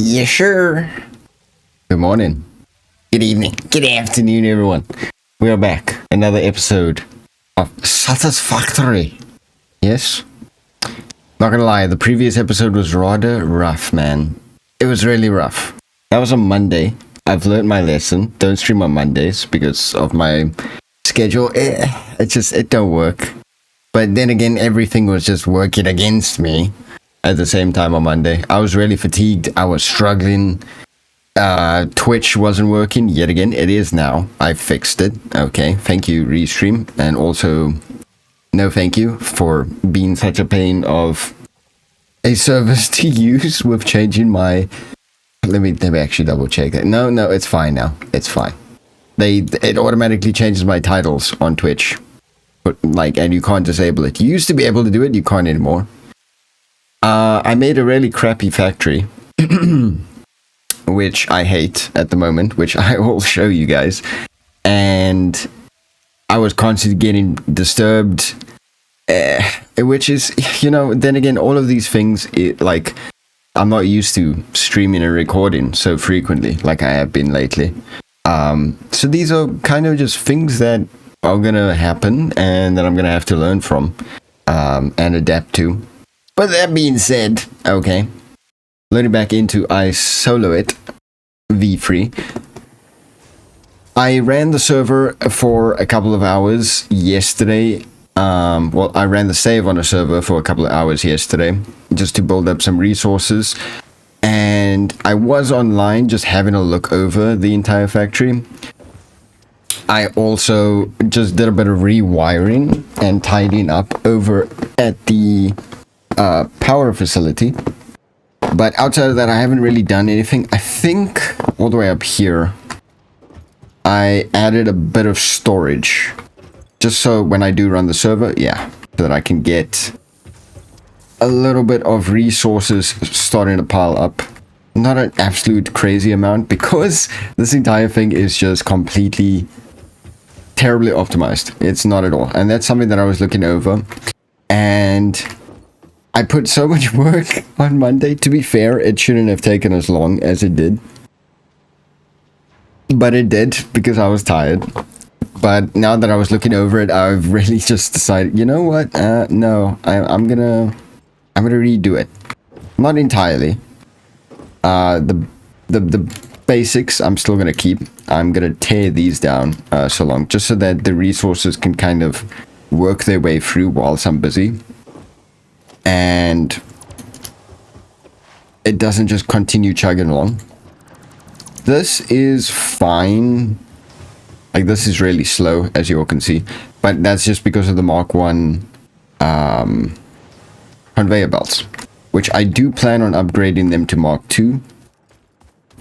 Yes, sure. Good morning. Good evening. Good afternoon, everyone. We are back. Another episode of Satisfactory. Yes? Not gonna lie, the previous episode was rather rough, man. It was really rough. That was on Monday. I've learned my lesson. Don't stream on Mondays because of my schedule. It don't work. But then again, everything was just working against me at the same time on Monday. I was really fatigued. I was struggling. Twitch wasn't working yet again. It is now. I fixed it. Okay. Thank you, Restream. And also, no thank you for being such a pain of a service to use with changing my... Let me actually double check that. No, it's fine now. It's fine. It automatically changes my titles on Twitch. But, and you can't disable it. You used to be able to do it. You can't anymore. I made a really crappy factory, which I hate at the moment, which I will show you guys. And I was constantly getting disturbed, which is, then again, all of these things, I'm not used to streaming and recording so frequently like I have been lately. So these are kind of just things that are going to happen and that I'm going to have to learn from and adapt to. But that being said, okay, loading back into I solo it V3. I ran the server for a couple of hours yesterday. I ran the save on a server for a couple of hours yesterday just to build up some resources. And I was online just having a look over the entire factory. I also just did a bit of rewiring and tidying up over at the power facility, but outside of that I haven't really done anything. I think all the way up here I added a bit of storage just so when I do run the server, so that I can get a little bit of resources starting to pile up. Not an absolute crazy amount because this entire thing is just completely terribly optimized. It's not at all, and that's something that I was looking over, and I put so much work on Monday. To be fair, it shouldn't have taken as long as it did. But it did because I was tired. But now that I was looking over it, I've really just decided, you know what? No, I'm gonna redo it. Not entirely. The basics I'm still gonna keep. I'm gonna tear these down so long, just so that the resources can kind of work their way through whilst I'm busy. And it doesn't just continue chugging along. This is fine. This is really slow, as you all can see. But that's just because of the Mark 1 conveyor belts, which I do plan on upgrading them to Mark 2.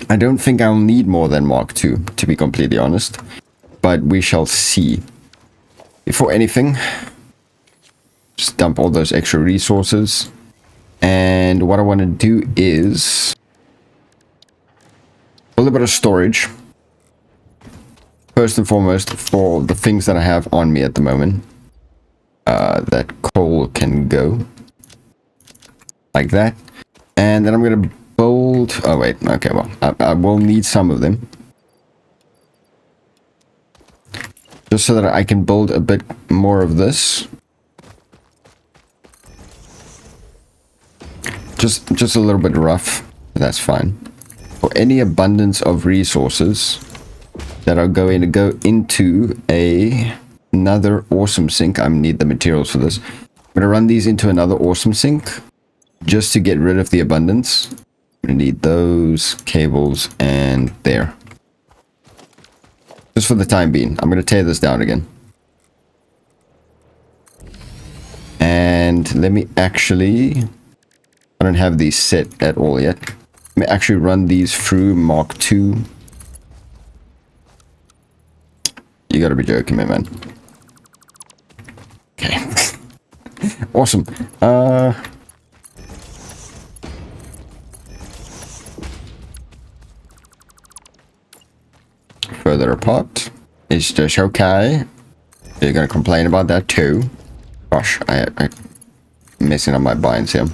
I don't think I'll need more than Mark 2, to be completely honest. But we shall see. Before anything, just dump all those extra resources. And what I want to do is a little bit of storage. First and foremost, for the things that I have on me at the moment. That coal can go. Like that. And then I'm going to build... Oh, wait. Okay, well, I will need some of them. Just so that I can build a bit more of this. Just a little bit rough. That's fine. For any abundance of resources that are going to go into another awesome sink. I need the materials for this. I'm going to run these into another awesome sink just to get rid of the abundance. I'm going to need those cables and there. Just for the time being. I'm going to tear this down again. And let me actually... I don't have these set at all yet. Let me actually run these through Mark 2. You gotta be joking me, man. Okay. Awesome. Further apart. It's just okay. You're gonna complain about that too. Gosh, I'm messing up my binds here.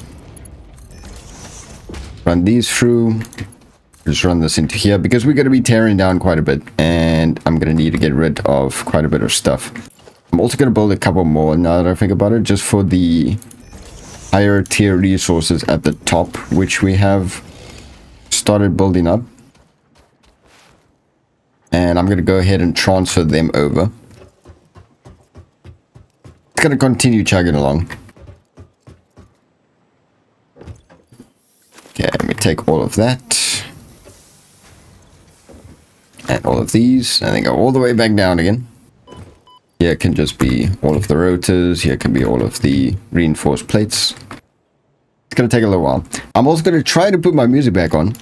Run these through. Just run this into here because we're going to be tearing down quite a bit, and I'm going to need to get rid of quite a bit of stuff. I'm also going to build a couple more now that I think about it, just for the higher tier resources at the top, which we have started building up. And I'm going to go ahead and transfer them over. It's going to continue chugging along. Okay, let me take all of that. And all of these, and then go all the way back down again. Here can just be all of the rotors. Here can be all of the reinforced plates. It's going to take a little while. I'm also going to try to put my music back on.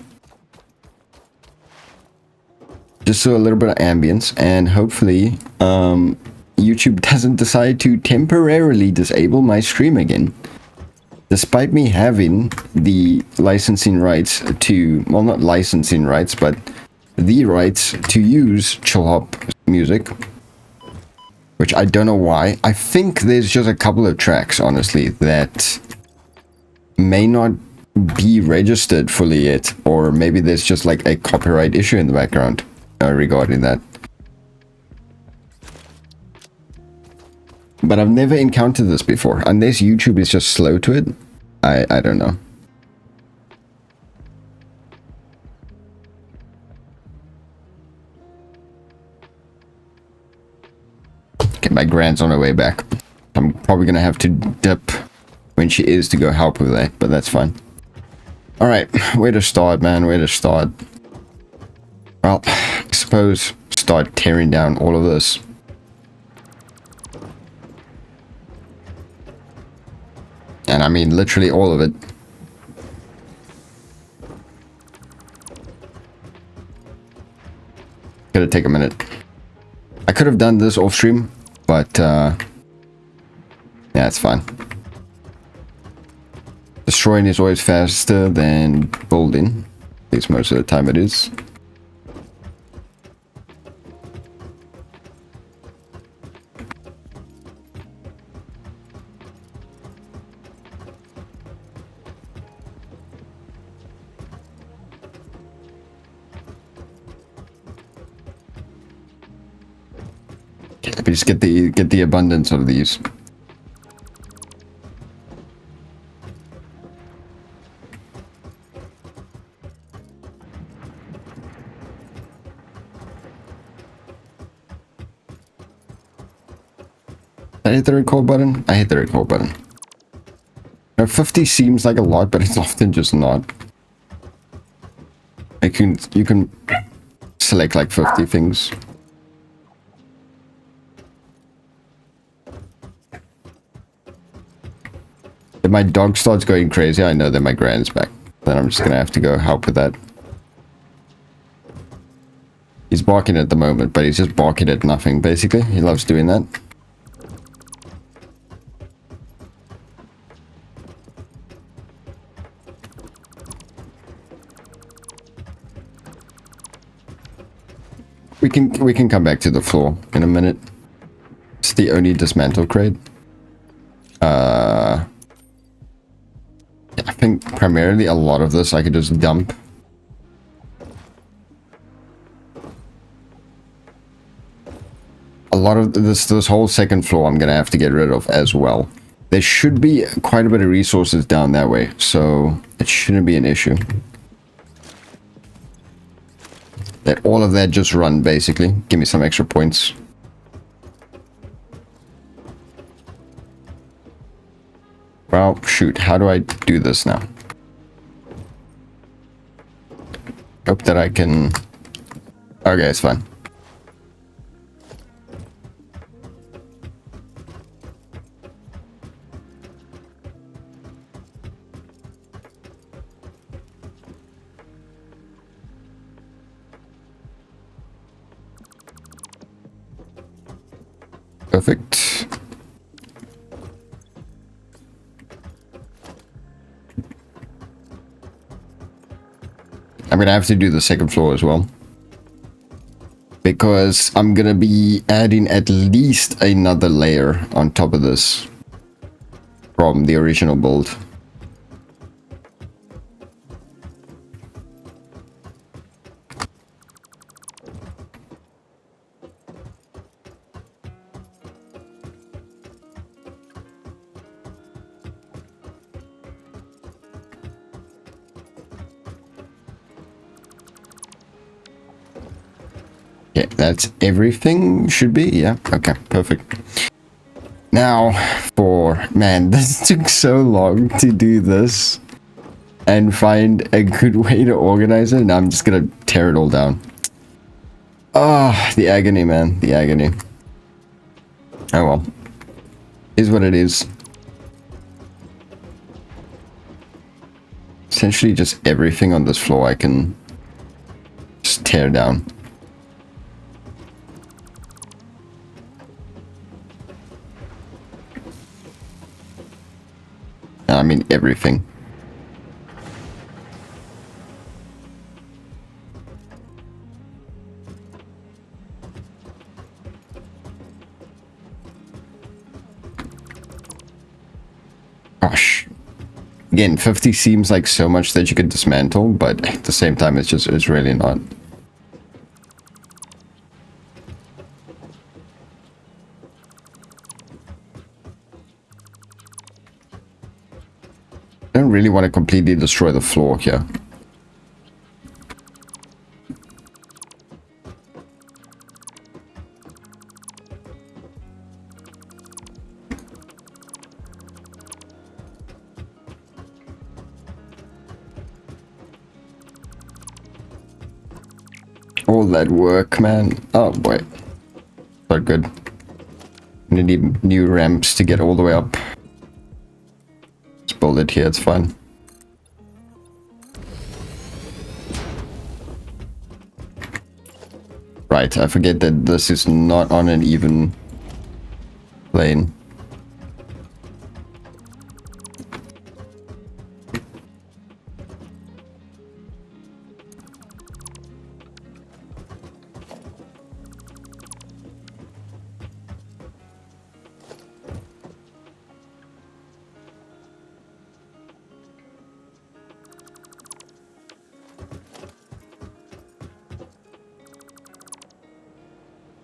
Just so a little bit of ambience, and hopefully YouTube doesn't decide to temporarily disable my stream again. Despite me having the licensing rights to, well, not licensing rights, but the rights to use chill hop music, which I don't know why. I think there's just a couple of tracks, honestly, that may not be registered fully yet, or maybe there's just like a copyright issue in the background regarding that. But I've never encountered this before, unless YouTube is just slow to it. I don't know. Okay, my grand's on her way back. I'm probably gonna have to dip when she is to go help with that, but that's fine. Alright, where to start, man? Where to start? Well, I suppose start tearing down all of this. And I mean literally all of it. Gonna take a minute. I could have done this off stream, but yeah, it's fine. Destroying is always faster than building. At least most of the time it is. Just get the abundance of these. I hit the record button. I hit the record button. Now 50 seems like a lot, but it's often just not. You can select like 50 things. If my dog starts going crazy, I know that my grand's back. Then I'm just gonna have to go help with that. He's barking at the moment, but he's just barking at nothing, basically. He loves doing that. We can come back to the floor in a minute. It's the only dismantle crate. I think primarily a lot of this I could just dump. A lot of this whole second floor I'm gonna have to get rid of as well. There should be quite a bit of resources down that way, so it shouldn't be an issue. Let all of that just run, basically. Give me some extra points. Well, shoot, how do I do this now? Hope that I can... Okay, it's fine. Perfect. I'm gonna have to do the second floor as well, because I'm gonna be adding at least another layer on top of this from the original build. Yeah, that's everything should be. Yeah, okay, perfect. Now man, this took so long to do this and find a good way to organize it, and I'm just gonna tear it all down. Ah, the agony, man, the agony. Oh well, is what it is. Essentially just everything on this floor I can just tear down. I mean everything. Gosh. Again, 50 seems like so much that you could dismantle, but at the same time it's really not. I don't really want to completely destroy the floor here. All that work, man. Oh boy. Not good. I'm gonna need new ramps to get all the way up. Let's build it here, it's fine. Right, I forget that this is not on an even plane.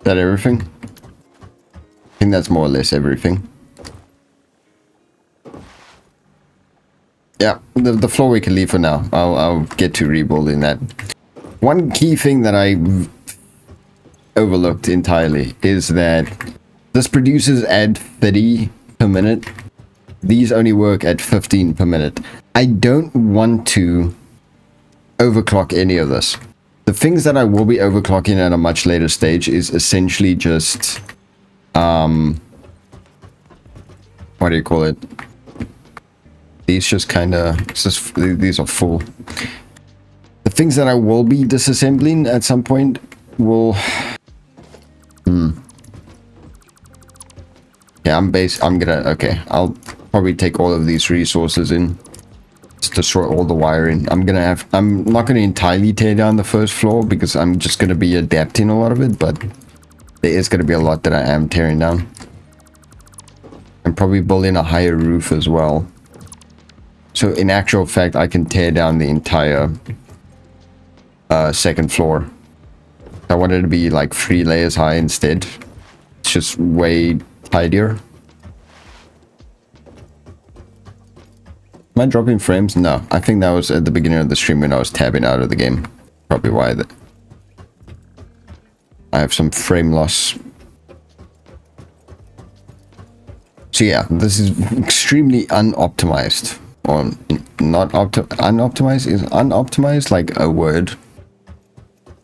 Is that everything? I think that's more or less everything. Yeah, the floor we can leave for now. I'll get to rebuilding that. One key thing that I overlooked entirely is that this produces at 30 per minute. These only work at 15 per minute. I don't want to overclock any of this. The things that I will be overclocking at a much later stage is essentially just, what do you call it? These just kind of, these are full. The things that I will be disassembling at some point will, yeah, I'm gonna, okay, I'll probably take all of these resources in. Destroy all the wiring. I'm not gonna entirely tear down the first floor because I'm just gonna be adapting a lot of it, but there is gonna be a lot that I am tearing down. I'm probably building a higher roof as well. So in actual fact, I can tear down the entire second floor. I wanted it to be like 3 layers high instead. It's just way tidier. Am I dropping frames? No, I think that was at the beginning of the stream when I was tabbing out of the game. Probably why that. I have some frame loss. So yeah, this is extremely unoptimized. Or not unoptimized? Is unoptimized like a word?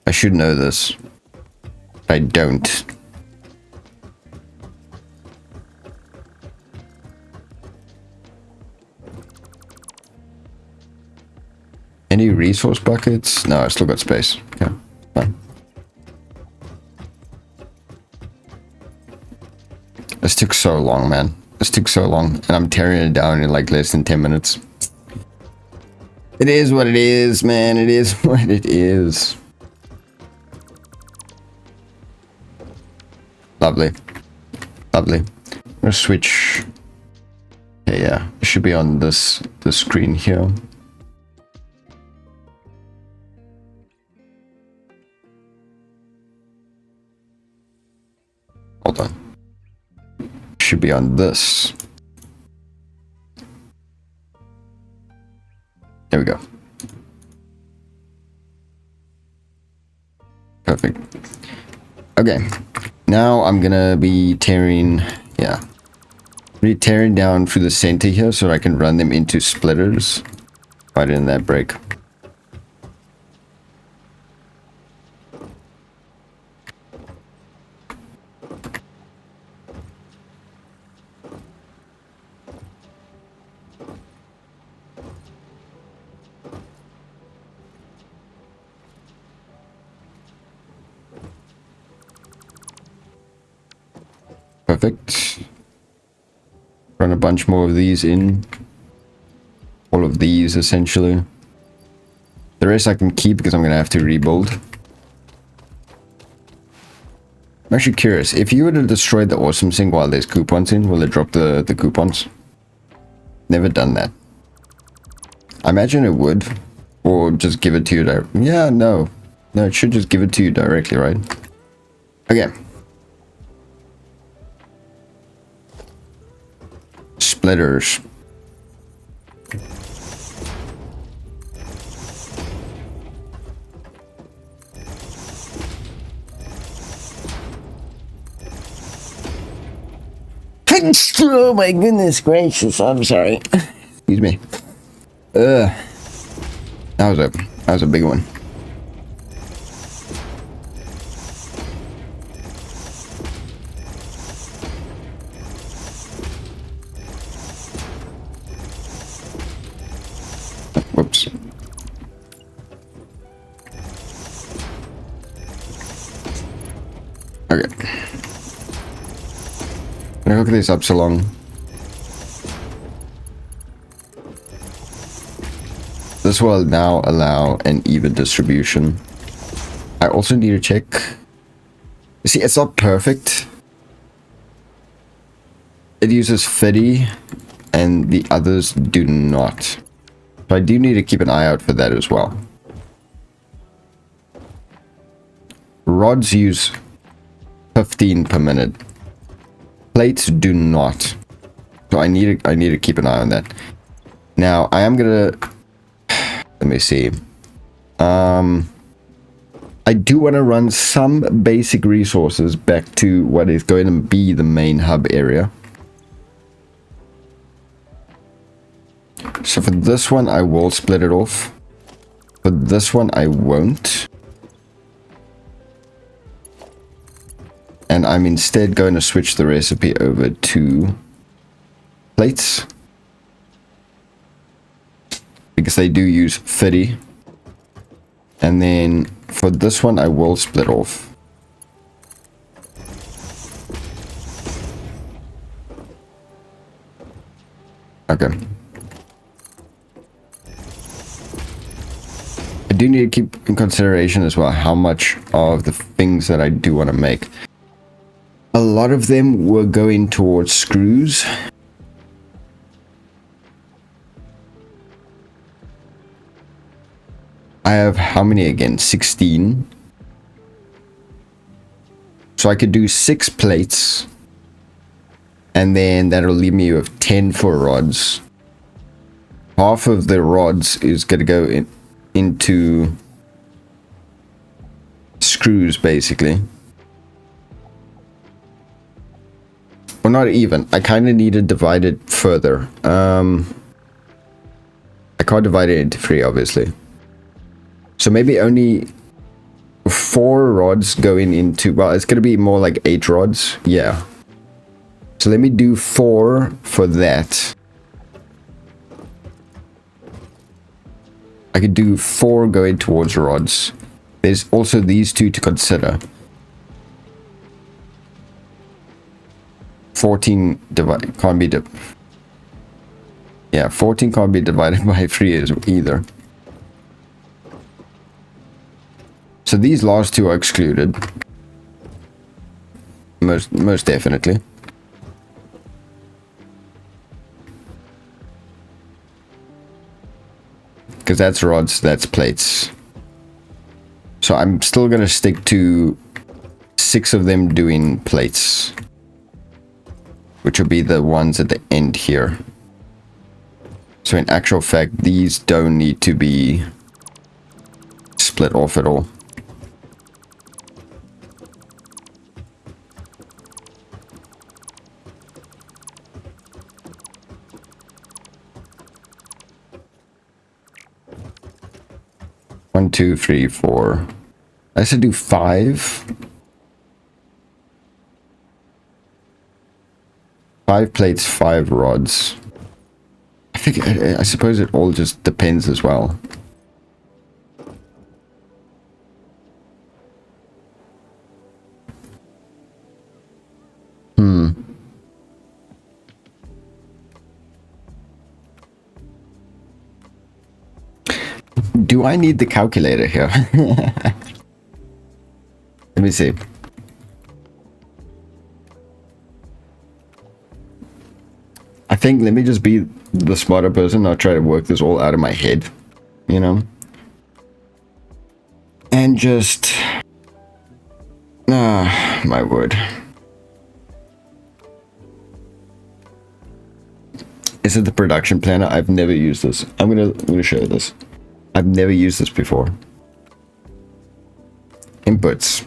I should know this. I don't. Any resource buckets? No, I still got space. Yeah, fine. This took so long, man. This took so long, and I'm tearing it down in like less than 10 minutes. It is what it is, man. It is what it is. Lovely. Lovely. I'm gonna switch. Okay, yeah, it should be on the screen here. Hold on. Should be on this. There we go. Perfect. Okay, now I'm gonna be tearing, yeah, really tearing down through the center here so I can run them into splitters right in that break. Perfect. Run a bunch more of these in. All of these, essentially. The rest I can keep because I'm going to have to rebuild. I'm actually curious. If you were to destroy the awesome thing while there's coupons in, will it drop the coupons? Never done that. I imagine it would. Or just give it to you yeah, no. No, it should just give it to you directly, right? Okay. Splitters. Oh my goodness gracious, I'm sorry. Excuse me. That was a big one. Whoops. Okay. I'm gonna hook this up so long. This will now allow an even distribution. I also need to check. You see, it's not perfect. It uses 50 and the others do not. So I do need to keep an eye out for that as well. Rods use 15 per minute. Plates do not. So I need to keep an eye on that. Now I am gonna, let me see. I do want to run some basic resources back to what is going to be the main hub area. So for this one I will split it off. For this one I won't. And I'm instead going to switch the recipe over to plates. Because they do use 50. And then for this one I will split off. Okay. I do need to keep in consideration as well how much of the things that I do want to make. A lot of them were going towards screws. I have how many again? 16. So I could do 6 plates. And then that'll leave me with 10 for rods. Half of the rods is going to go into screws, basically. Well, not even. I kind of need to divide it further. I can't divide it into 3, obviously. So maybe only 4 rods going into... Well, it's going to be more like 8 rods. Yeah. So let me do 4 for that. I could do 4 going towards rods. There's also these 2 to consider. 14 divided can't be yeah, 14 can't be divided by 3 either. So these last 2 are excluded. Most definitely. Because that's rods, that's plates. So I'm still gonna stick to 6 of them doing plates, which will be the ones at the end here. So in actual fact, these don't need to be split off at all. 1, 2, 3, 4. I should do 5. 5 plates, 5 rods. I suppose it all just depends as well. Do I need the calculator here? Let me see. I think let me just be the smarter person. I'll try to work this all out of my head, you know? And just... my word. Is it the production planner? I've never used this. I'm gonna show you this. I've never used this before. Inputs.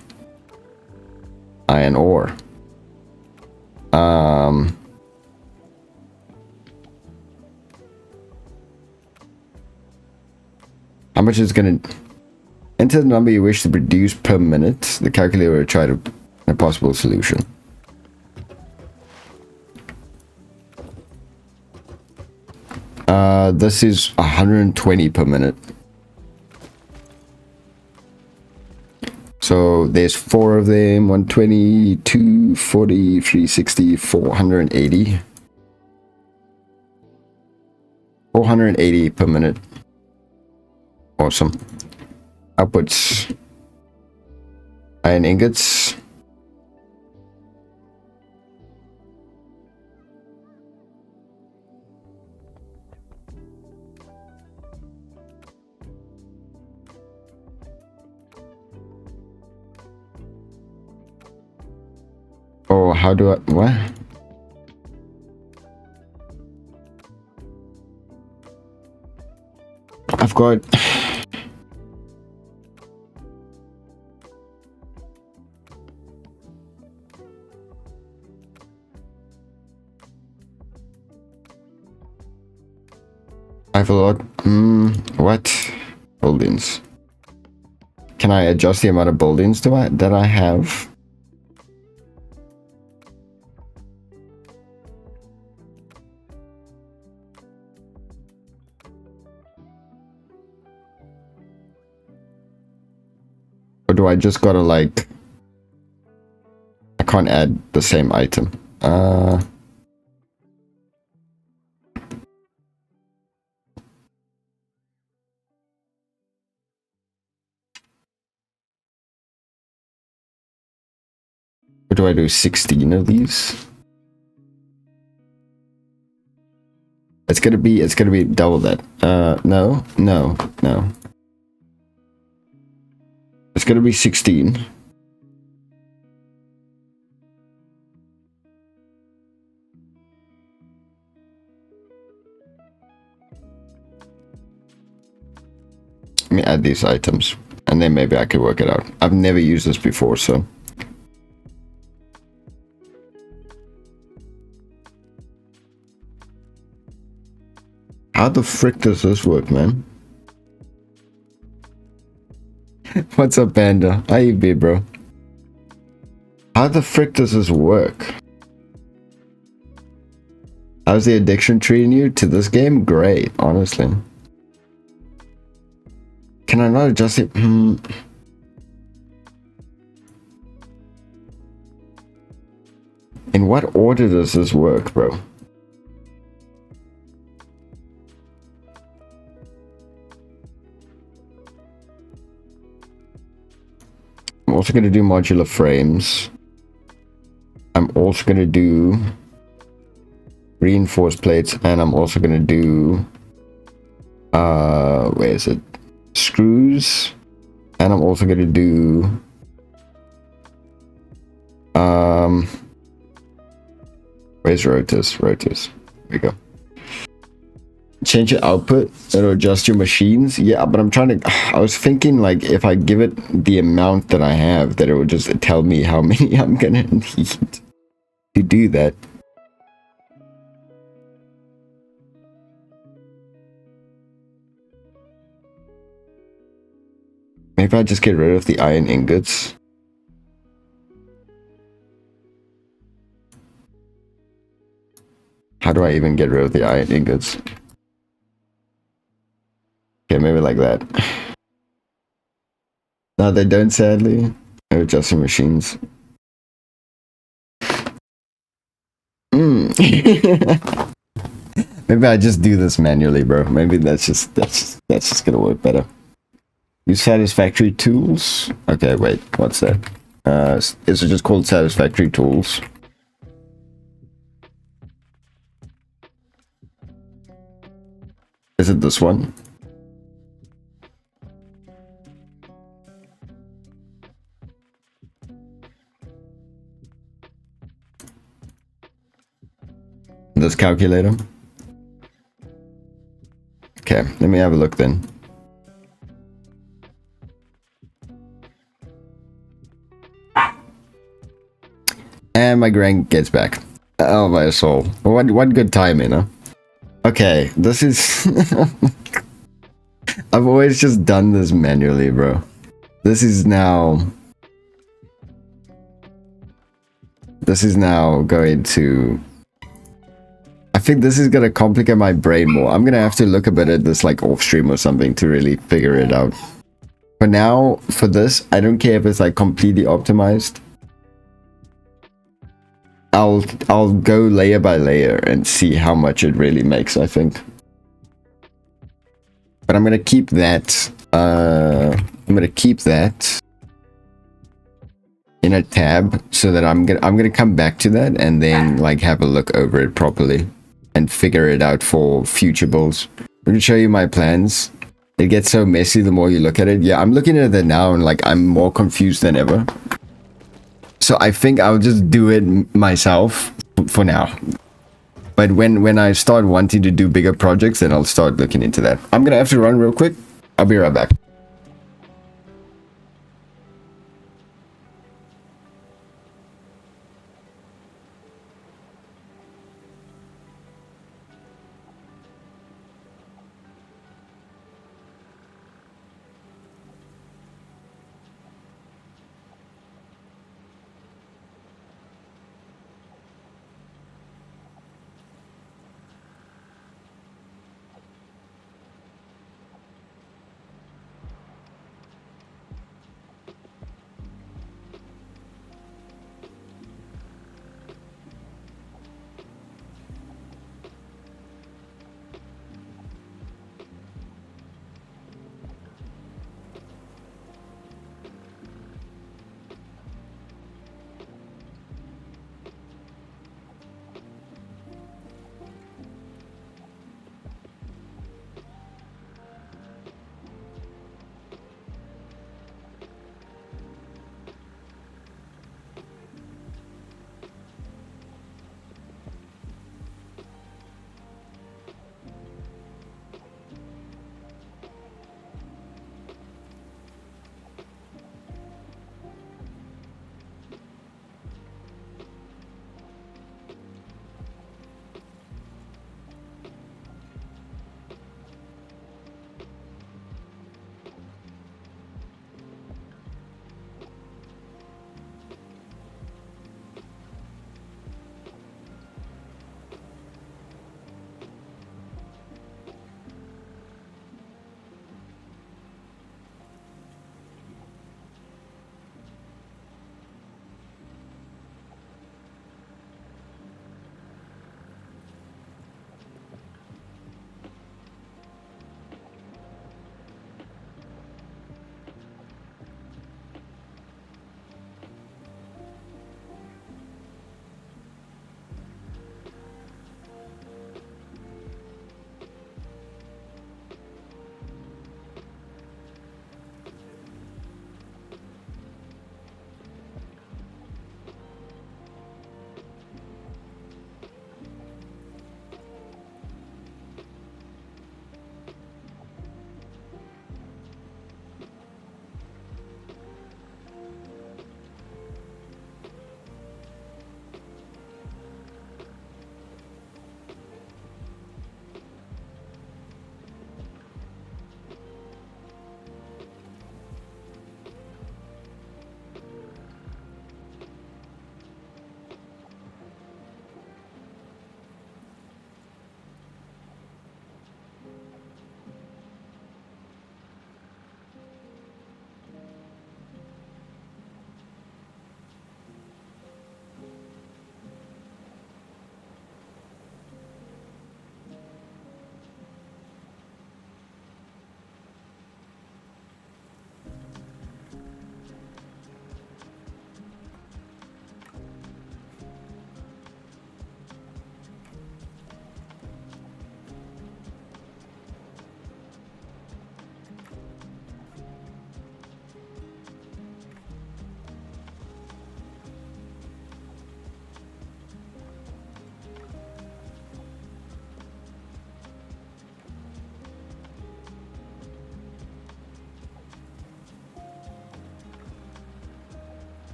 Iron ore. How much is gonna... Enter the number you wish to produce per minute. The calculator will try to a possible solution. This is 120 per minute. So there's 4 of them. 120, 240, 360, 480. 480 per minute. Awesome. Outputs. Iron ingots. Oh, how do I... What? I've got... I have a lot... what? Buildings. Can I adjust the amount of buildings that I have? Or do I just gotta like... I can't add the same item. What do I do? 16 of these? It's gonna be double that. No. It's gonna be 16. Let me add these items, and then maybe I could work it out. I've never used this before, so... How the frick does this work, man? What's up, Panda? How you be, bro? How the frick does this work? How's the addiction treating you to this game? Great, honestly. Can I not adjust it? In what order does this work, bro? I'm also going to do modular frames. I'm also going to do reinforced plates, and I'm also going to do where is it? Screws, and I'm also going to do where's rotors? There we go. Change your output, it'll adjust your machines. Yeah, but I'm trying to... I was thinking like if I give it the amount that I have, that it would just tell me how many I'm gonna need to do that. Maybe I just get rid of the iron ingots. How do I even get rid of the iron ingots? Okay, maybe like that. No, they don't, sadly. They're adjusting machines. Maybe I just do this manually, bro. Maybe that's just gonna work better. Use satisfactory tools. Okay, wait, what's that? Is it just called satisfactory tools? Is it this one? This calculator? Okay, let me have a look then. And my grand gets back. Oh my soul. What good timing, huh? Okay, this is... I've always just done this manually, bro. This is now going to... I think this is gonna complicate my brain more. I'm gonna have to look a bit at this like off stream or something to really figure it out. For now, for this, I don't care if it's like completely optimized. I'll go layer by layer and see how much it really makes, I think. But I'm gonna keep that in a tab so that I'm gonna come back to that and then like have a look over it properly and figure it out for future builds. I'm gonna show you my plans. It gets so messy the more you look at it. Yeah, I'm looking at it now and like I'm more confused than ever. So I think I'll just do it myself for now. But when I start wanting to do bigger projects, then I'll start looking into that. I'm gonna have to run real quick. I'll be right back.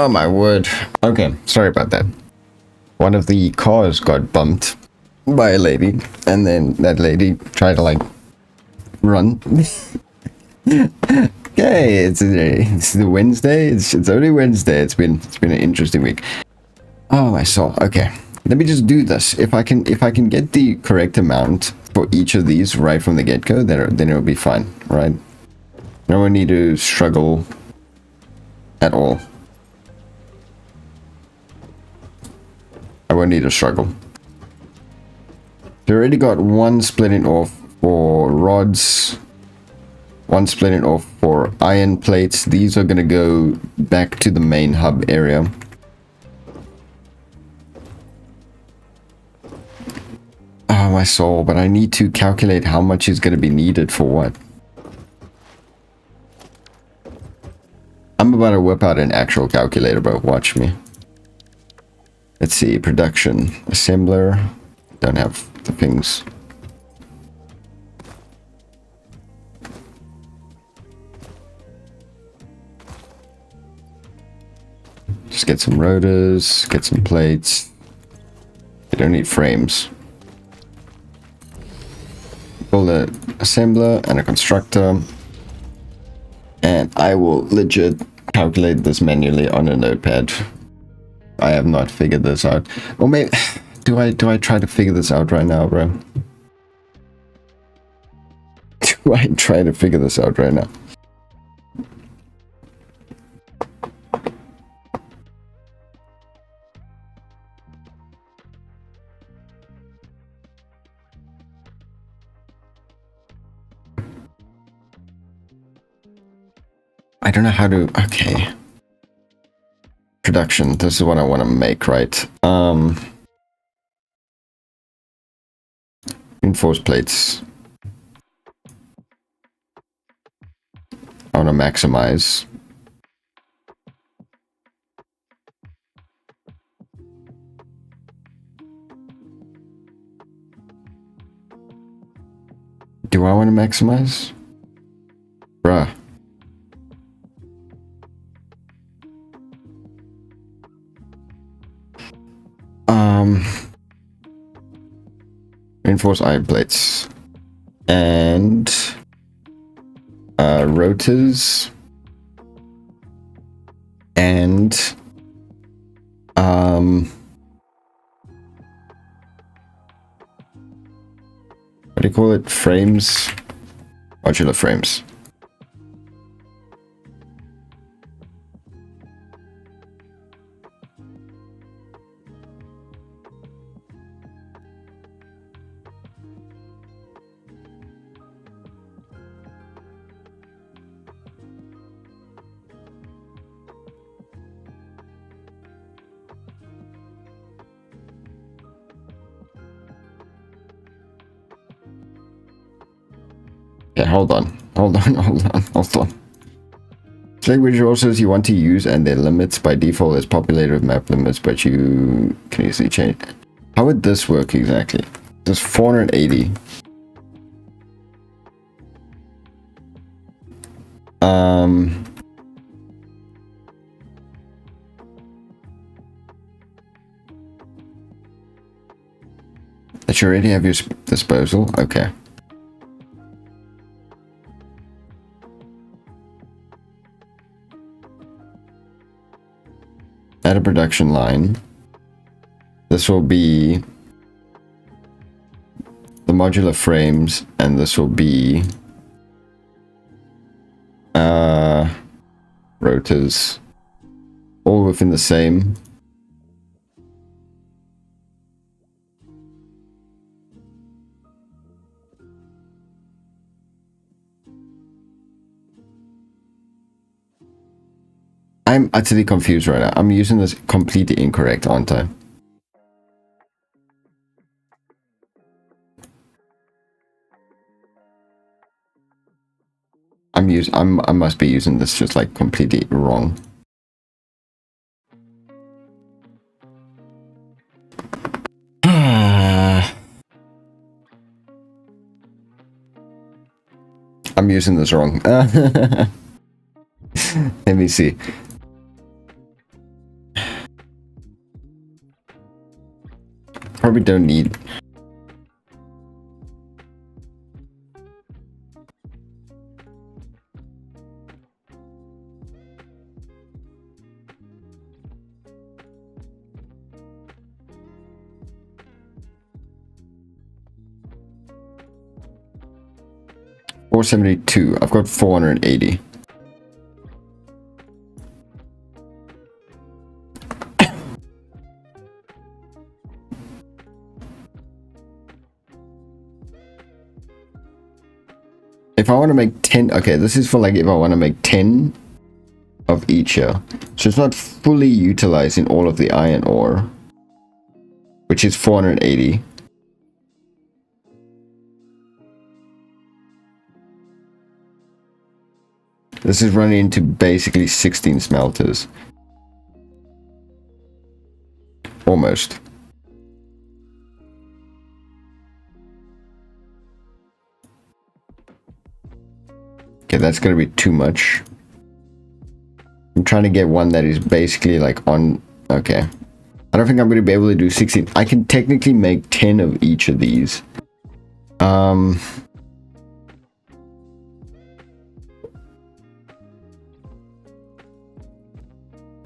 Oh my word. Okay, sorry about that. One of the cars got bumped by a lady, and then that lady tried to like run. Okay, it's the Wednesday. It's only Wednesday. It's been an interesting week. Oh my soul. Okay, let me just do this. If I can get the correct amount for each of these right from the get-go, then it'll be fine, right? No one need to struggle at all. I won't need to struggle. We already got one splitting off for rods, one splitting off for iron plates. These are gonna go back to the main hub area. Oh my soul, but I need to calculate how much is gonna be needed for what. I'm about to whip out an actual calculator, but watch me. Let's see, production, assembler, don't have the things. Just get some rotors, get some plates. You don't need frames. Build an assembler and a constructor. And I will legit calculate this manually on a notepad. I have not figured this out. Or maybe do I try to figure this out right now, bro? Do I try to figure this out right now? I don't know how to. Okay. Production. This is what I want to make, right? Reinforced plates. I want to maximize. Do I want to maximize? Bruh. Reinforced iron plates and rotors and what do you call it? Frames, modular frames. Okay, hold on. Select which resources you want to use and their limits. By default is populated with map limits, but you can easily change. How would this work exactly? There's 480. That you already have your disposal? Okay. Add a production line. This will be the modular frames, and this will be rotors, all within the same. I'm utterly confused right now. I'm using this completely incorrect, aren't I? I must be using this just like completely wrong. I'm using this wrong. Let me see. Probably don't need. $472. I've got 480. If I want to make 10, okay, this is for like if I want to make 10 of each here. So it's not fully utilizing all of the iron ore, which is 480. This is running into basically 16 smelters. Almost. Okay, that's gonna be too much. I'm trying to get one that is basically like on... Okay. I don't think I'm gonna be able to do 16. I can technically make 10 of each of these.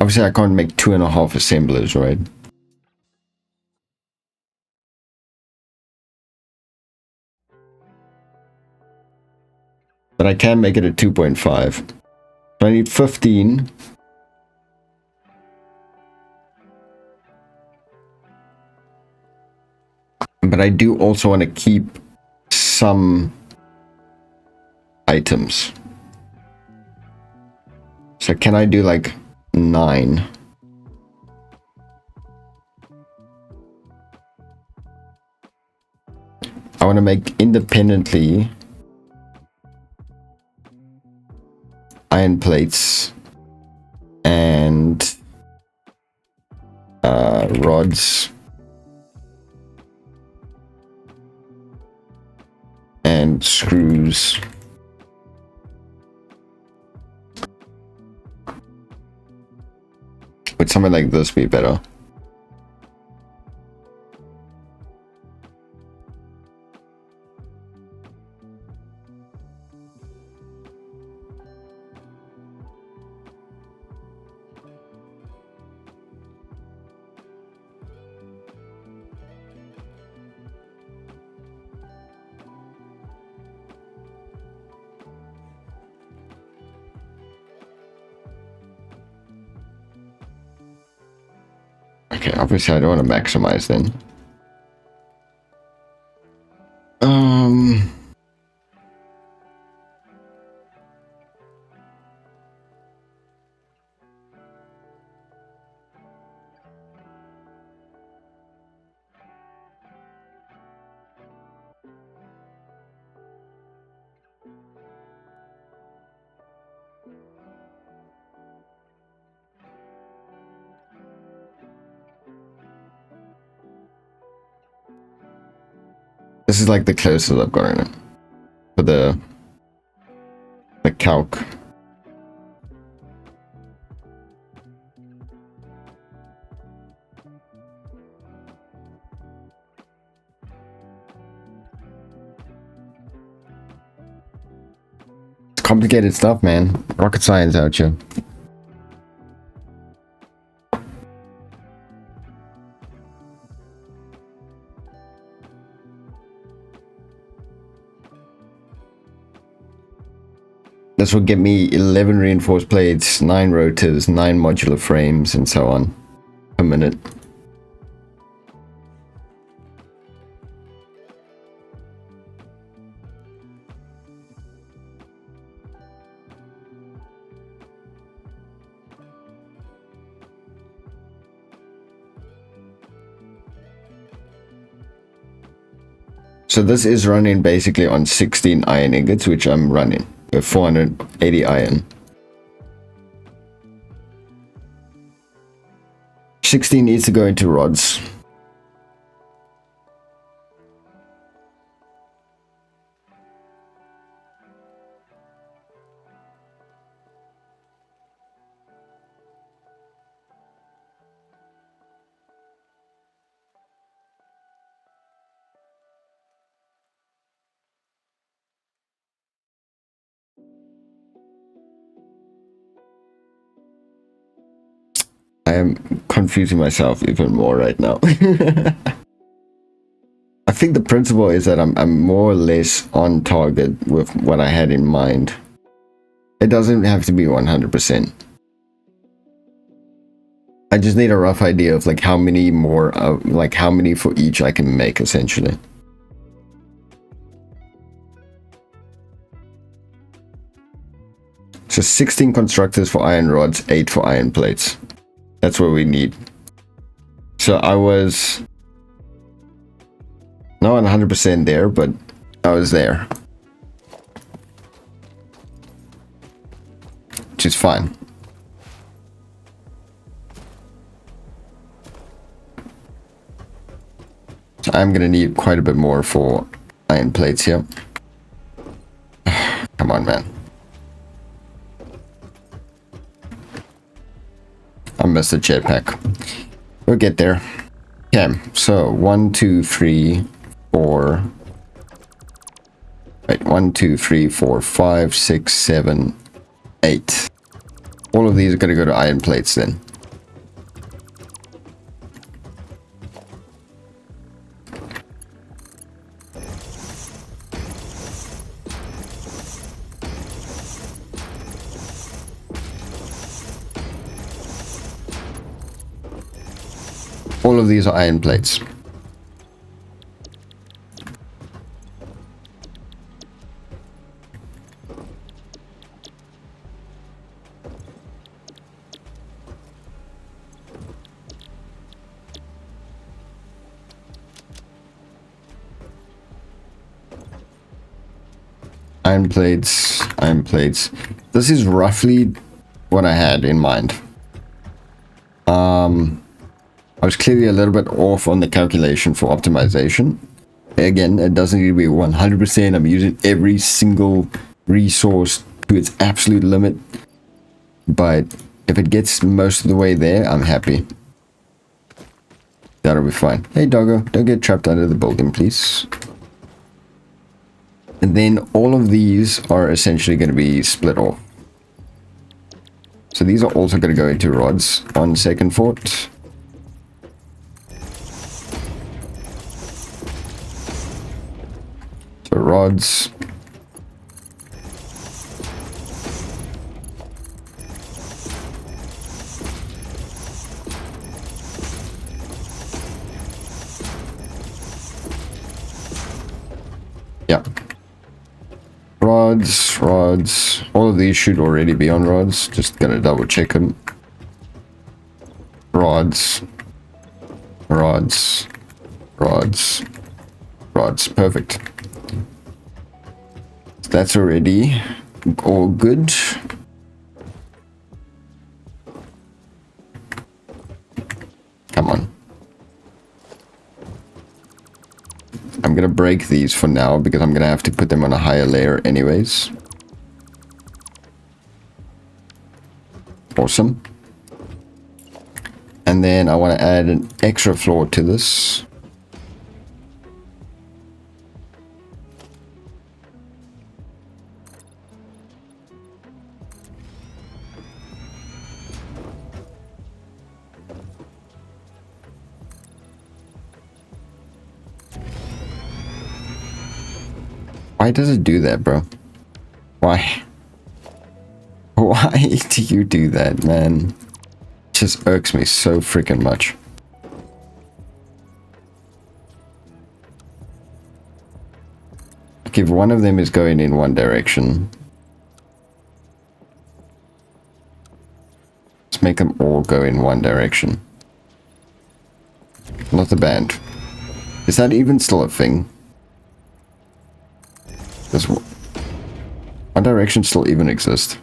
Obviously I can't make 2.5 assemblers, right? But I can make it a 2.5. So I need 15. But I do also want to keep some items. So can I do like 9? I want to make independently iron plates and rods and screws. Would something like this be better? Okay, obviously I don't want to maximize then. This is like the closest I've got in it for the calc. It's complicated stuff, man. Rocket science out here. This will get me 11 reinforced plates, 9 rotors, 9 modular frames, and so on per minute. So this is running basically on 16 iron ingots, which I'm running with 480 iron. 16 needs to go into rods. I am confusing myself even more right now. I think the principle is that I'm more or less on target with what I had in mind. It doesn't have to be 100%. I just need a rough idea of like how many more, like how many for each I can make essentially. So 16 constructors for iron rods, 8 for iron plates. That's what we need. So I was not 100% there, but I was there. Which is fine. So I'm gonna need quite a bit more for iron plates here. Come on, man. I missed the jetpack. We'll get there. Okay, so 1, 2, 3, 4. Wait, 1, 2, 3, 4, 5, 6, 7, 8. All of these are gonna go to iron plates then. All of these are iron plates. Iron plates, iron plates. This is roughly what I had in mind. I was clearly a little bit off on the calculation for optimization. Again, it doesn't need to be 100%. I'm using every single resource to its absolute limit. But if it gets most of the way there, I'm happy. That'll be fine. Hey, doggo, don't get trapped under the building, please. And then all of these are essentially going to be split off. So these are also going to go into rods on second thought. So rods. Yeah. Rods. All of these should already be on rods. Just gonna double check them. Rods. Perfect. That's already all good. Come on. I'm gonna break these for now because I'm gonna have to put them on a higher layer anyways. Awesome. And then I want to add an extra floor to this. Why does it do that, bro? Why? Why do you do that, man? It just irks me so freaking much. Like if one of them is going in one direction, let's make them all go in one direction. Not the band. Is that even still a thing? Does one direction still even exist?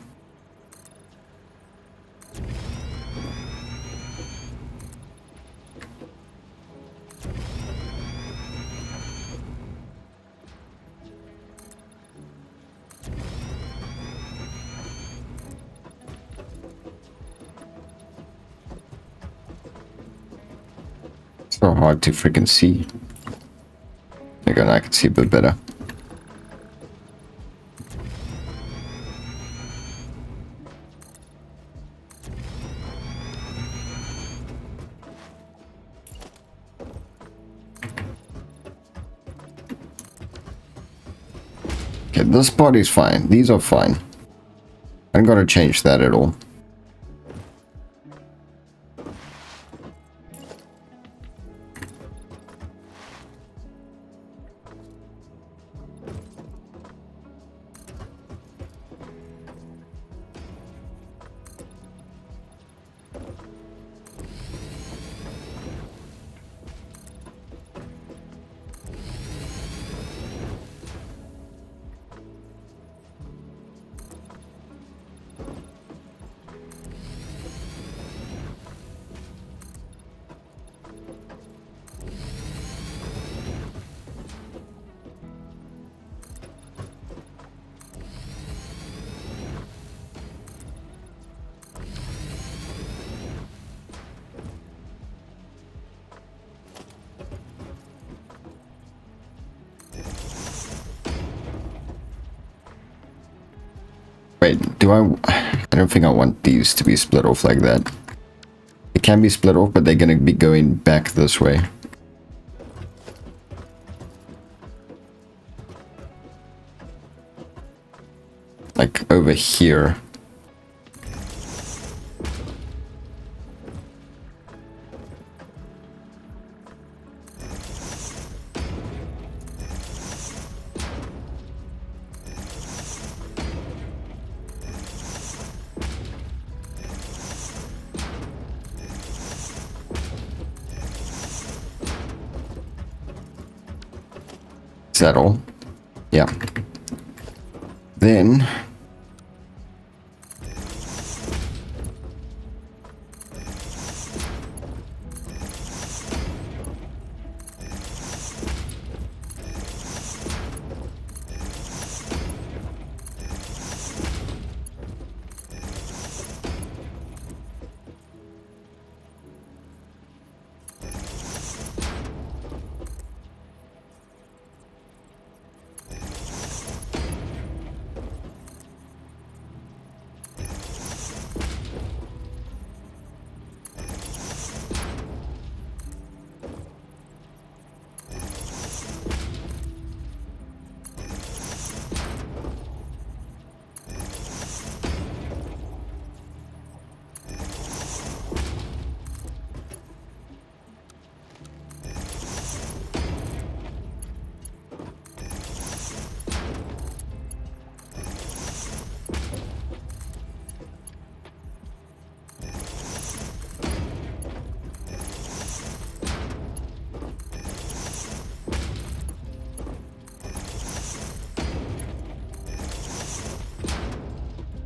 So hard to freaking see. Again, I can see a bit better. Okay, this part is fine. These are fine. I don't gotta change that at all. Wait, I don't think I want these to be split off like that. It can be split off, but they're gonna be going back this way. Like over here. Is that all? Yeah. Then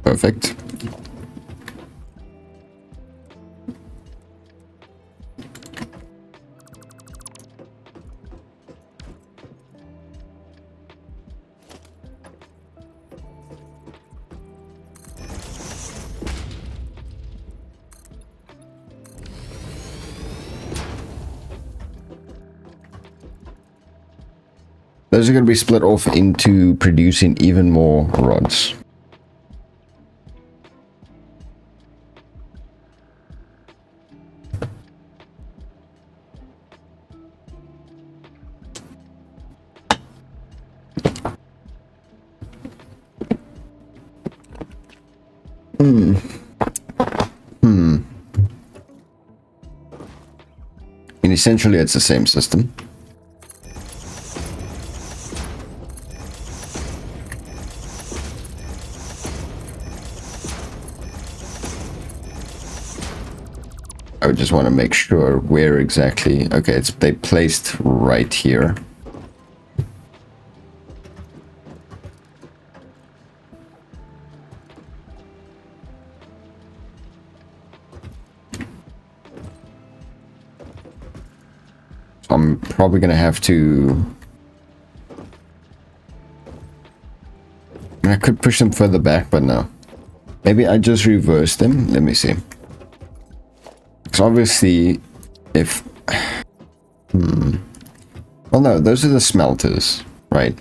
perfect. Those are going to be split off into producing even more rods. And essentially it's the same system. I would just want to make sure where exactly. Okay, they placed right here. So I'm probably gonna have to. I could push them further back, but no. Maybe I just reverse them. Let me see. So obviously, if... Well, no, those are the smelters, right?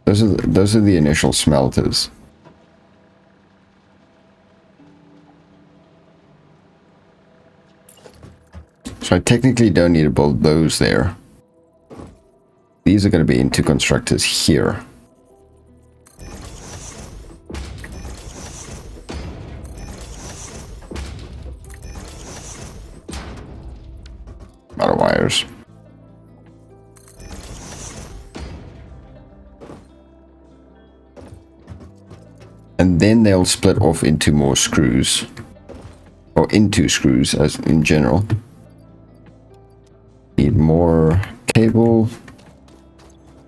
Those are the initial smelters. So I technically don't need to build those there. These are going to be into constructors here. lot of wires. And then they'll split off into more screws. Or into screws, as in general. Need more cable.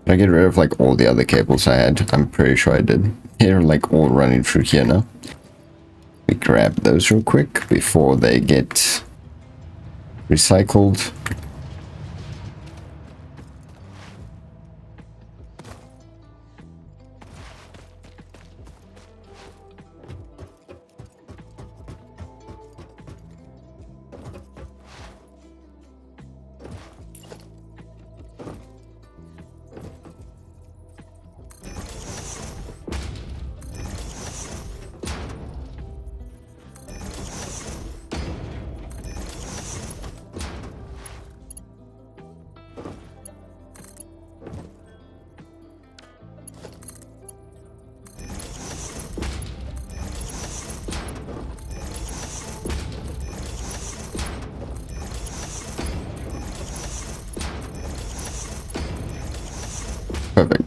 Did I get rid of like all the other cables I had? I'm pretty sure I did. They're like all running through here now. We grab those real quick before they get recycled. Perfect.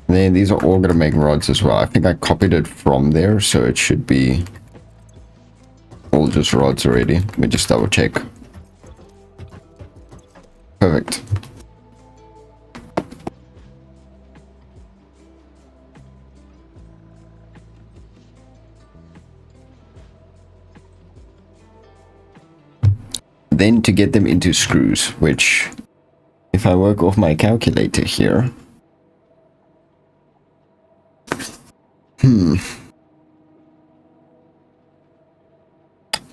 And then these are all going to make rods as well. I think I copied it from there, so it should be all just rods already. Let me just double check. Perfect. Then to get them into screws, which if I work off my calculator here,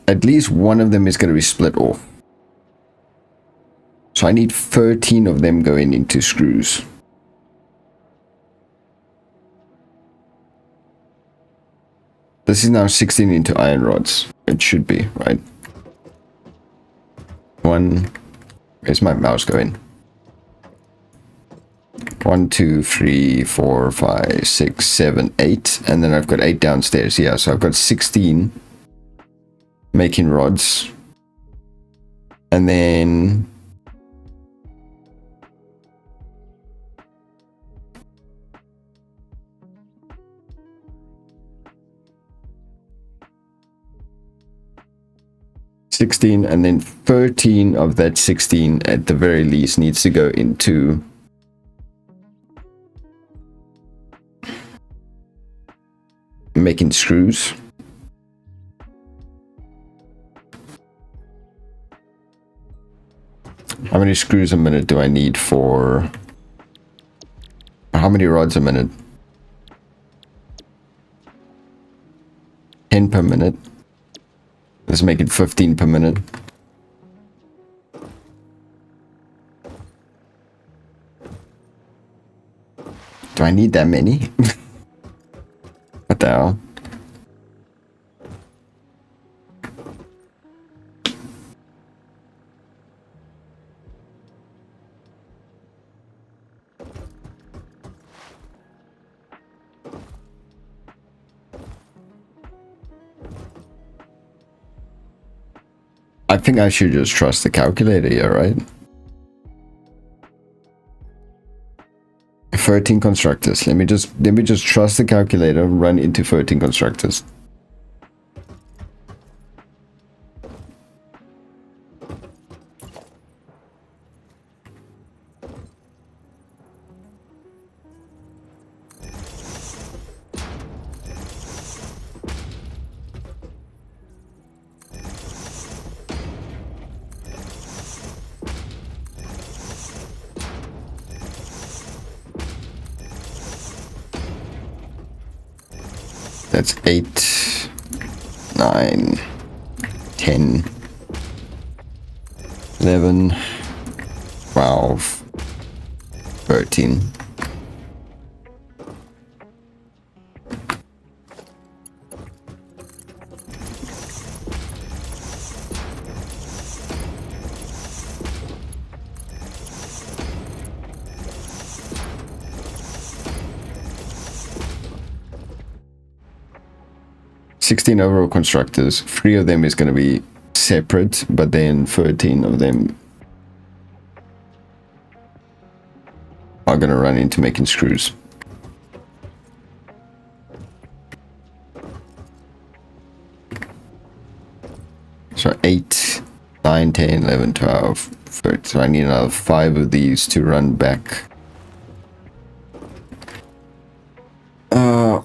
at least one of them is going to be split off. So I need 13 of them going into screws. This is now 16 into iron rods. It should be, right? Where's my mouse going? 1, 2, 3, 4, 5, 6, 7, 8. And then I've got 8 downstairs. Yeah, so I've got 16 making rods. And then $16, and then 13 of that 16 at the very least needs to go into making screws. How many screws a minute do I need for... How many rods a minute? 10 per minute. Let's make it 15 per minute. Do I need that many? What the hell? I think I should just trust the calculator here, right? 13 constructors. Let me just trust the calculator, run into 13 constructors. That's 8, 9, 10, 11, 12, 13. $16 overall constructors. 3 of them is going to be separate, but then 13 of them are gonna run into making screws. So 8, 9, 10, 11, 12, 13. So I need another 5 of these to run back.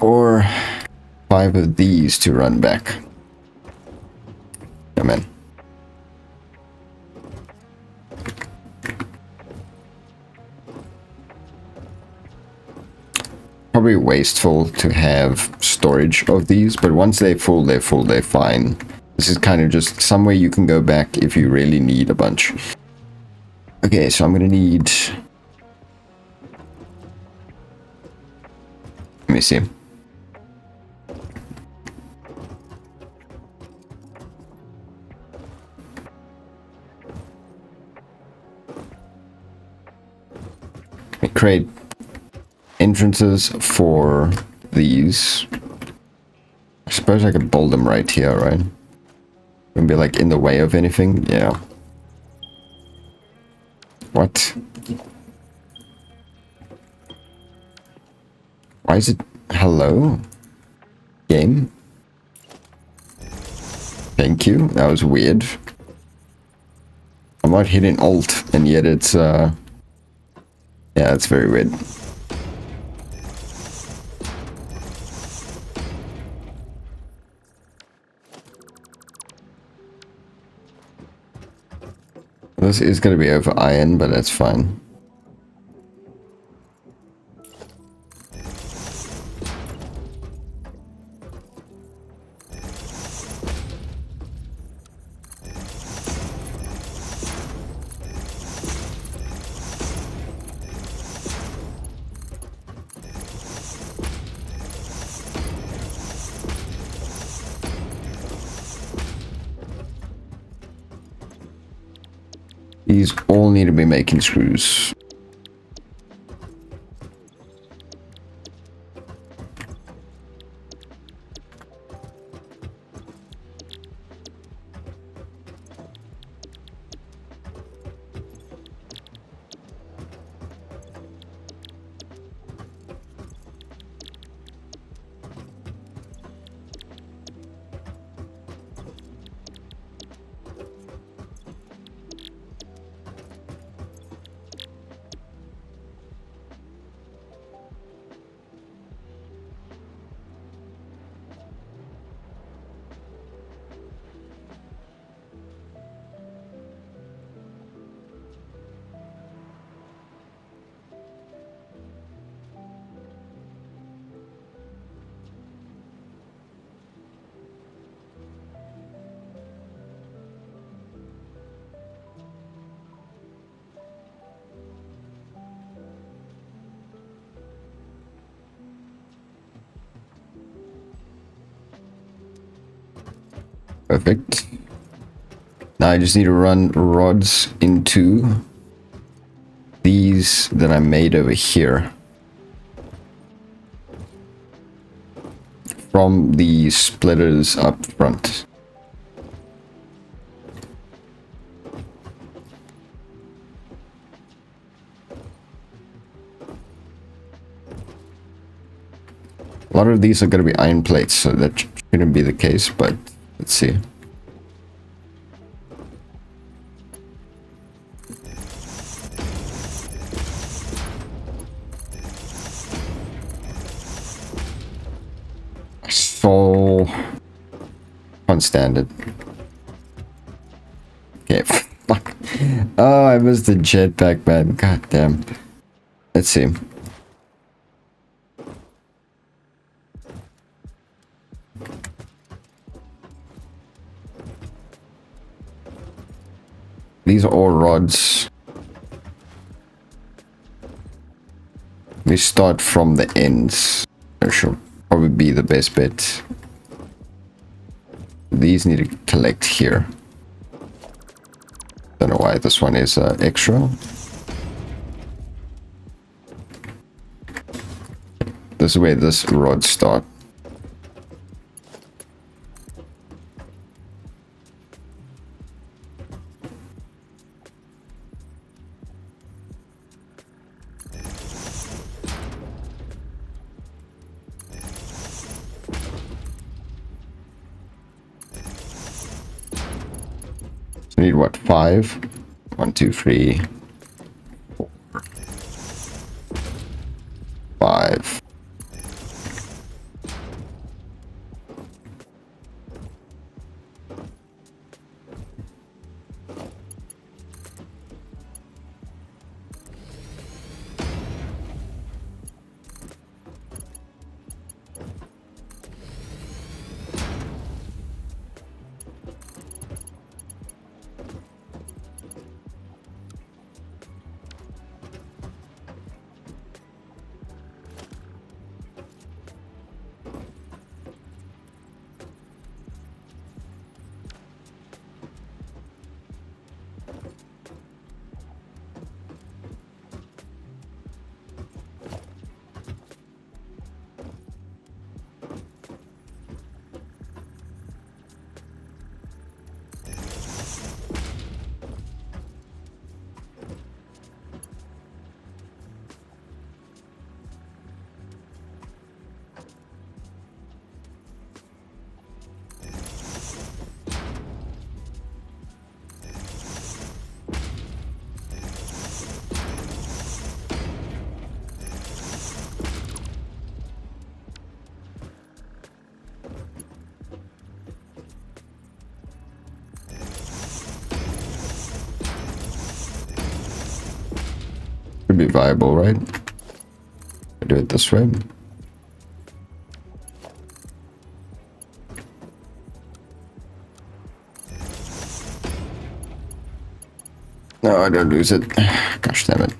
Or 5 of these to run back. Come in. Probably wasteful to have storage of these, but once they're full, they're full, they're fine. This is kind of just somewhere you can go back if you really need a bunch. Okay, so I'm gonna need... Let me see. I create entrances for these. I suppose I could build them right here, right? Wouldn't be like in the way of anything. Yeah. What? Why is it... Hello? Game? Thank you. That was weird. I'm not hitting Alt, and yet it's, yeah, it's very weird. This is going to be over iron, but that's fine. These all need to be making screws. Perfect. Now I just need to run rods into these that I made over here. From the splitters up front. A lot of these are going to be iron plates, so that shouldn't be the case, but let's see. So can't stand it. Okay, fuck. Oh, I missed the jetpack, man. God damn. Let's see. These are all rods. We start from the ends. That should probably be the best bet. These need to collect here. Don't know why this one is extra. This is where this rod starts. We need what, 5? 1, 2, 3, 4, 5. Should be viable, right? I do it this way. No, I don't lose it. Gosh damn it.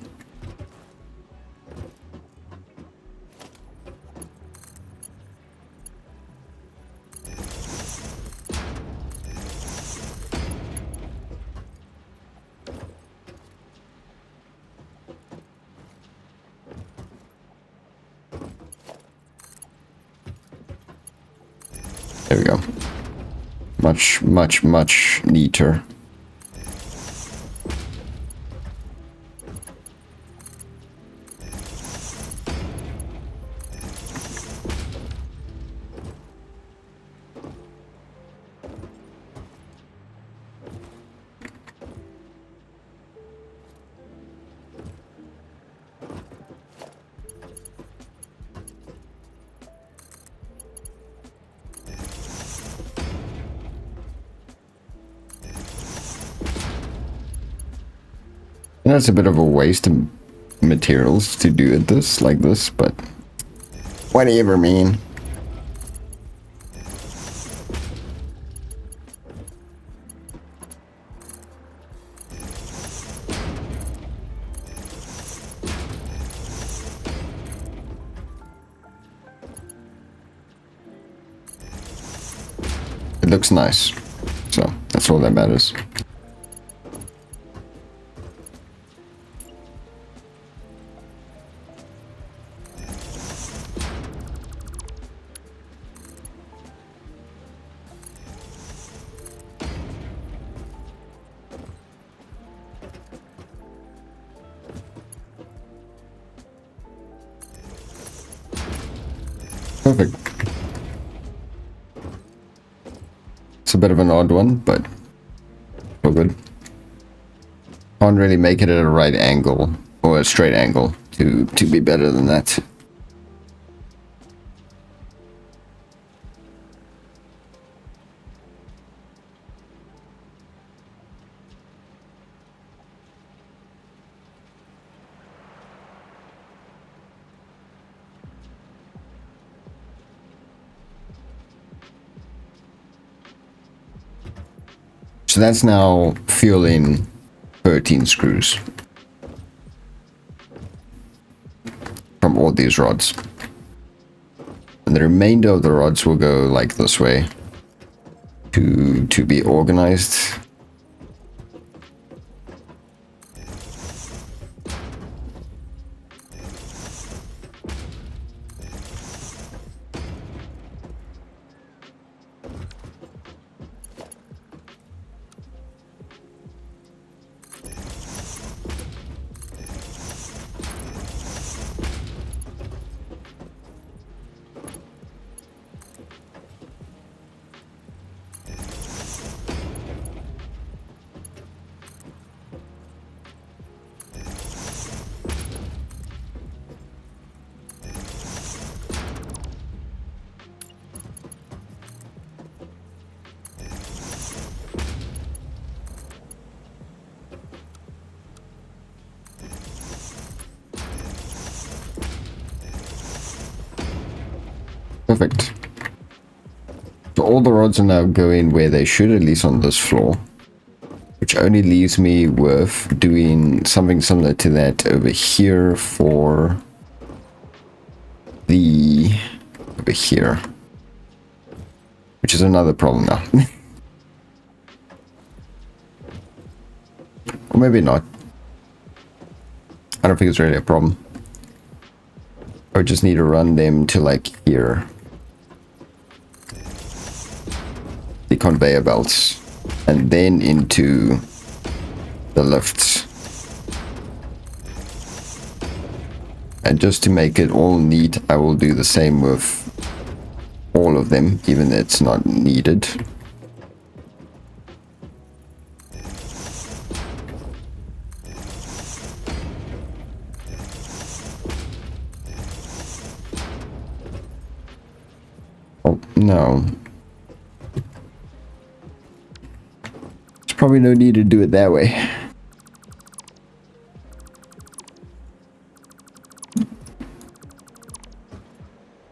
There we go. Much neater. And that's a bit of a waste of materials to do it like this, but whatever, man. It looks nice, so that's all that matters. Perfect. It's a bit of an odd one, but so good. Can't really make it at a right angle or a straight angle to be better than that. So that's now fueling 13 screws from all these rods. And the remainder of the rods will go like this way to be organized. Perfect. So all the rods are now going where they should, at least on this floor. Which only leaves me with doing something similar to that over here for the... over here. Which is another problem now. Or maybe not. I don't think it's really a problem. I would just need to run them to like here. The conveyor belts. And then into the lifts. And just to make it all neat, I will do the same with all of them, even though it's not needed. Oh, no. There's probably no need to do it that way.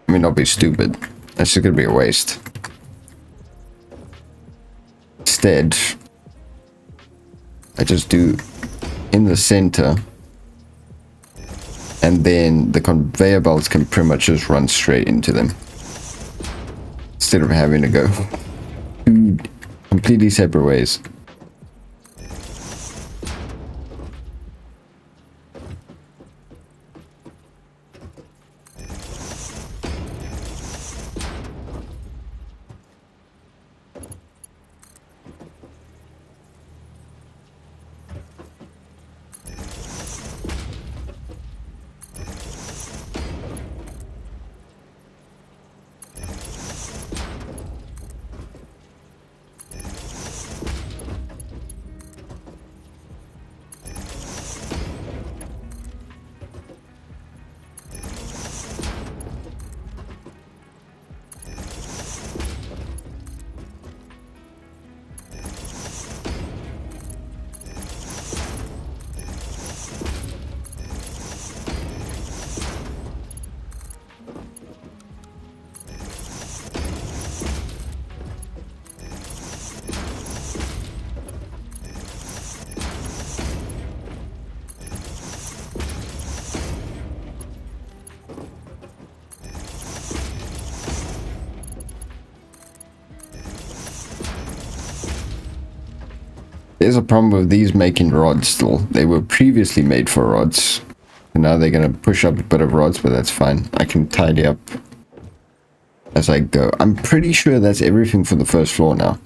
I mean, not be stupid. That's just gonna be a waste. Instead, I just do in the center, and then the conveyor belts can pretty much just run straight into them. Instead of having to go two completely separate ways. There's a problem with these making rods still. They were previously made for rods. And now they're going to push up a bit of rods, but that's fine. I can tidy up as I go. I'm pretty sure that's everything for the first floor now.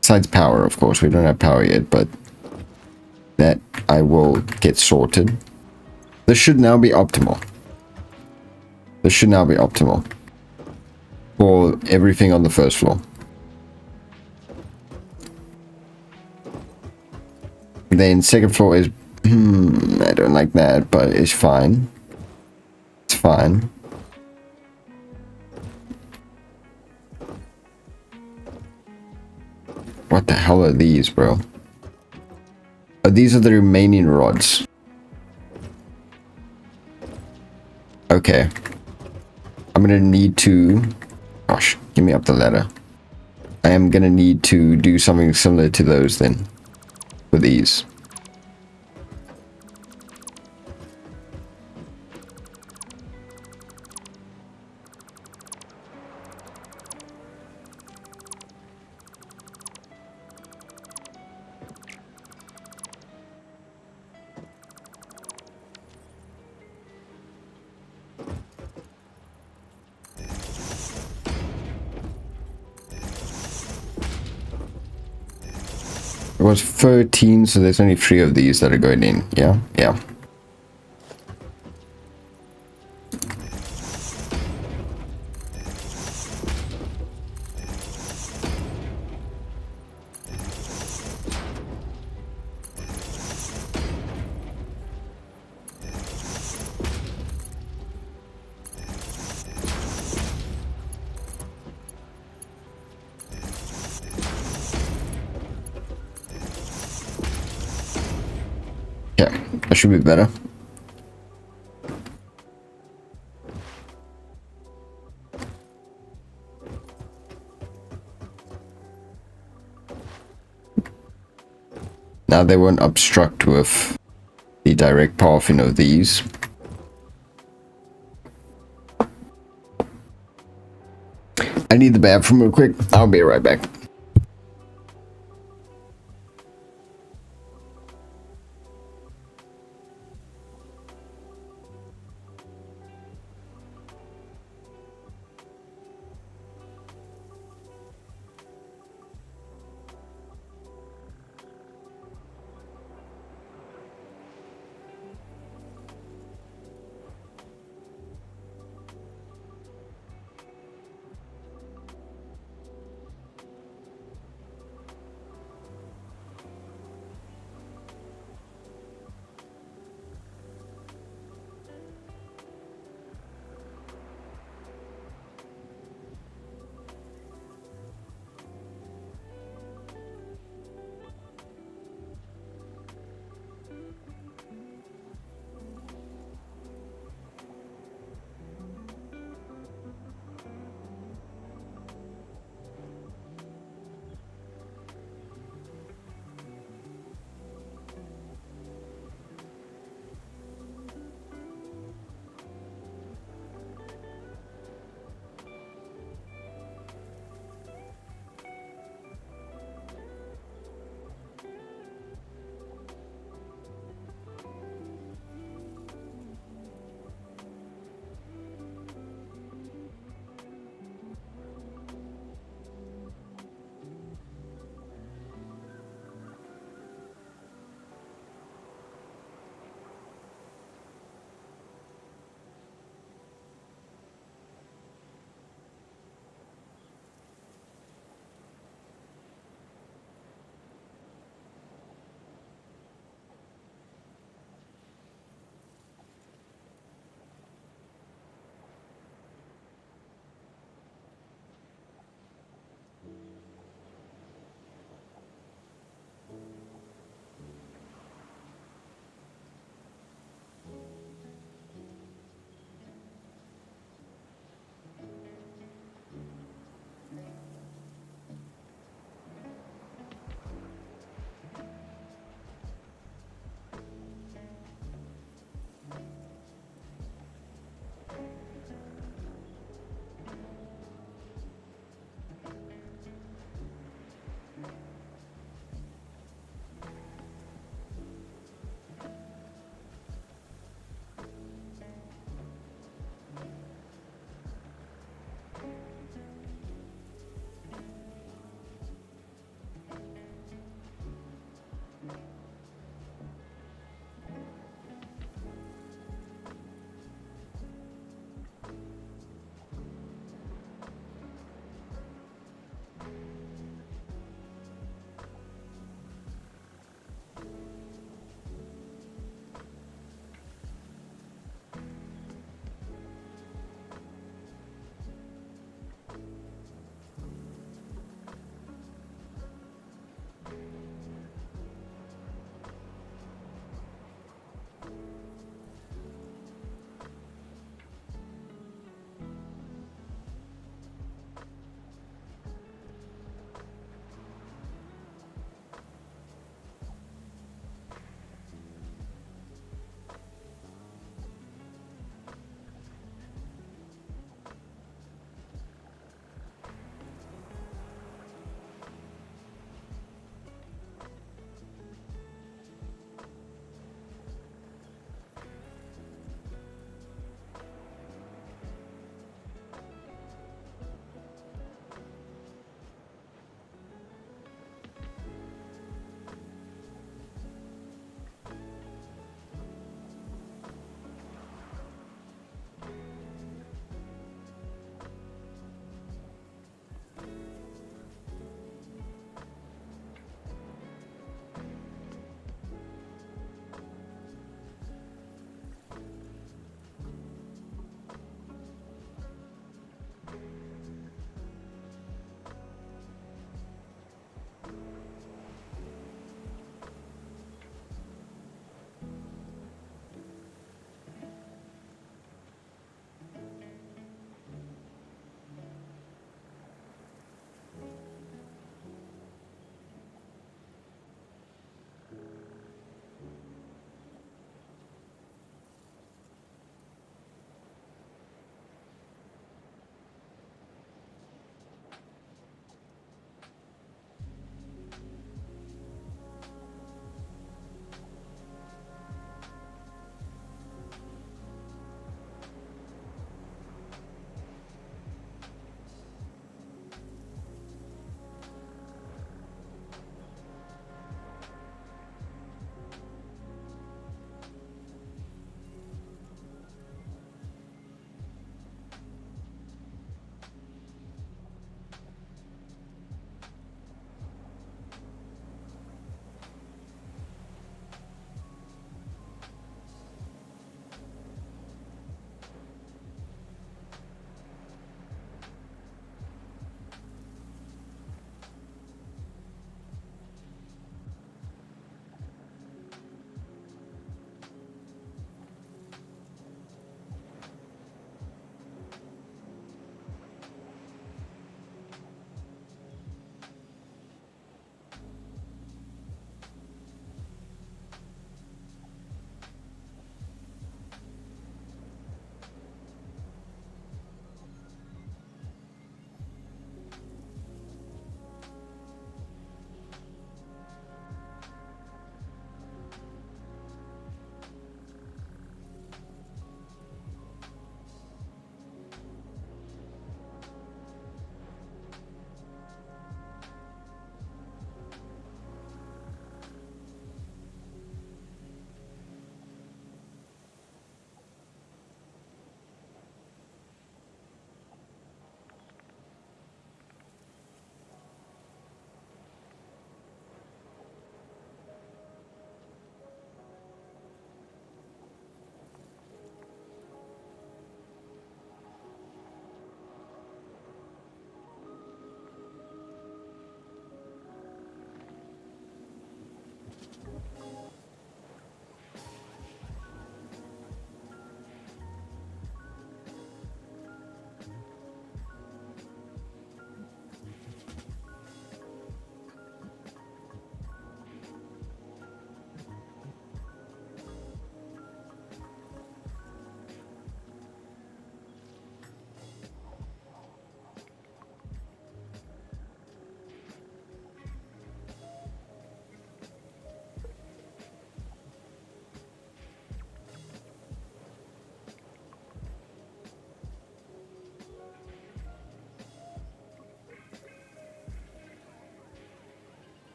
Besides power, of course. We don't have power yet, but that I will get sorted. This should now be optimal. This should now be optimal for everything on the first floor. Then second floor is, I don't like that, but it's fine. It's fine. What the hell are these, bro? Oh, these are the remaining rods. Okay. I'm gonna need to... Gosh, give me up the ladder. I am gonna need to do something similar to those then. For these. It was 13, so there's only 3 of these that are going in. Yeah, yeah. Yeah, that should be better. Now they won't obstruct with the direct pathing of these. I need the bathroom real quick. I'll be right back.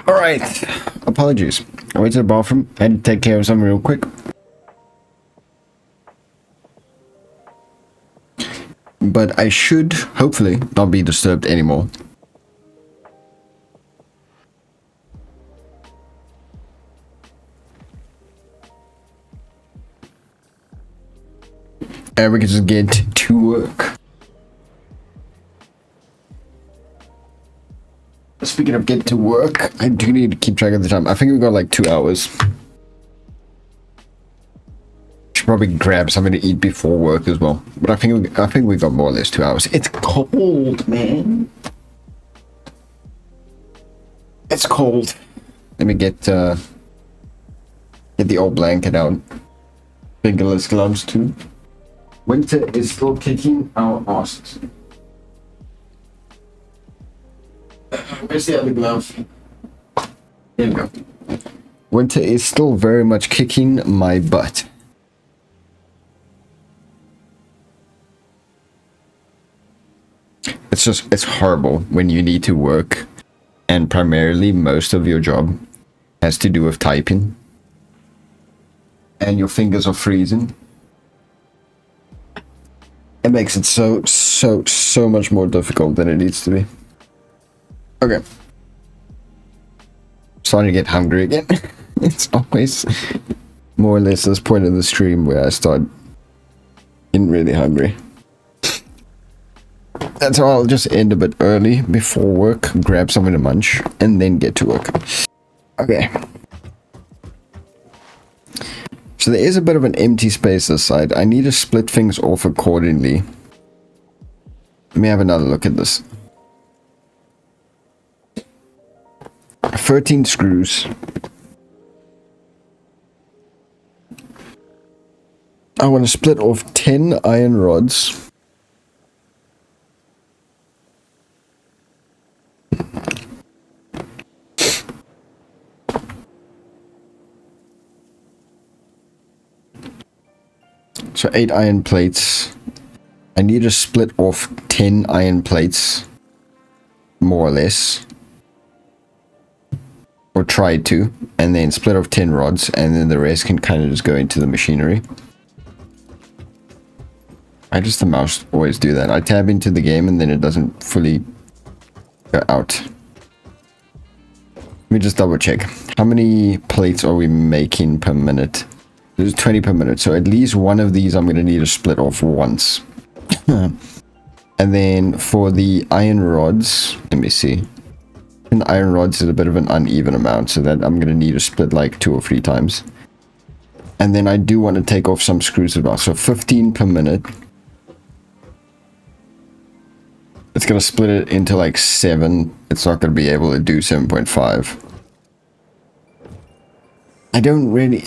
Alright, apologies. I went to the bathroom, I had to take care of something real quick. But I should, hopefully, not be disturbed anymore. And we can just get to work. Speaking of get to work, I do need to keep track of the time. I think we got like 2 hours. Should probably grab something to eat before work as well. But I think we got more or less 2 hours. It's cold, man. It's cold. Let me get the old blanket out. Fingerless gloves too. Winter is still kicking our asses. Where's the other glove? There we go. Winter is still very much kicking my butt. It's horrible when you need to work and primarily most of your job has to do with typing and your fingers are freezing. It makes it so much more difficult than it needs to be. Okay. Starting to get hungry again. It's always more or less this point in the stream where I start getting really hungry. That's why I'll just end a bit early before work, grab something to munch, and then get to work. Okay. So there is a bit of an empty space this side. I need to split things off accordingly. Let me have another look at this. 13 screws. I want to split off 10 iron rods. So 8 iron plates. I need to split off 10 iron plates. More or less. Or try to. And then split off 10 rods. And then the rest can kind of just go into the machinery. The mouse always do that. I tab into the game and then it doesn't fully go out. Let me just double check. How many plates are we making per minute? There's 20 per minute, so at least one of these I'm going to need to split off once. And then for the iron rods, let me see. And the iron rods is a bit of an uneven amount, so that I'm going to need to split like 2 or 3 times. And then I do want to take off some screws as well, so 15 per minute. It's going to split it into like 7. It's not going to be able to do 7.5. I don't really...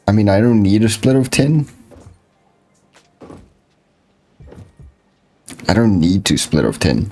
I mean, I don't need a split of 10. I don't need to split of 10.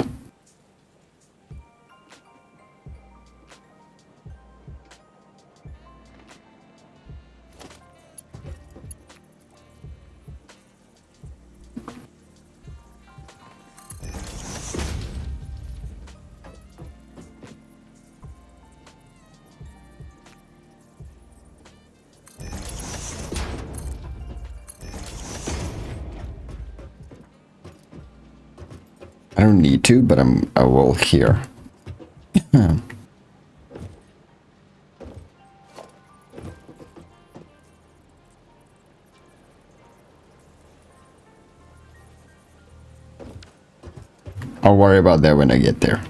I don't need to, but I will here. I'll worry about that when I get there.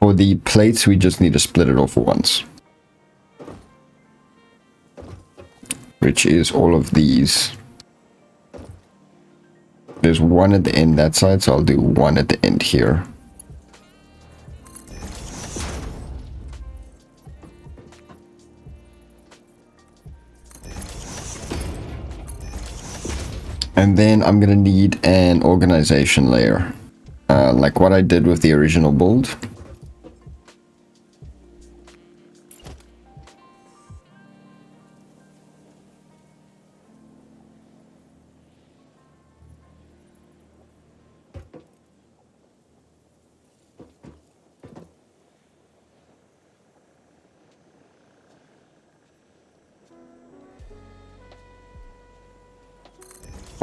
For the plates, we just need to split it off once. Which is all of these. There's one at the end that side, so I'll do one at the end here. And then I'm gonna need an organization layer. Like what I did with the original build.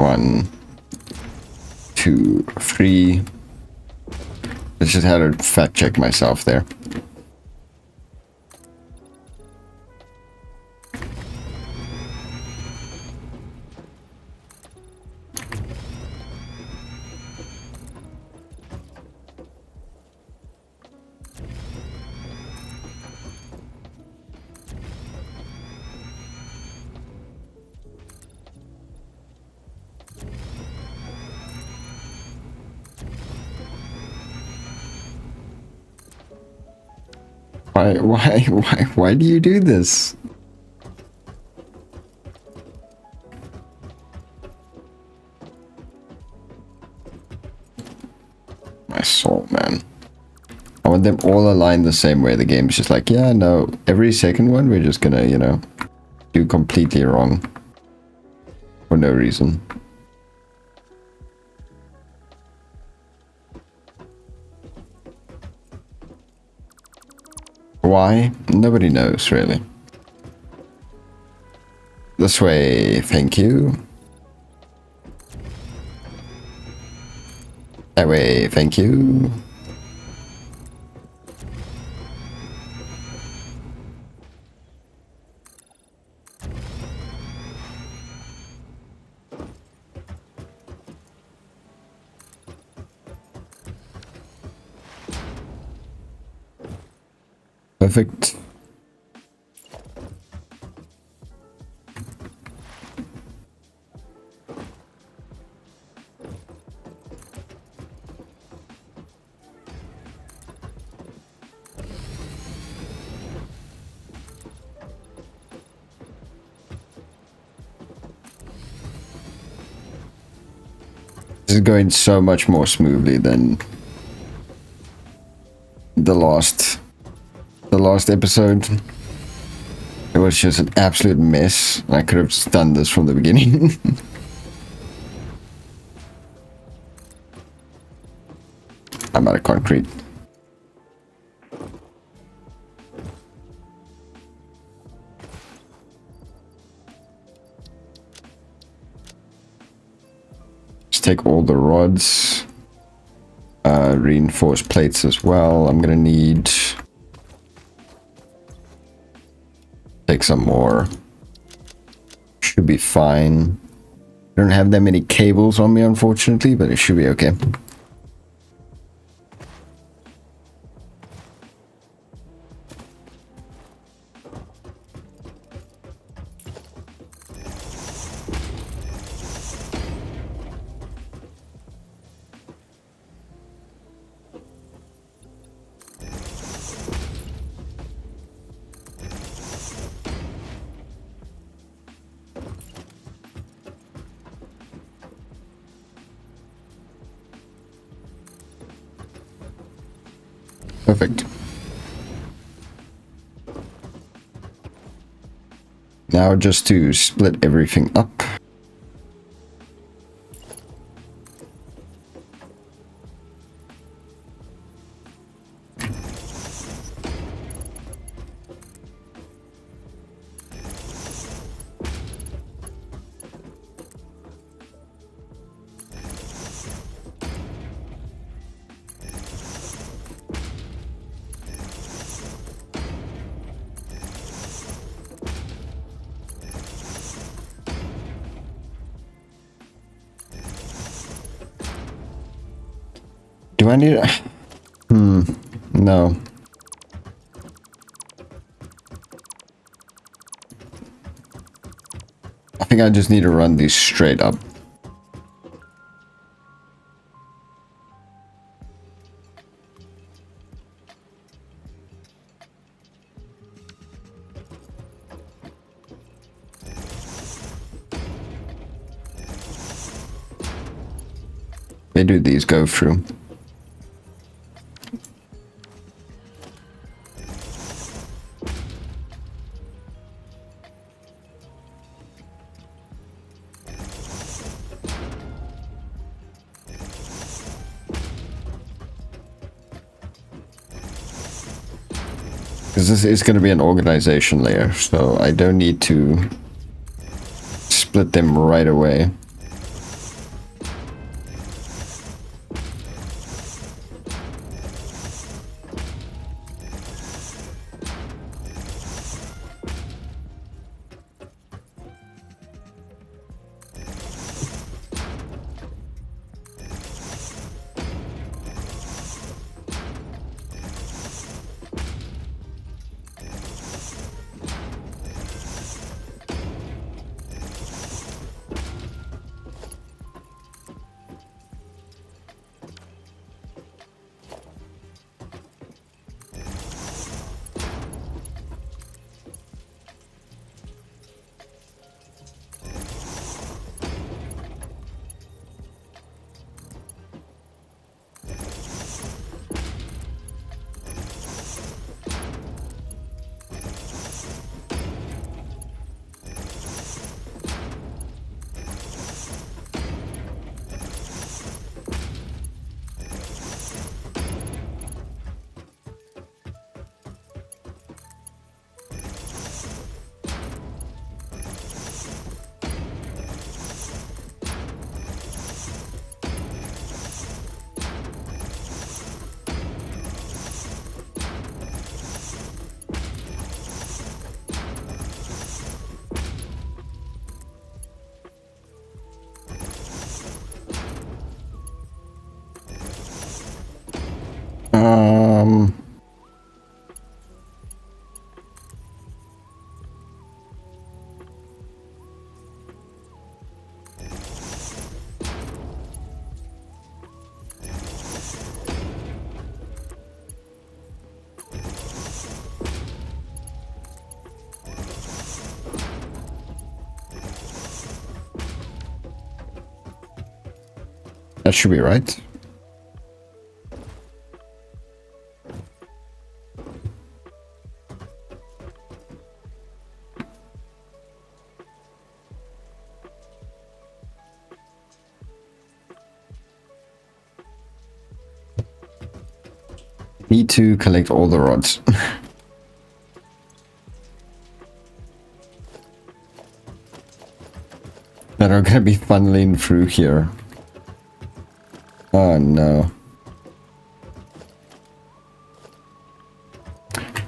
1, 2, 3. I just had to fact check myself there. Why do you do this? My soul, man. I want them all aligned the same way. The game's just like, yeah, no, every second one we're just gonna, you know, do completely wrong. For no reason. Why? Nobody knows, really. This way, thank you. That way, thank you. Perfect. This is going so much more smoothly than the last episode. It was just an absolute mess. I could have just done this from the beginning. I'm out of concrete. Just take all the rods. Reinforced plates as well. I'm gonna need... Take some more. Should be fine. I don't have that many cables on me, unfortunately, but it should be okay. Perfect. Now just to split everything up. Do I need... no. I think I just need to run these straight up. Where do these go through? Because this is going to be an organization layer, so I don't need to split them right away. That should be right. Need to collect all the rods. That are gonna be funneling through here. Oh no.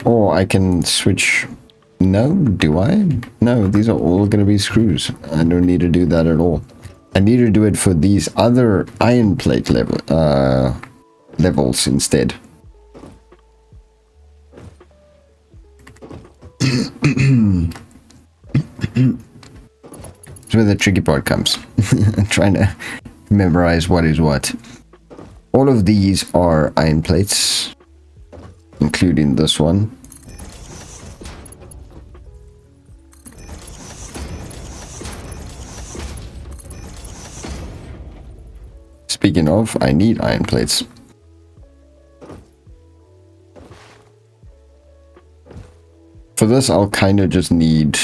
Or I can switch. No, do I? No, these are all gonna be screws. I don't need to do that at all. I need to do it for these other iron plate levels instead. That's where the tricky part comes. Trying to memorize what is what. All of these are iron plates, including this one. Speaking of, I need iron plates. For this, I'll kind of just need...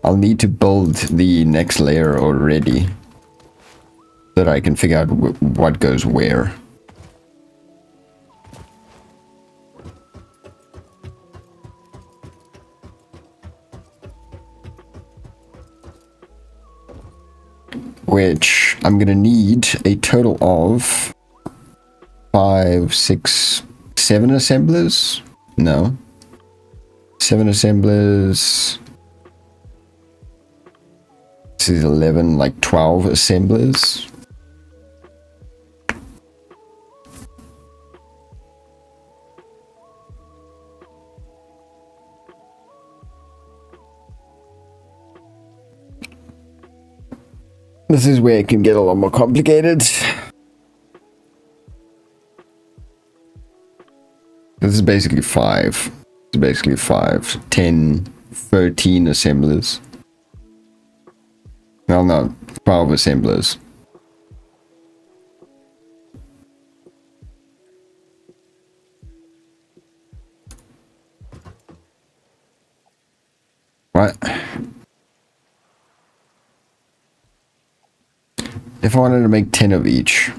I'll need to build the next layer already, so that I can figure out what goes where. Which I'm gonna need a total of 5, 6, 7 assemblers? No. 7 assemblers. This is 11, like 12 assemblers. This is where it can get a lot more complicated. This is basically 5. It's basically 5, 10, 13 assemblers. Well, no, 12 assemblers. Right. If I wanted to make 10 of each.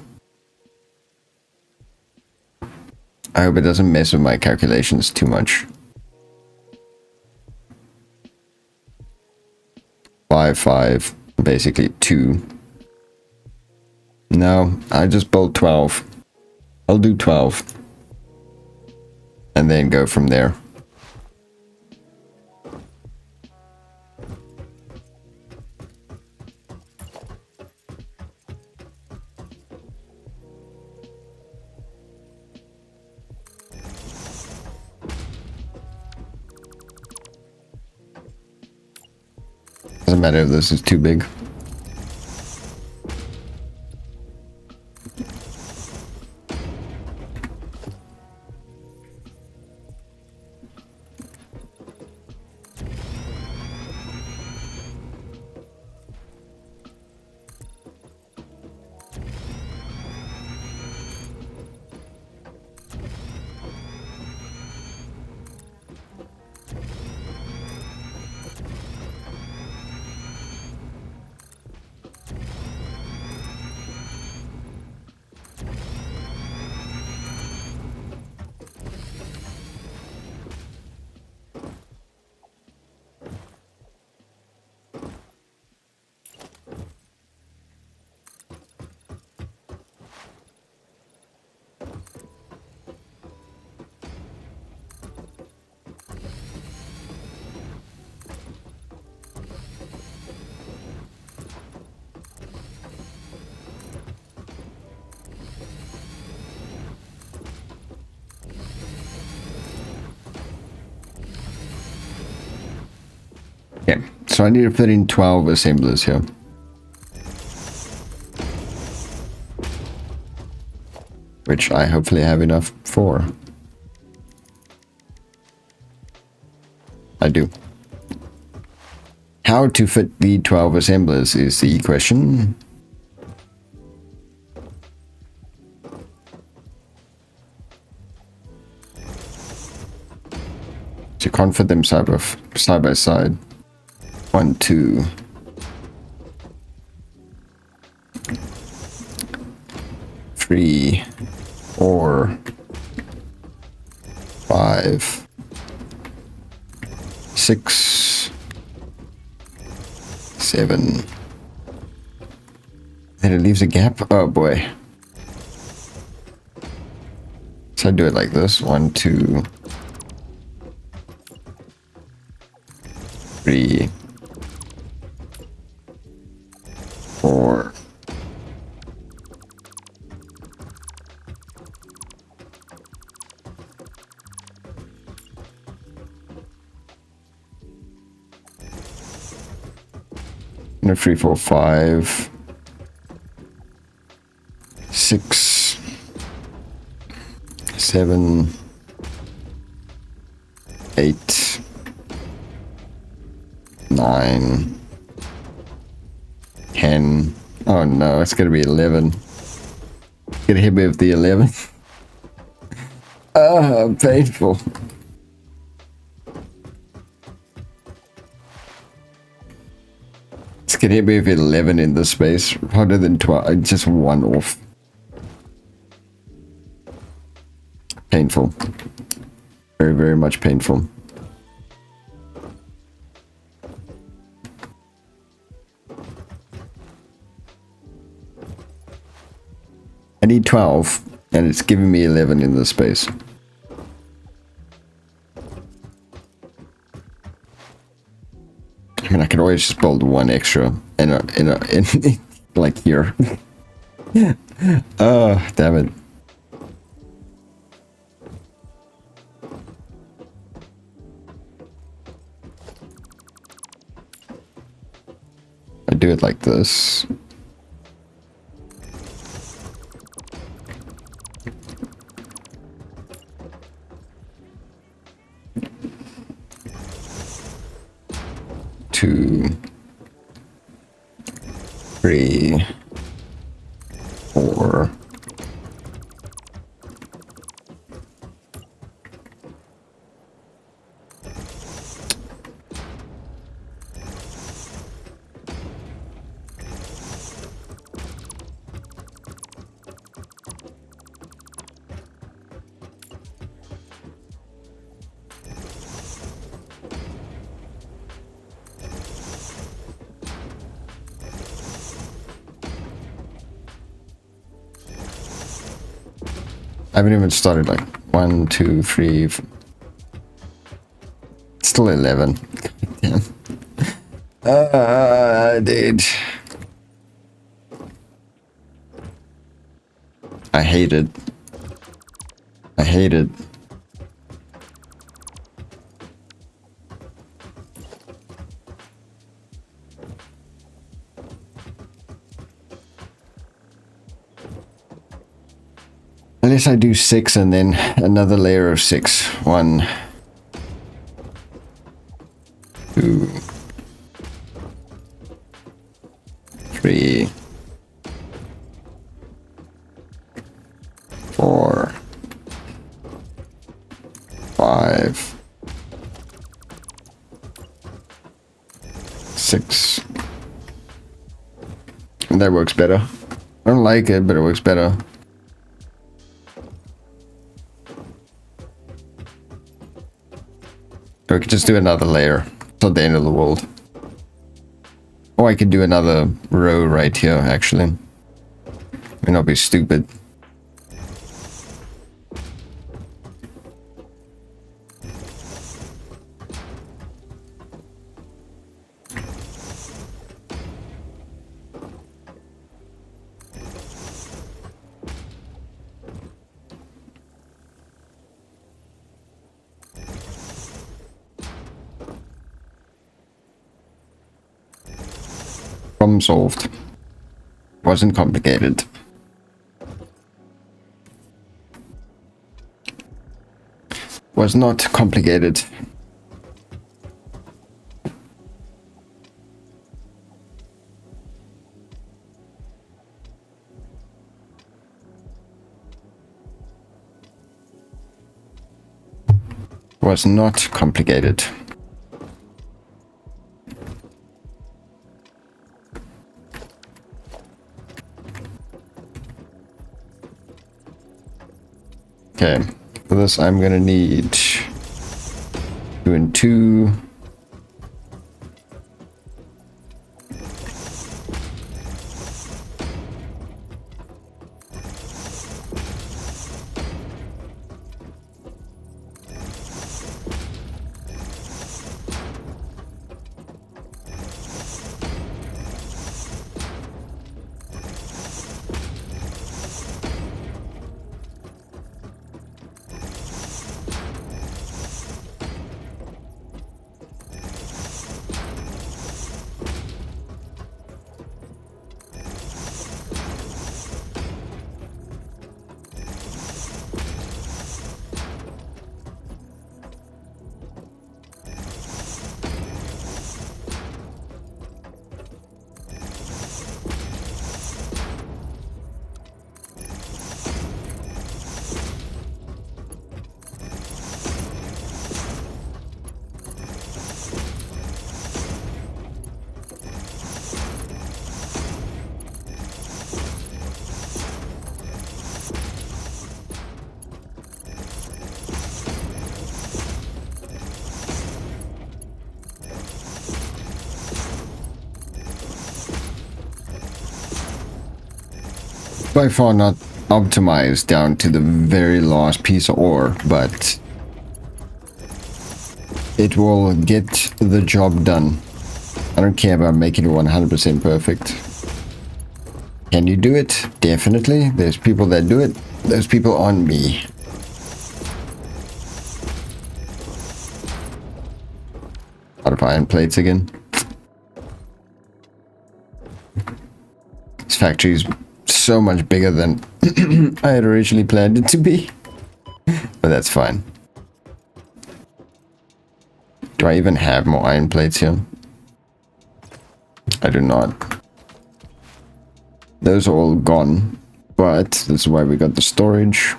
I hope it doesn't mess with my calculations too much. 5, 5, basically 2. No, I just built 12. I'll do 12. And then go from there. Doesn't matter if this is too big. Okay, so I need to fit in 12 assemblers here. Which I hopefully have enough for. I do. How to fit the 12 assemblers is the question. So you can't fit them side by side. 1, 2. 3, 4, 5, 6, 7. Then it leaves a gap. Oh boy. So I do it like this. 1, 2, 3, 4. And 3, 4, 5, 6, 7, 8, 9, 10. Oh no, it's gonna be 11. Gonna hit me with the 11. Ah, painful. It's gonna hit me with 11 in this space, harder than 12. Just one off. Painful. Very, very much painful. I need 12, and it's giving me 11 in this space. I mean, I could always just build one extra in like here. Oh, damn it. I do it like this. Two, 3, 4. I haven't even started. Like 1, 2, 3. Still 11. Damn. Dude. I hate it. I hate it. Unless I do 6 and then another layer of 6. 1, 2, 3, 4, 5, 6. And that works better. I don't like it, but it works better. Or I could just do another layer. It's not the end of the world. Or I could do another row right here, actually. May not be stupid. Problem solved. Wasn't complicated. Was not complicated. was not complicated. Okay, for this I'm gonna need 2 and 2. By far not optimized down to the very last piece of ore, but it will get the job done. I don't care about making it 100% perfect. Can you do it? Definitely. There's people that do it. Those people aren't me. Out of iron plates again. This factory is so much bigger than I had originally planned it to be. But that's fine. Do I even have more iron plates here? I do not. Those are all gone. But this is why we got the storage.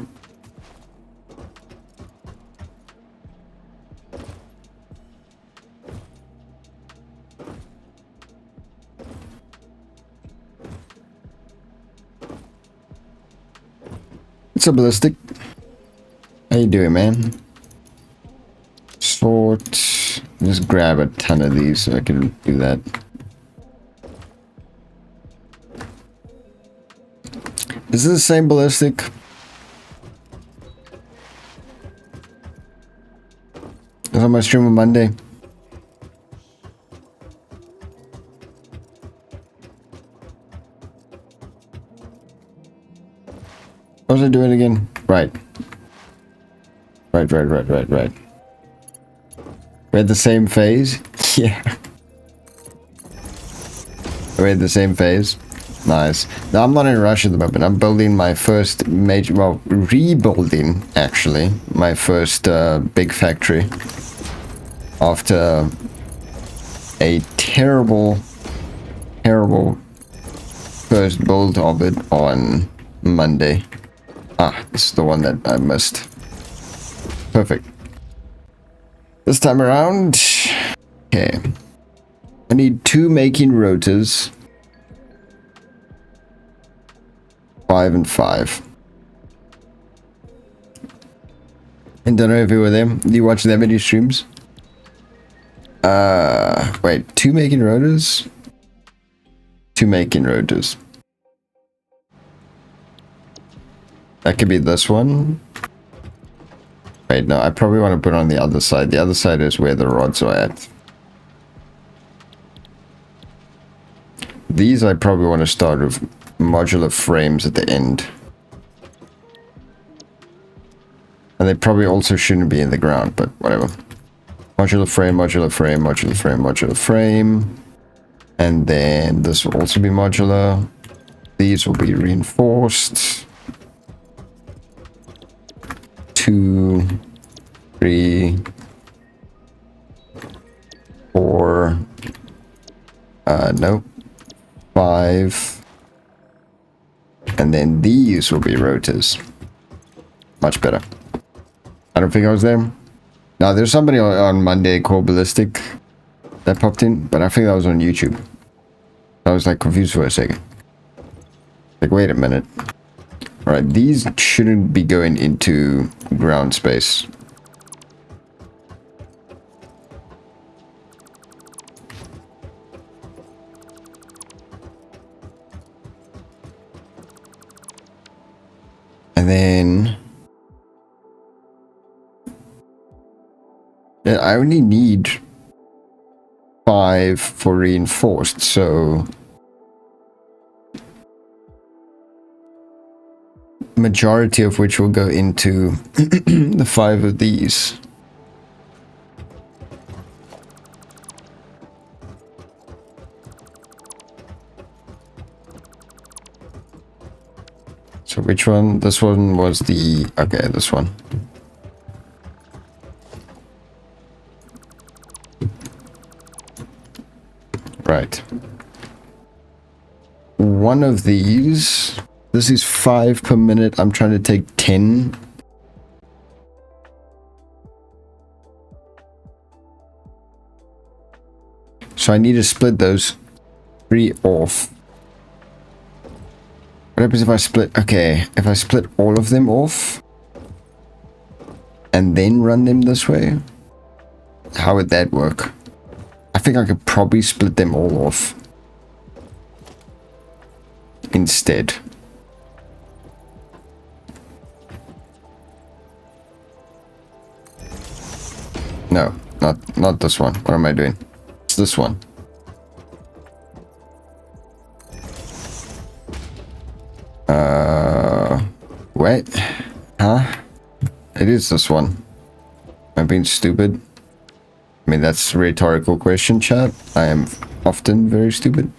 What's up, Ballistic? How you doing, man? Sort. Just grab a ton of these so I can do that. Is this the same Ballistic? It's on my stream on Monday. What was I doing again? Right. Right. We're at the same phase? Yeah. We're at the same phase? Nice. Now, I'm not in a rush at the moment. I'm building my first major... Well, rebuilding, actually. My first big factory. After a terrible first build of it on Monday. Ah, this is the one that I missed. Perfect. This time around... Okay. I need 2 making rotors. 5 and 5. And don't know if you were them. Do you watch them many streams? Wait. 2 making rotors? 2 making rotors. That could be this one. Wait, no, I probably want to put it on the other side. The other side is where the rods are at. These I probably want to start with modular frames at the end. And they probably also shouldn't be in the ground, but whatever. Modular frame, modular frame, modular frame, modular frame. And then this will also be modular. These will be reinforced. 2, 3, 4, nope, 5, and then these will be rotors. Much better. I don't think I was there. Now, there's somebody on Monday called Ballistic that popped in, but I think that was on YouTube. I was like confused for a second. Like, wait a minute. Alright, these shouldn't be going into ground space. And then... yeah, I only need 5 for reinforced, so... majority of which will go into the 5 of these. So which one? This one was the... okay, this one. Right. One of these... this is 5 per minute. I'm trying to take 10. So I need to split those 3 off. What happens if I split... okay, if I split all of them off and then run them this way? How would that work? I think I could probably split them all off instead. No, not this one. What am I doing? It's this one. Wait. Huh? It is this one. Am I being stupid? I mean, that's a rhetorical question, chat. I am often very stupid.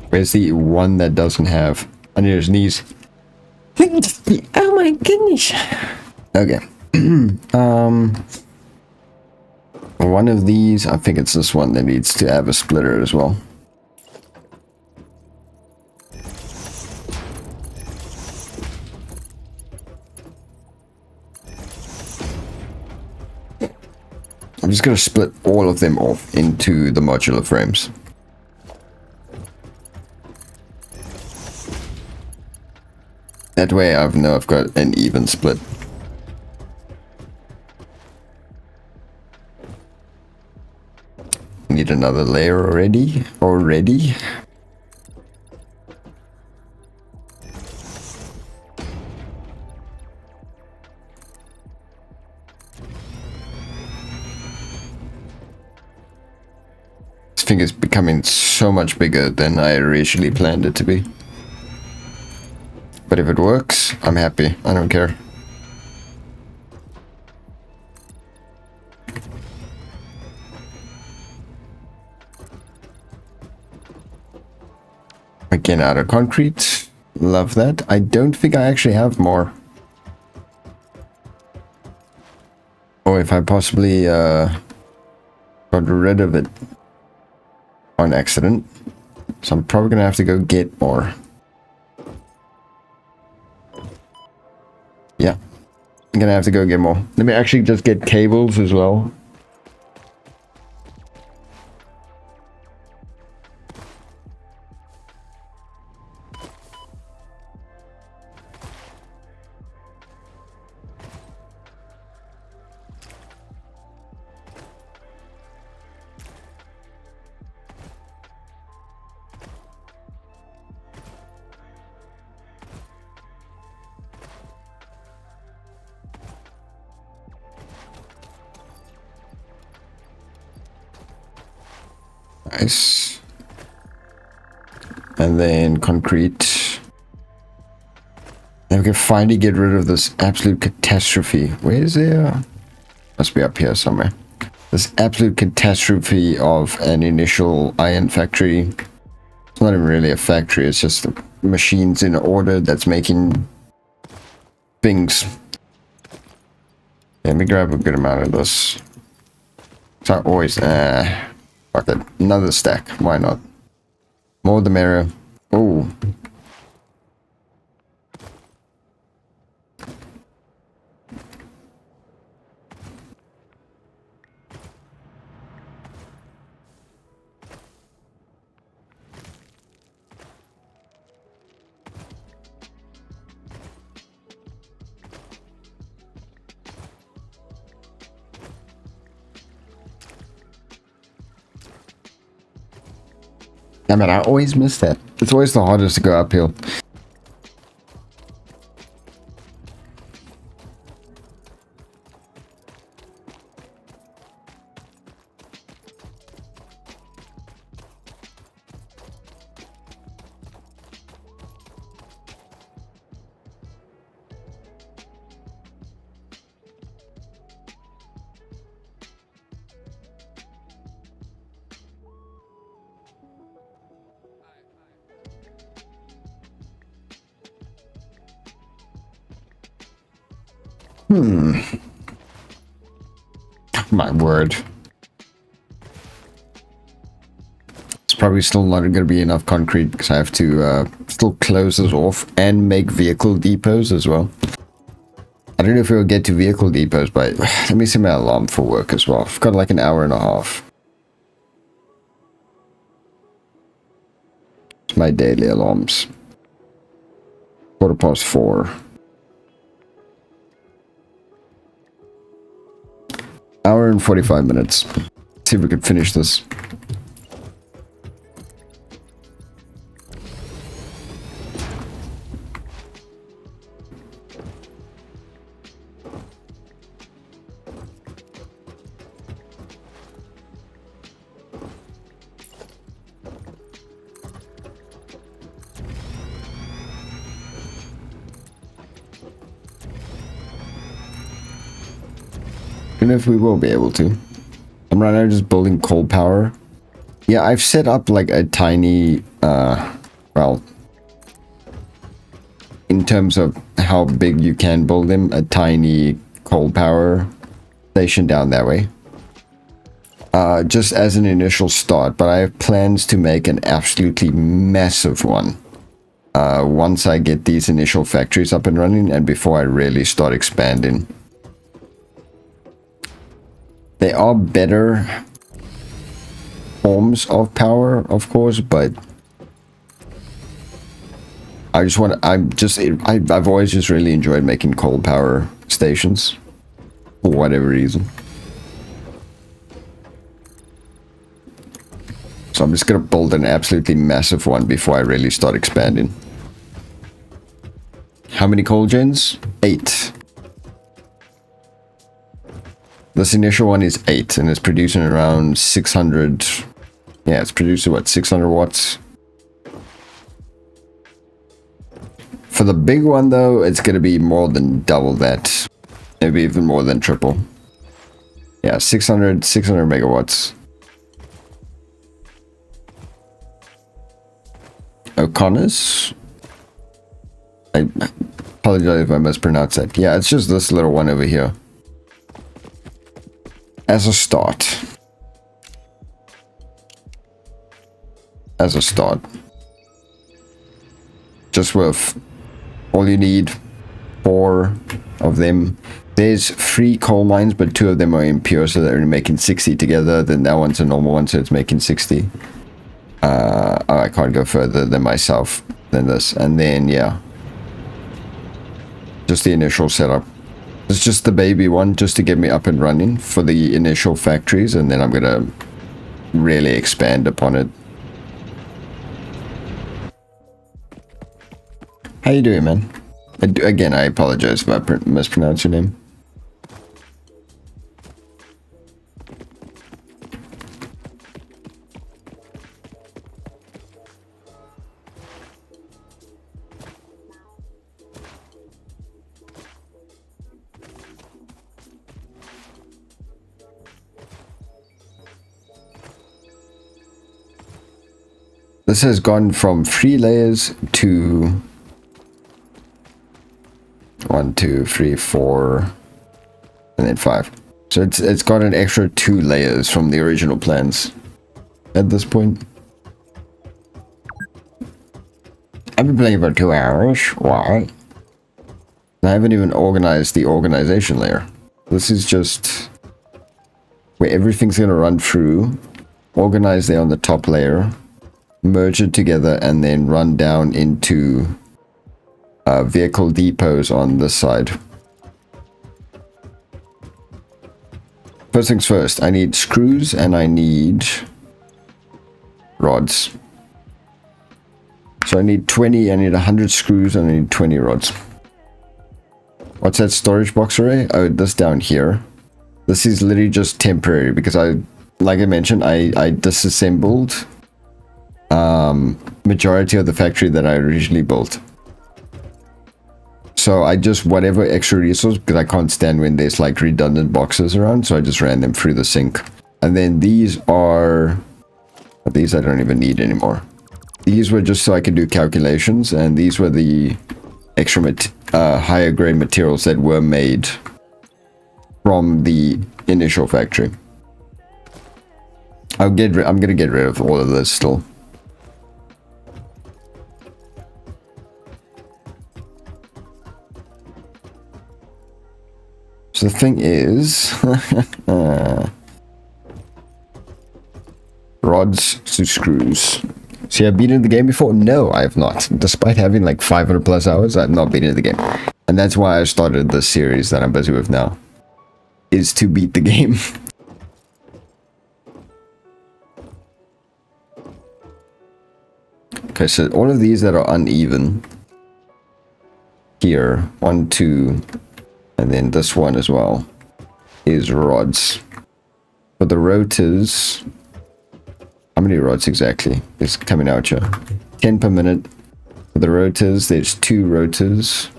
Where's the one that doesn't have under his knees? Oh my goodness. Okay. One of these, I think it's this one that needs to have a splitter as well. I'm just going to split all of them off into the modular frames. That way I know I've got an even split. Need another layer already? This thing is becoming so much bigger than I originally planned it to be. But if it works, I'm happy. I don't care. Again, out of concrete. Love that. I don't think I actually have more. Or if I possibly got rid of it on accident. So I'm probably gonna have to go get more. Yeah, I'm gonna have to go get more. Let me actually just get cables as well. Nice. And then concrete. And we can finally get rid of this absolute catastrophe. Where is it? Must be up here somewhere. This absolute catastrophe of an initial iron factory. It's not even really a factory, it's just machines in order that's making things. Let me grab a good amount of this. So I always... Fuck it. Another stack. Why not? More the merrier. Oh. I mean, I always miss that. It's always the hardest to go uphill. My word. It's probably still not going to be enough concrete because I have to still close this off and make vehicle depots as well. I don't know if we'll get to vehicle depots, but let me set my alarm for work as well. I've got like an hour and a half. It's my daily alarms. 4:15. Hour and 45 minutes. See if we can finish this. I don't know if we will be able to. I'm right now just building coal power. Yeah, I've set up like a tiny, well, in terms of how big you can build them, a tiny coal power station down that way. Just as an initial start, but I have plans to make an absolutely massive one. Once I get these initial factories up and running and before I really start expanding. They are better forms of power, of course, but I just want to, I've always just really enjoyed making coal power stations for whatever reason. So I'm just going to build an absolutely massive one before I really start expanding. How many coal gens? 8. This initial one is 8 and it's producing around 600. Yeah, it's producing what, 600 watts? For the big one though, it's going to be more than double that. Maybe even more than triple. Yeah, 600 megawatts. O'Connor's? I apologize if I mispronounced that. Yeah, it's just this little one over here. As a start. As a start. Just with all you need, 4 of them. There's 3 coal mines, but 2 of them are impure, so they're only making 60 together. Then that one's a normal one, so it's making 60. I can't go further than myself than this. And then, yeah. Just the initial setup. It's just the baby one, just to get me up and running for the initial factories, and then I'm gonna really expand upon it. How you doing, man? Again, I apologize if I mispronounced your name. This has gone from 3 layers to 1, 2, 3, 4, and then 5. So it's got an extra 2 layers from the original plans. at this point. I've been playing for 2 hours. Why? I haven't even organized the organization layer. This is just where everything's going to run through, organize there on the top layer, merge it together, and then run down into vehicle depots on this side. First things first, I need screws and I need rods. So I need 20, I need 100 screws and I need 20 rods. What's that storage box array? Oh, this down here. This is literally just temporary because like I mentioned, I disassembled majority of the factory that I originally built. So I just, whatever extra resource, because I can't stand when there's like redundant boxes around, so I just ran them through the sink. And then these are, these I don't even need anymore. These were just so I could do calculations, and these were the extra higher grade materials that were made from the initial factory. I'm gonna get rid of all of this still. So the thing is, rods to screws. See, I've beaten the game before? No, I have not. Despite having like 500 plus hours, I've not beaten the game. And that's why I started this series that I'm busy with now, is to beat the game. Okay, so all of these that are uneven here, 1, 2, and then this one as well, is rods. For the rotors, how many rods exactly is coming out here? 10 per minute. For the rotors, there's 2 rotors.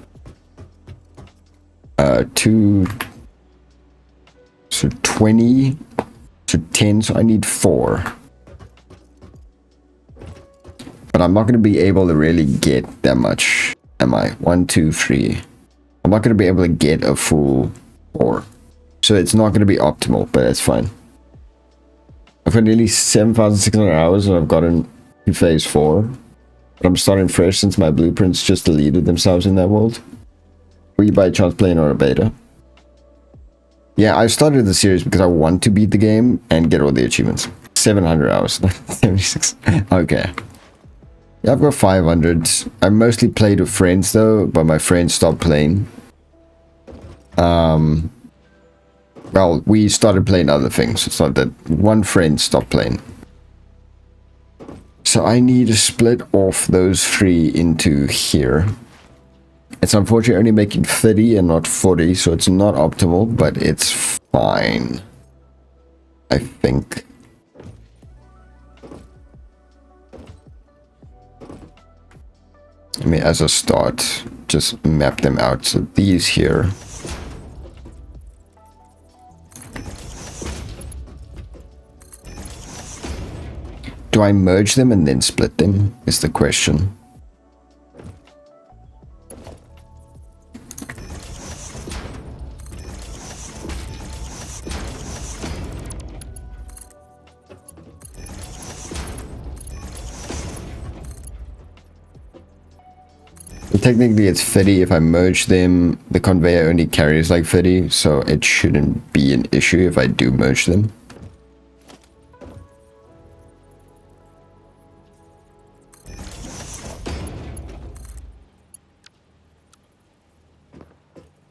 2, so 20, so 10, so I need 4. But I'm not going to be able to really get that much, am I? 1, 2, 3. I'm not going to be able to get a full 4. So it's not going to be optimal, but that's fine. I've got nearly 7,600 hours and I've gotten to phase 4. But I'm starting fresh since my blueprints just deleted themselves in that world. Were you by chance playing on a beta? Yeah, I started the series because I want to beat the game and get all the achievements. 700 hours. 76. Okay. Yeah, I've got 500. I mostly played with friends though, but my friends stopped playing. Well, we started playing other things. It's not that one friend stopped playing. So I need to split off those 3 into here. It's unfortunately only making 30 and not 40, so it's not optimal, but it's fine, I think. I mean, as a start, just map them out. So these here. Do I merge them and then split them, is the question. Technically it's 30. If I merge them, the conveyor only carries like 30, so it shouldn't be an issue if I do merge them.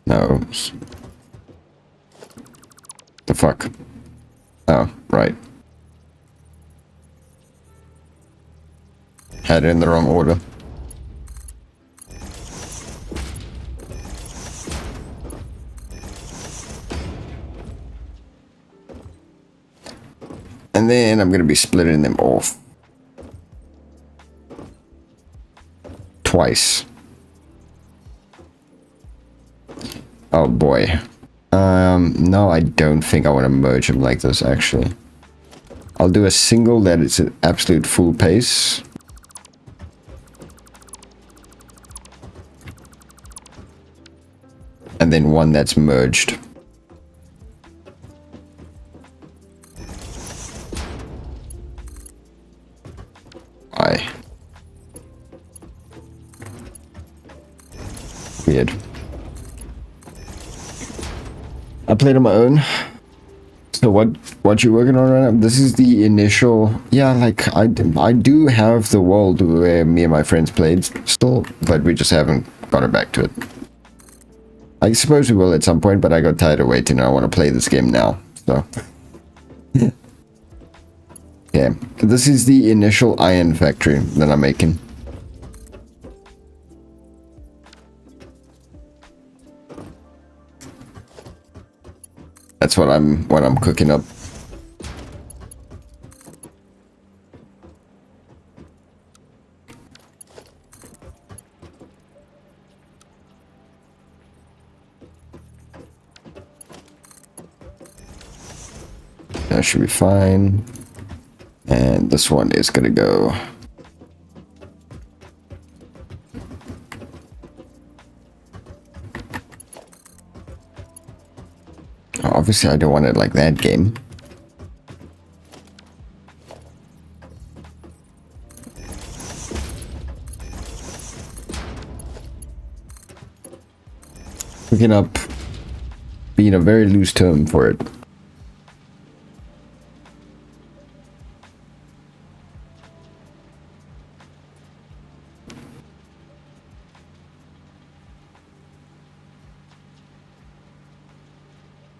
No. The fuck? Oh, right. Had it in the wrong order. And then I'm going to be splitting them off twice. Oh boy. No, I don't think I want to merge them like this, actually. I'll do a single that is at absolute full pace. And then one that's merged. Why? Weird. I played on my own. So what you working on right now? This is the initial. Yeah, like I do have the world where me and my friends played still, but we just haven't gotten back to it. I suppose we will at some point, but I got tired of waiting. I want to play this game now. So yeah, this is the initial iron factory that I'm making. That's what I'm cooking up. That should be fine. And this one is gonna go. Obviously, I don't want it like that game. Picking up being a very loose term for it.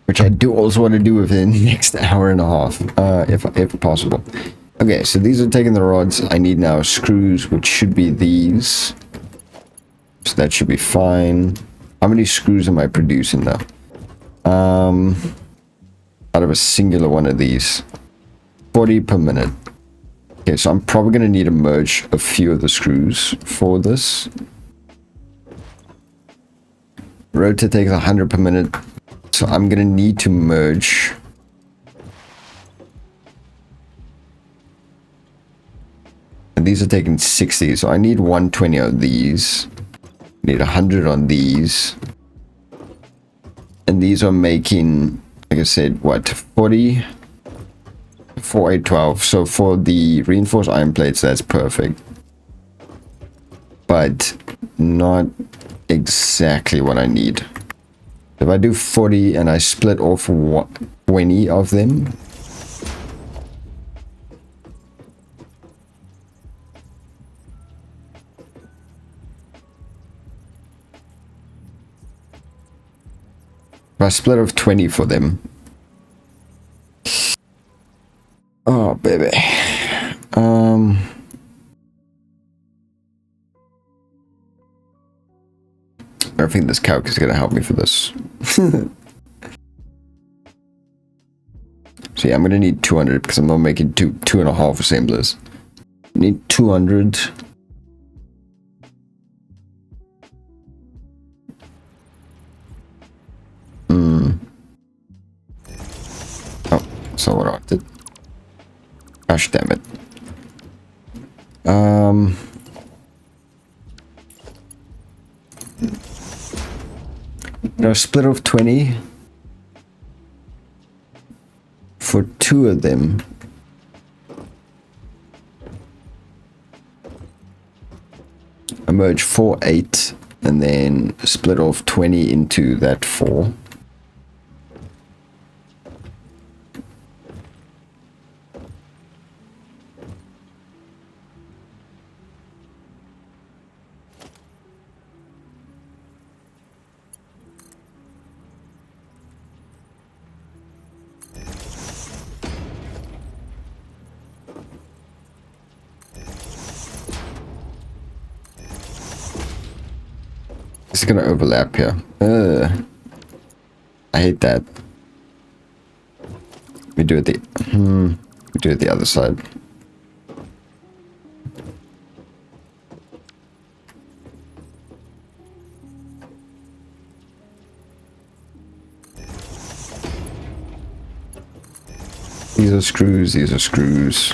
Which I do also want to do within the next hour and a half, if possible. Okay, so these are taking the rods. I need now screws, which should be these. So that should be fine. How many screws am I producing now? Out of a singular one of these. 40 per minute. Okay, so I'm probably going to need to merge a few of the screws for this. Rotor takes 100 per minute. So I'm going to need to merge. And these are taking 60, so I need 120 of these. Need 100 on these. And these are making, like I said, what, 40? 4, 8, 12. So for the reinforced iron plates, that's perfect. But not exactly what I need. If I do 40 and I split off 20 of them, if I split off 20 for them, oh baby, I think this calc is going to help me for this. So yeah, I'm going to need 200 because I'm not making two and a half assemblers. Need 200. Oh, so what I did. Gosh damn it. Now split off 20 for 2 of them. I merge 4, 8, and then split off 20 into that 4. It's gonna overlap here. I hate that. We do it the other side. These are screws, these are screws.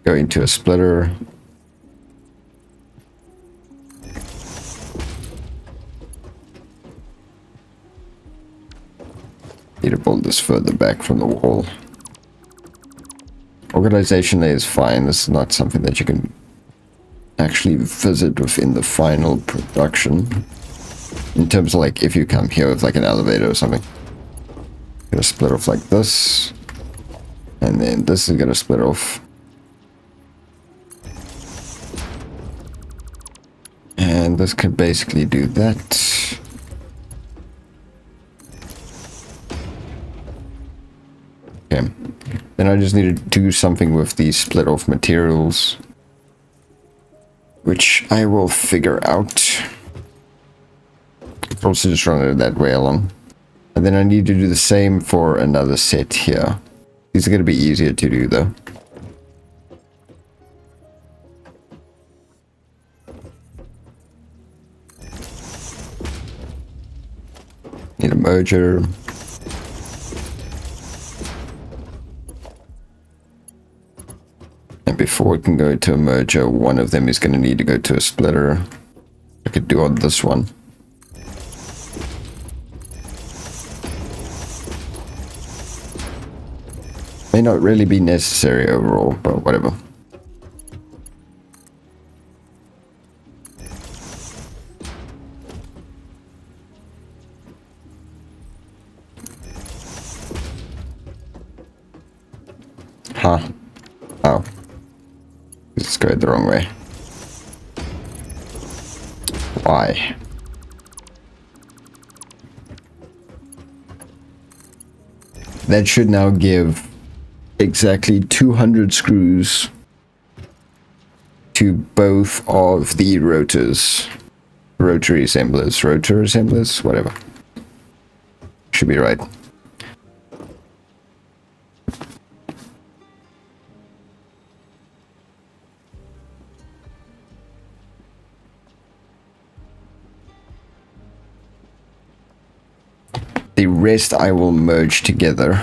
Go into a splitter. Need to build this further back from the wall. Organization layer is fine. This is not something that you can actually visit within the final production. In terms of like if you come here with like an elevator or something. Gonna split off like this. And then this is gonna split off. And this can basically do that. Okay. Then I just need to do something with these split off materials, which I will figure out. Also just run it that way along. And then I need to do the same for another set here. These are going to be easier to do though. Need a merger. And before it can go to a merger, one of them is going to need to go to a splitter. I could do on this one. May not really be necessary overall, but whatever. Huh. Oh. Let's go the wrong way. Why? That should now give exactly 200 screws to both of the rotors. Rotor assemblers, whatever. Should be right. The rest I will merge together.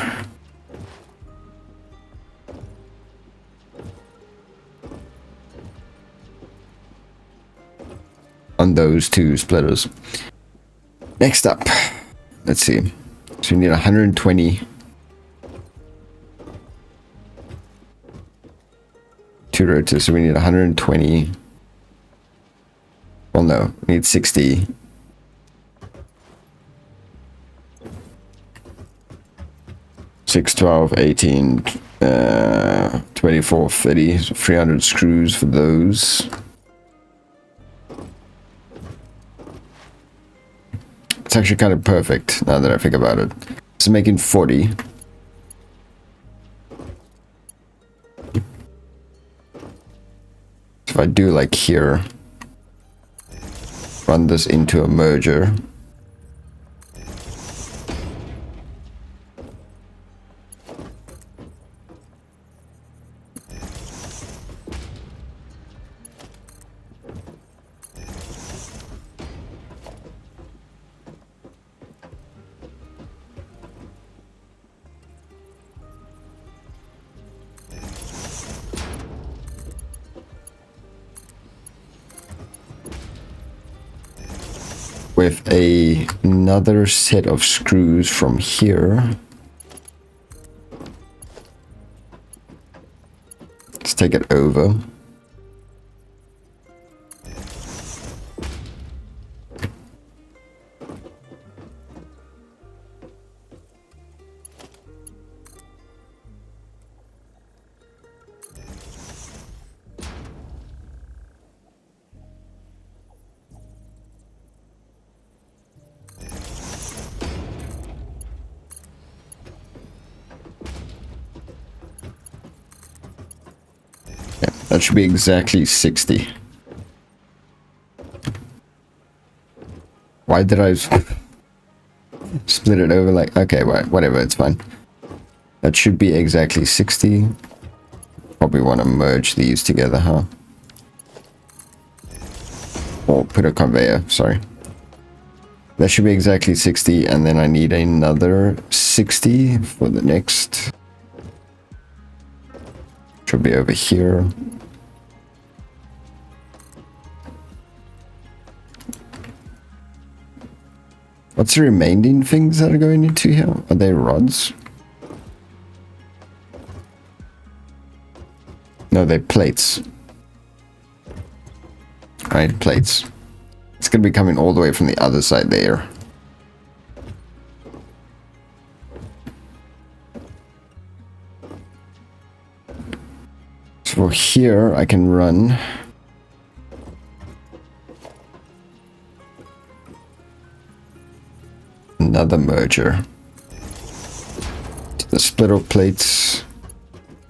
On those two splitters. Next up, let's see. So we need 120. Two rotors, so we need 120. Well, no, we need 60. 6, 12, 18, 24, 30, so 300 screws for those. It's actually kind of perfect now that I think about it. It's making 40. If I do like here, run this into a merger. With another set of screws from here. Let's take it over. That should be exactly 60. Why did I split it over like... Okay, whatever, it's fine. That should be exactly 60. Probably want to merge these together, huh? Or put a conveyor, sorry. That should be exactly 60, and then I need another 60 for the next. Should be over here. What's the remaining things that are going into here? Are they rods? No, they're plates. Right, plates. It's going to be coming all the way from the other side there. So here I can run another merger to the splitter plates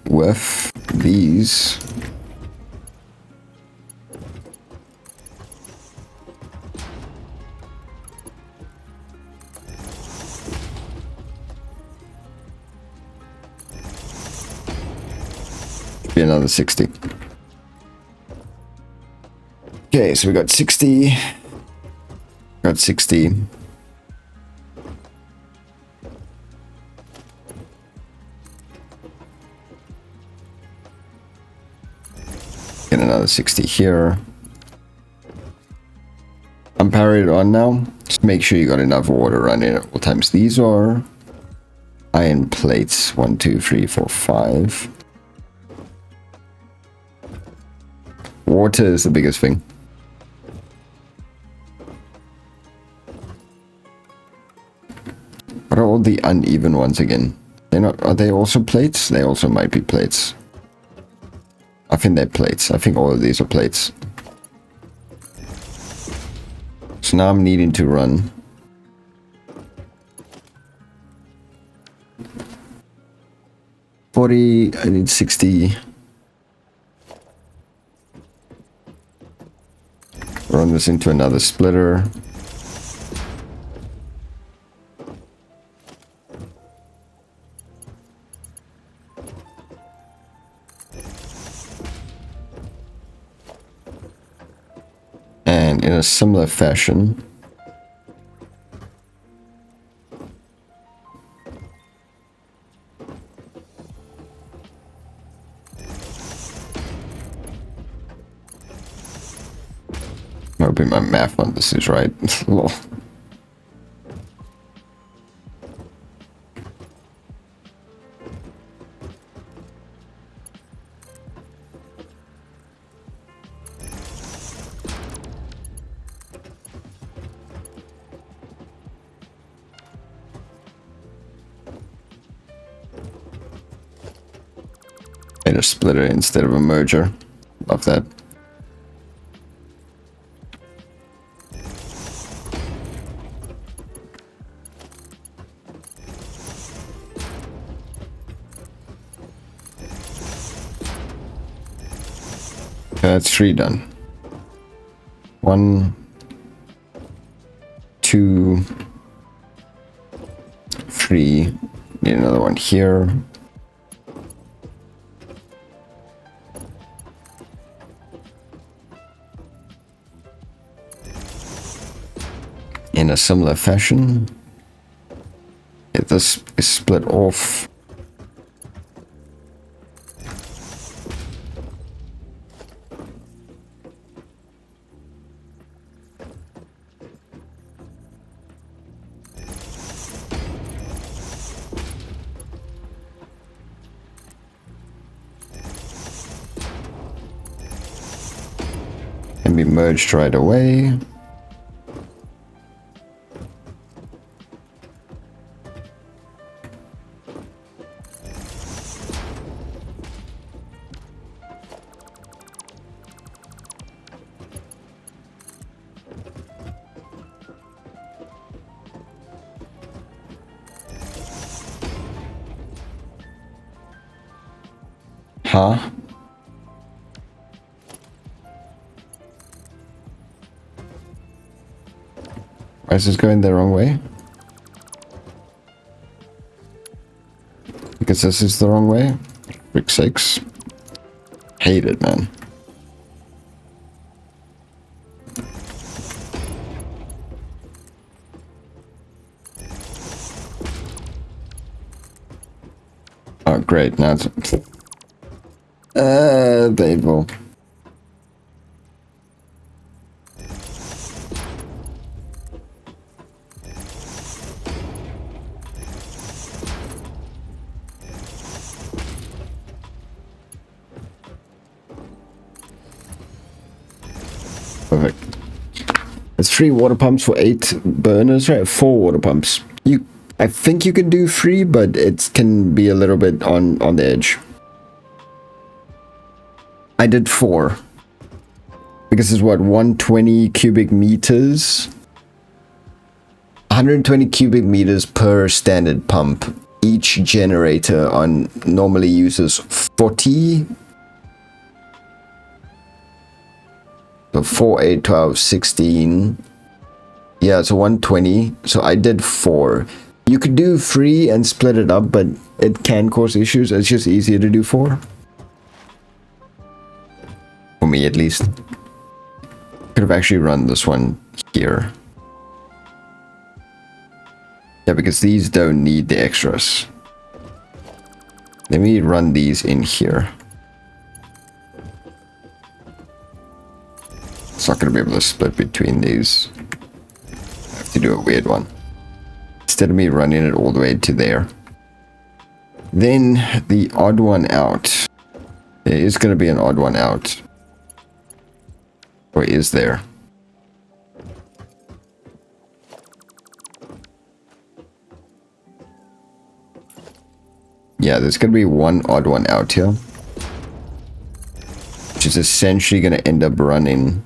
with these. Be another 60. Okay, so we got 60. Got 60. Get another 60 here. I'm parried on now. Just make sure you got enough water running at all times. These are iron plates. 1, 2, 3, 4, 5. Water is the biggest thing. What are all the uneven ones again? They're not. Are they also plates? They also might be plates. I think they're plates. I think all of these are plates. So now I'm needing to run 40. I need 60. Run this into another splitter. And in a similar fashion, I'm hoping my math on this is right. Lol. Made a splitter instead of a merger. Love that. That's 3 done. 1, 2, 3. Need another one here. In a similar fashion, if this is split off, can be merged right away. Huh? Why is this going the wrong way? Because this is the wrong way? Frick's sakes. Hate it, man. Oh, great. Now it's... painful. It's 3 water pumps for 8 burners, right? 4 water pumps. I think you can do 3, but it can be a little bit on the edge. I did 4. Because it's what, 120 cubic meters? 120 cubic meters per standard pump. Each generator normally uses 40. So 4, 8, 12, 16. Yeah, so 120. So I did 4. You could do 3 and split it up, but it can cause issues. It's just easier to do 4. For me, at least. Could have actually run this one here. Yeah, because these don't need the extras. Let me run these in here. It's not going to be able to split between these. I have to do a weird one. Instead of me running it all the way to there. Then the odd one out. There is going to be an odd one out. Or is there? Yeah, there's going to be one odd one out here. Which is essentially going to end up running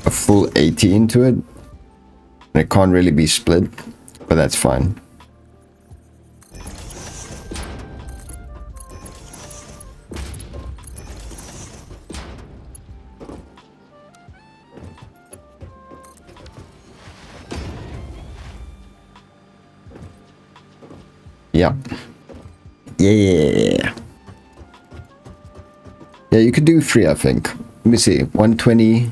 a full 80 into it. And it can't really be split, but that's fine. Yeah. Yeah, you could do 3, I think. Let me see. 120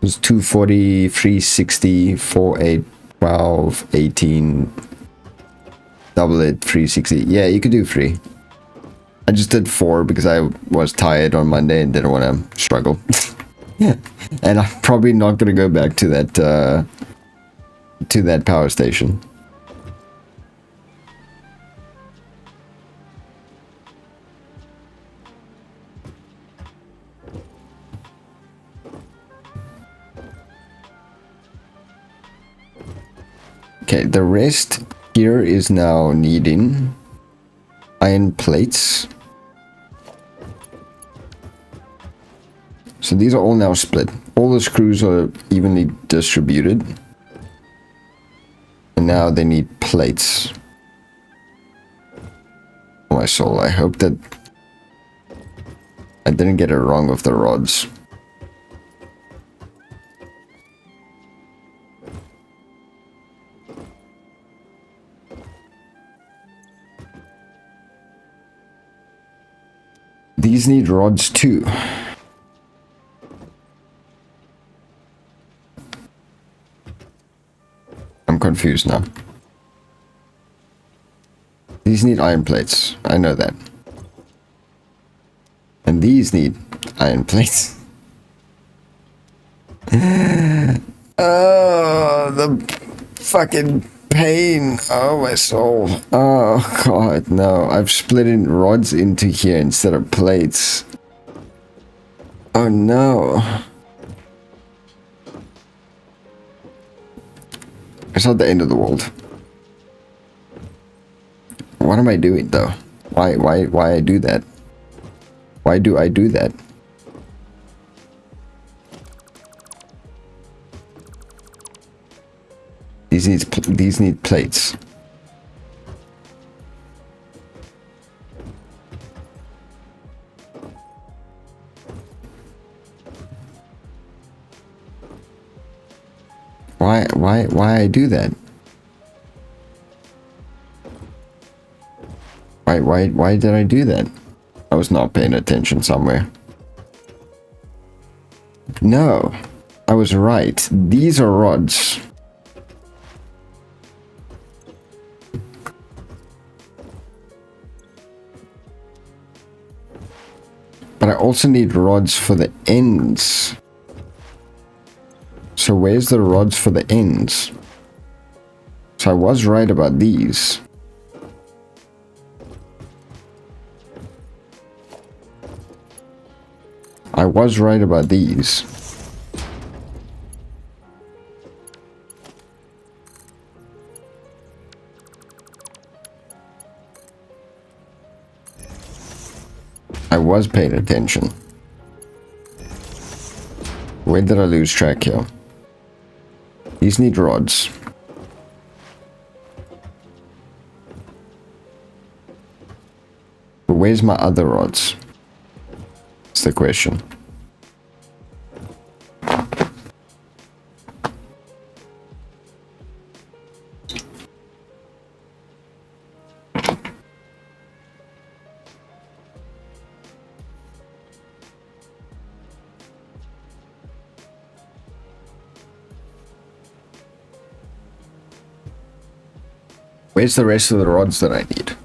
was 240, 360, 4, 8, 12, 18. Double it, 360. Yeah, you could do 3. I just did 4 because I was tired on Monday and didn't want to struggle. Yeah. And I'm probably not going to go back to that power station. Okay, the rest here is now needing iron plates. So these are all now split. All the screws are evenly distributed. And now they need plates. Oh my soul, I hope that I didn't get it wrong with the rods. These need rods too. I'm confused now. These need iron plates. I know that. And these need iron plates. Oh, the fucking pain. Oh, my soul. Oh, God, no. I've split in rods into here instead of plates. Oh, no. It's not the end of the world. What am I doing, though? Why I do that? Why do I do that? These need plates. Why I do that? Why did I do that? I was not paying attention somewhere. No, I was right. These are rods. But I also need rods for the ends. So where's the rods for the ends? So I was right about these. I was right about these. I was paying attention. Where did I lose track here? These need rods. But where's my other rods? That's the question. Where's the rest of the rods that I need?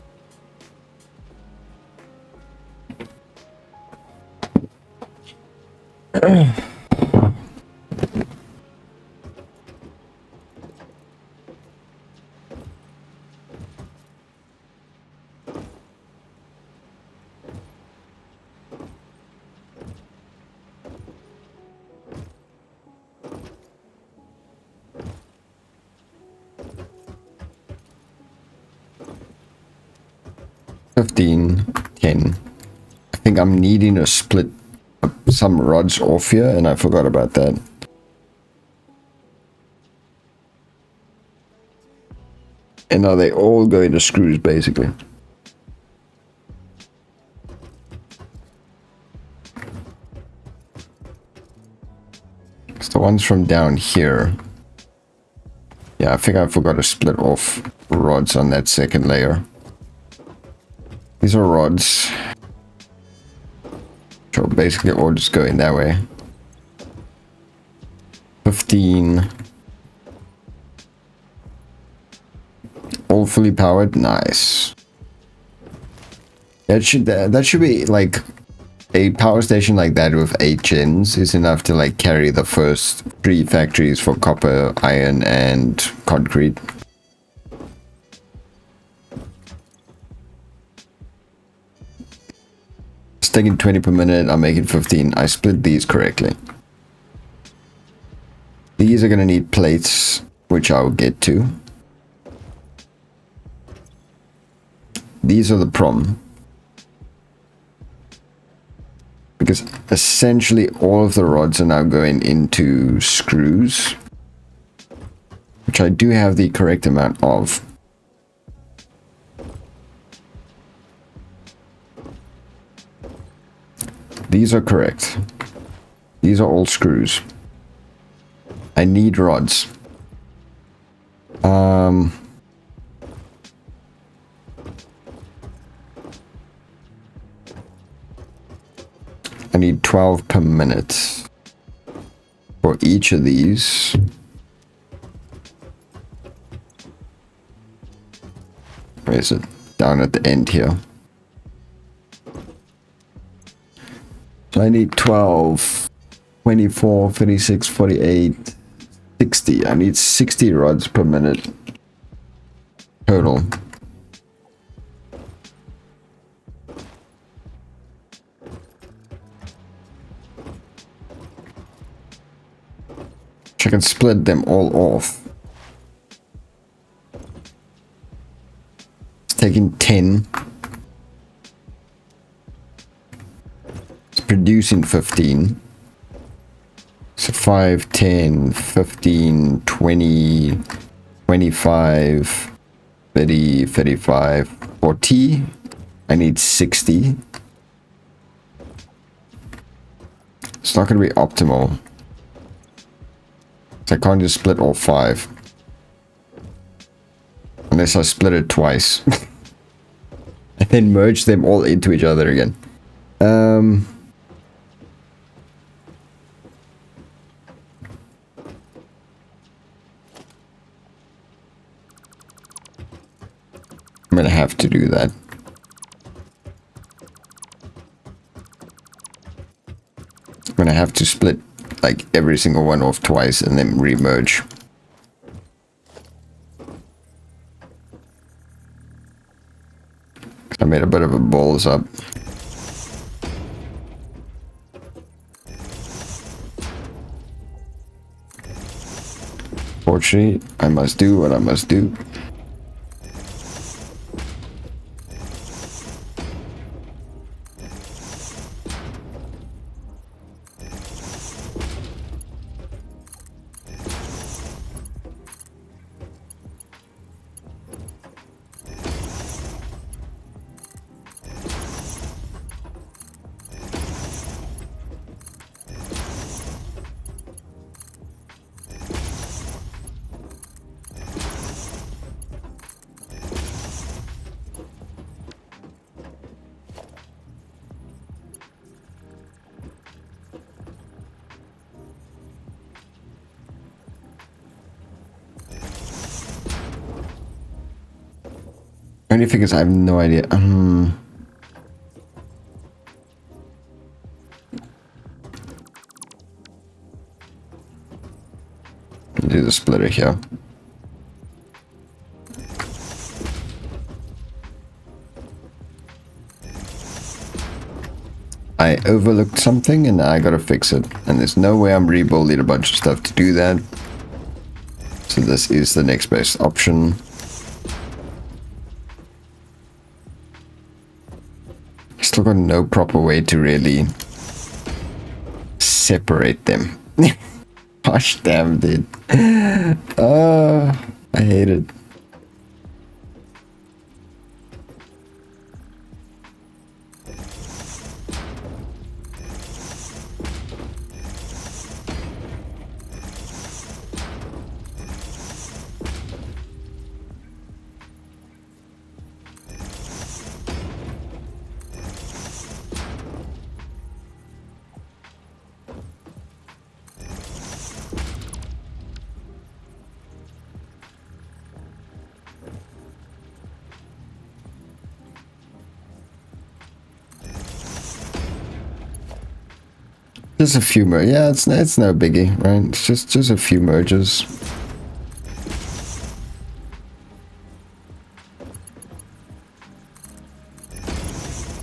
$15, $10. I think I'm needing to split some rods off here, and I forgot about that. And now they all go into screws, basically. It's the ones from down here. Yeah, I think I forgot to split off rods on that second layer. These are rods. So basically all just going that way. 15. All fully powered. Nice. That should be like a power station like that with 8 gens is enough to like carry the first 3 factories for copper, iron, and concrete. It's taking 20 per minute. I'm making 15. I split these correctly. These are gonna need plates, which I'll get to. These are the problem. Because essentially all of the rods are now going into screws, which I do have the correct amount of. These are correct. These are all screws. I need rods. I need 12 per minute for each of these. Where is it? Down at the end here. So I need 12, 24, 36, 48, 60. I need 60 rods per minute total. I can split them all off. It's taking 10. It's producing 15. So 5, 10, 15, 20, 25, 30, 35, 40. I need 60. It's not going to be optimal. I can't just split all 5. Unless I split it twice. And then merge them all into each other again. I'm gonna have to do that. I'm gonna have to split like every single one off twice and then remerge. I made a bit of a balls up. Fortunately, I must do what I must do. Only thing is I have no idea. Do the splitter here. I overlooked something and I gotta fix it. And there's no way I'm rebuilding a bunch of stuff to do that. So this is the next best option. Still got no proper way to really separate them. Gosh damn, dude. I hate it. Just a few more. Yeah, it's no biggie, right? It's just a few merges.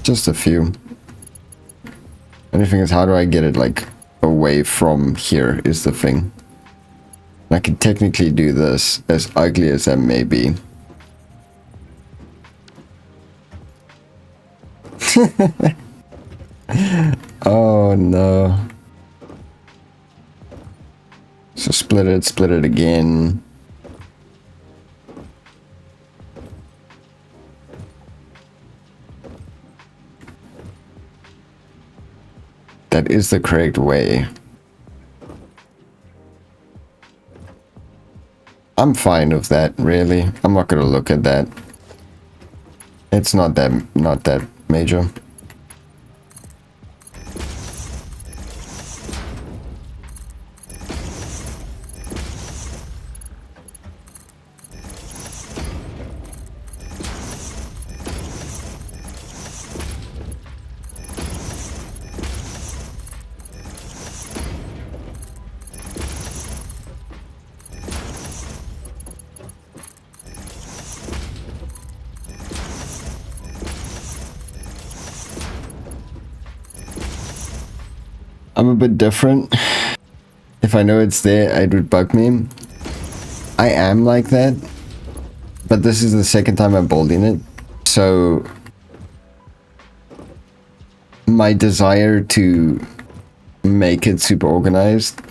Just a few. Only thing is, how do I get it like away from here is the thing. I can technically do this, as ugly as that may be. Oh no. So split it again. That is the correct way. I'm fine with that, really. I'm not gonna look at that. It's not that major. I'm a bit different. If I know it's there, it would bug me. I am like that, but this is the second time I'm building it, so my desire to make it super organized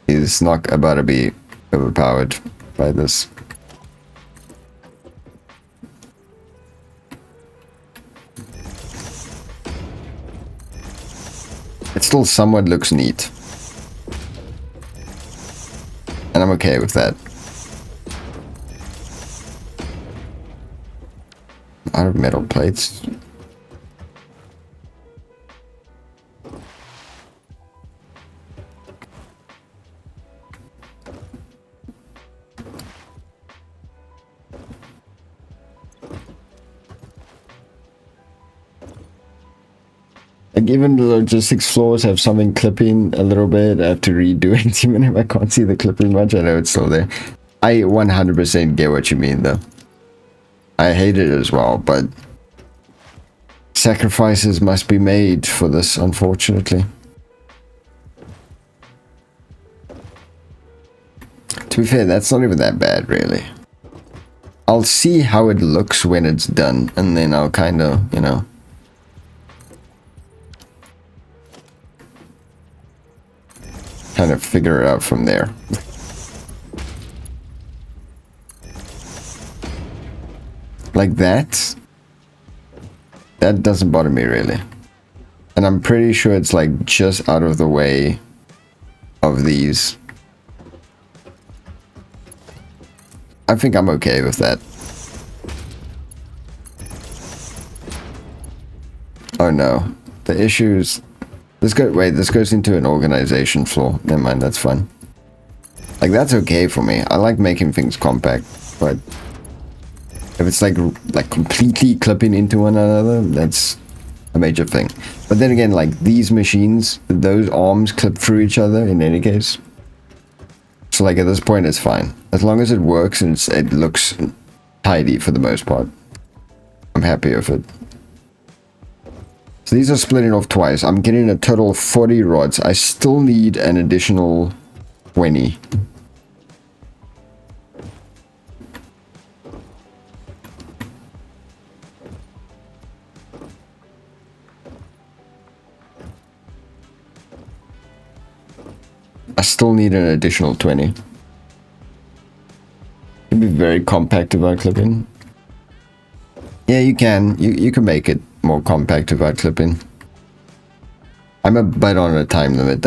is not about to be overpowered by this. It still somewhat looks neat. And I'm okay with that. Out of metal plates. Like even the logistics floors have something clipping a little bit. I have to redo it even if I can't see the clipping much. I know it's still there. I 100% get what you mean though. I hate it as well, but sacrifices must be made for this, unfortunately. To be fair, that's not even that bad, really. I'll see how it looks when it's done, and then I'll kind of, you know... kind of figure it out from there. Like that doesn't bother me really. And I'm pretty sure it's like just out of the way of these. I think I'm okay with that. Oh no, the issues. This goes into an organization floor. Never mind, that's fine. Like, that's okay for me. I like making things compact, but If it's like completely clipping into one another, that's a major thing. But then again, like these machines, those arms clip through each other in any case. So like at this point, it's fine. As long as it works and it looks tidy for the most part. I'm happy with it. So these are splitting off twice. I'm getting a total of 40 rods. I still need an additional 20. I still need an additional 20. It'd be very compact without clipping. Yeah, you can. You can make it more compact without clipping. I'm a bit on a time limit.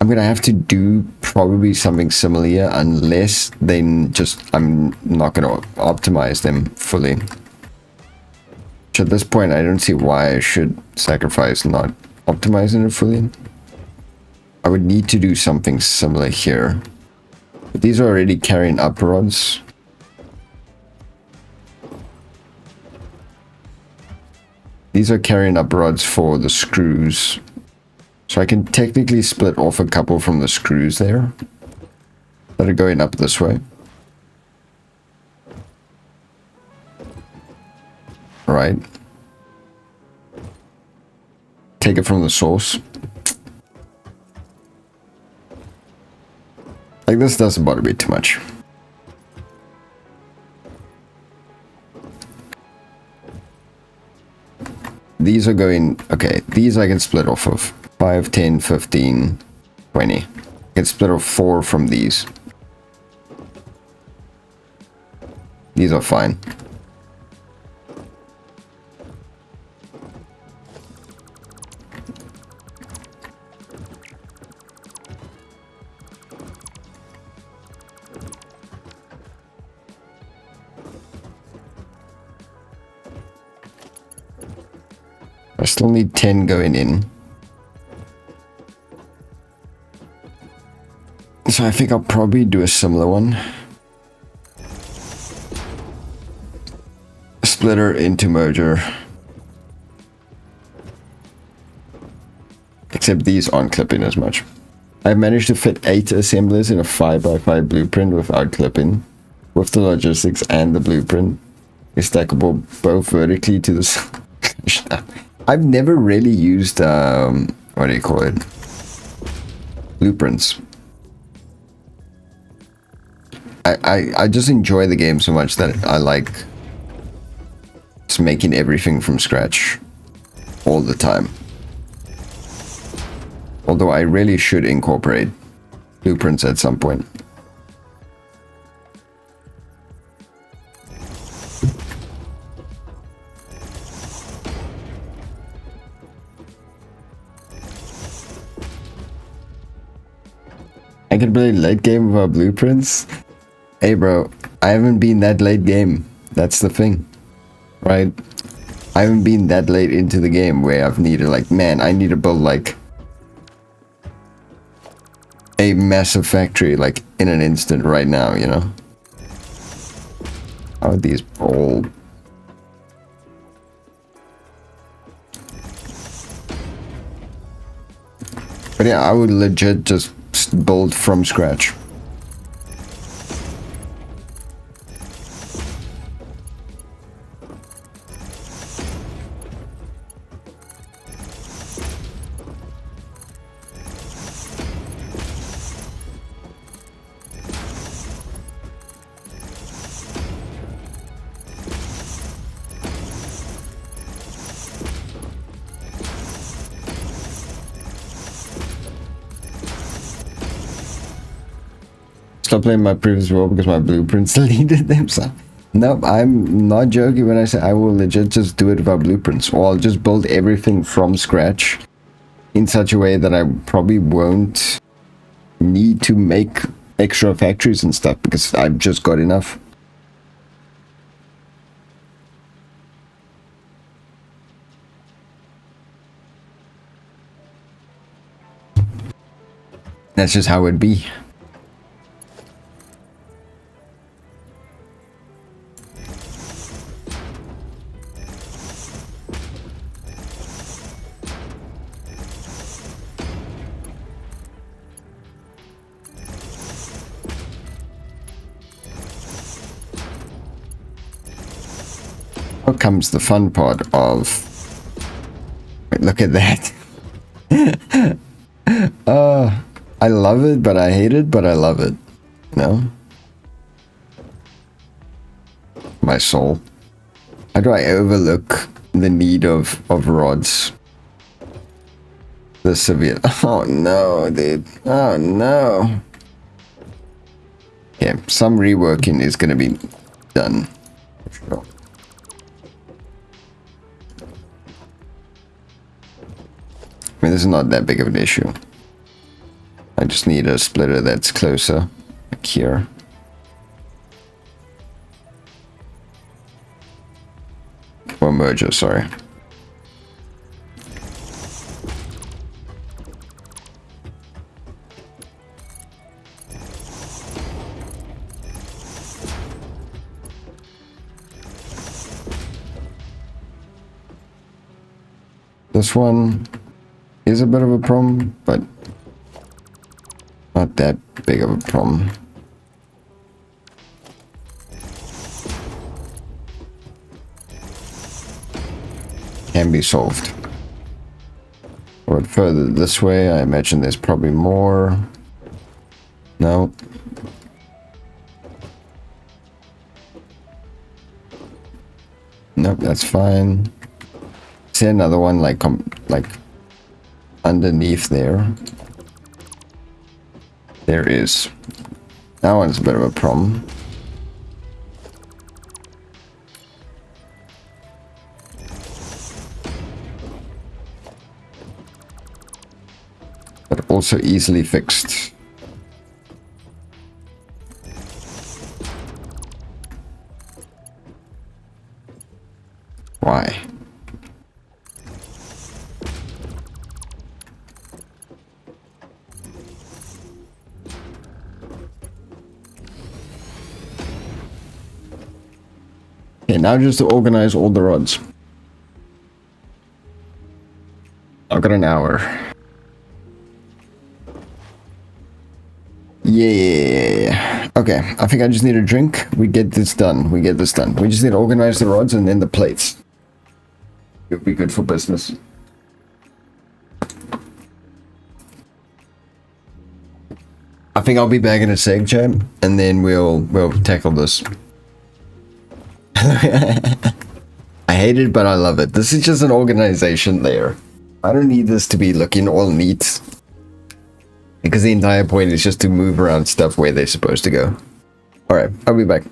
I'm gonna have to do probably something similar here, unless then just I'm not gonna optimize them fully. Which at this point I don't see why I should sacrifice not optimizing it fully. I would need to do something similar here. But these are already carrying up rods. These are carrying up rods for the screws. So I can technically split off a couple from the screws there that are going up this way. Right. Take it from the source. Like this doesn't bother me too much. These are going, okay, these I can split off of 5, 10, 15, 20. I can split off 4 from these. These are fine. I still need 10 going in. So I think I'll probably do a similar one. Splitter into merger. Except these aren't clipping as much. I've managed to fit 8 assemblers in a 5x5 blueprint without clipping. With the logistics and the blueprint. It's stackable both vertically to the... I've never really used, what do you call it? Blueprints. I just enjoy the game so much that I like just making everything from scratch all the time. Although I really should incorporate blueprints at some point. I can play late game without blueprints? Hey bro, I haven't been that late game. That's the thing. Right? I haven't been that late into the game where I've needed like, man, I need to build like a massive factory like in an instant right now, you know? How are these all... But yeah, I would legit just build from scratch. Stop playing my previous role because my blueprints deleted them. So, nope, I'm not joking when I say I will legit just do it without blueprints, or I'll just build everything from scratch in such a way that I probably won't need to make extra factories and stuff because I've just got enough. That's just how it'd be. Now comes the fun part of... Wait, look at that. I love it, but I hate it, but I love it. No? My soul. How do I overlook the need of rods? The severe... Oh no, dude. Oh no. Yeah, some reworking is going to be done. Sure. I mean, this is not that big of an issue. I just need a splitter that's closer, like here. Or merger, sorry. This one is a bit of a problem, but not that big of a problem. Can be solved. Or further this way, I imagine there's probably more. No. Nope, that's fine. See another one like underneath there. There is. That one's a bit of a problem. But also easily fixed. Why? Okay, now just to organize all the rods. I've got an hour. Yeah. Okay, I think I just need a drink. We get this done. We get this done. We just need to organize the rods and then the plates. It'll be good for business. I think I'll be back in a sec, chat, and then we'll tackle this. I hate it, but I love it. This is just an organization layer. I don't need this to be looking all neat. Because the entire point is just to move around stuff where they're supposed to go. Alright, I'll be back.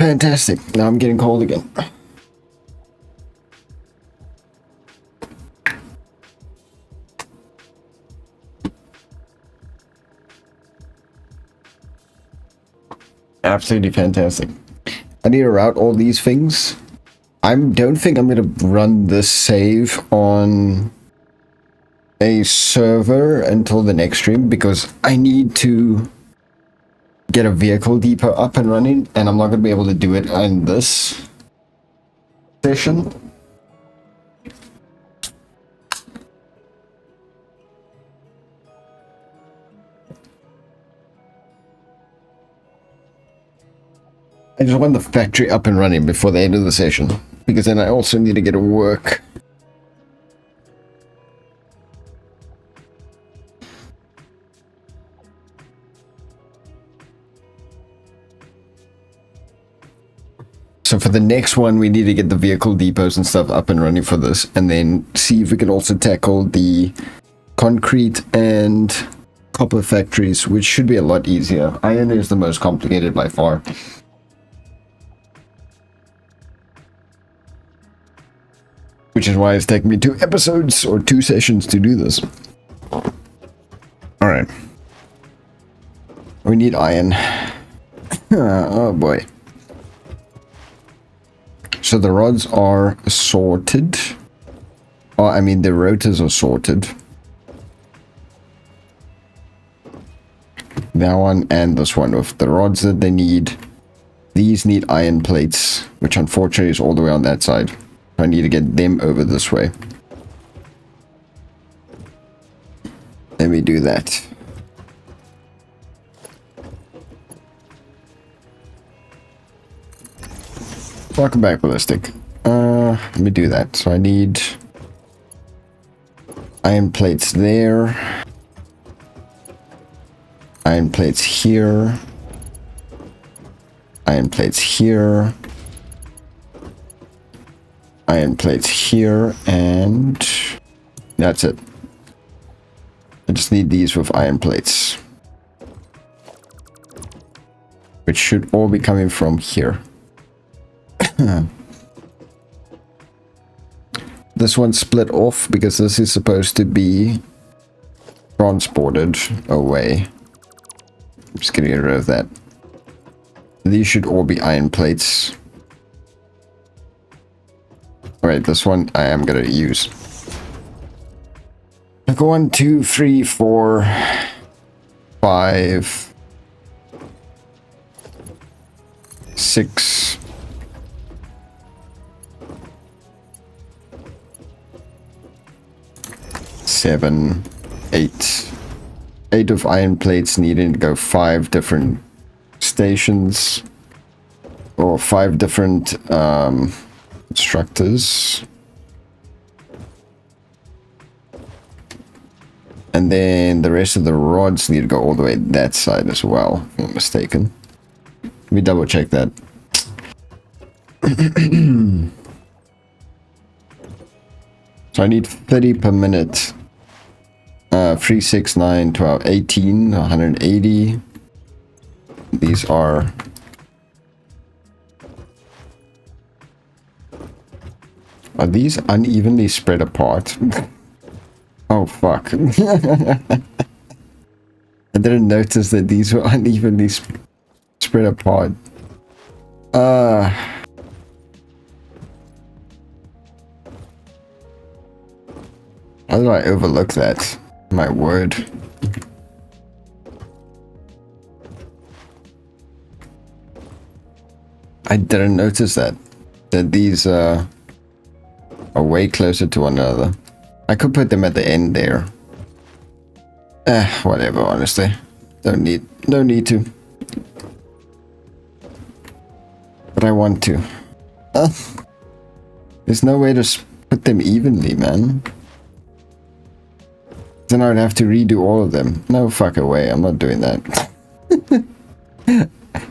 Fantastic. Now I'm getting cold again. Absolutely fantastic. I need to route all these things. I don't think I'm going to run this save on a server until the next stream because I need to get a vehicle depot up and running, and I'm not going to be able to do it in this session. I just want the factory up and running before the end of the session, because then I also need to get to work. So for the next one, we need to get the vehicle depots and stuff up and running for this, and then see if we can also tackle the concrete and copper factories, which should be a lot easier. Iron is the most complicated by far. Which is why it's taken me 2 episodes or 2 sessions to do this. Alright. We need iron. Oh boy. So the rods are sorted. Oh, I mean the rotors are sorted. That one and this one with the rods that they need. These need iron plates, which unfortunately is all the way on that side. I need to get them over this way. Let me do that. Welcome back, Ballistic. Let me do that. So I need iron plates there. Iron plates here. Iron plates here. Iron plates here, and that's it. I just need these with iron plates, which should all be coming from here. This one split off because this is supposed to be transported away. I'm just getting rid of that. These should all be iron plates. Alright, this one I am gonna use. Like 1, 2, 3, 4, 5, 6, 7, 8. 8 of iron plates needing to go 5 different stations. Or 5 different constructors. And then the rest of the rods need to go all the way that side as well, if I'm not mistaken. Let me double check that. So I need 30 per minute. 3, 6, 9, 12, 18, 180. These are... Are these unevenly spread apart? Oh, fuck. I didn't notice that these were unevenly spread apart. How did I overlook that? My word. I didn't notice that. That these are way closer to one another. I could put them at the end there. Whatever, honestly. No need to. But I want to. There's no way to put them evenly, man. Then I'd have to redo all of them. No fucking way, I'm not doing that.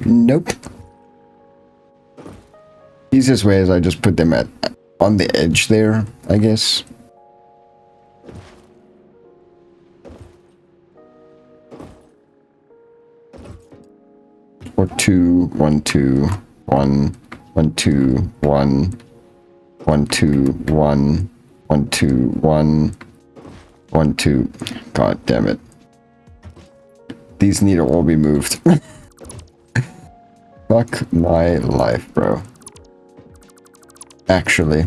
Nope. Easiest way is I just put them on the edge there, I guess. Or 2, 1, 2. 1, 1, 2, 1, 1, 2, 1, 1, 2, 1, 1, 2. God damn it. These need to all be moved. Fuck my life, bro. Actually.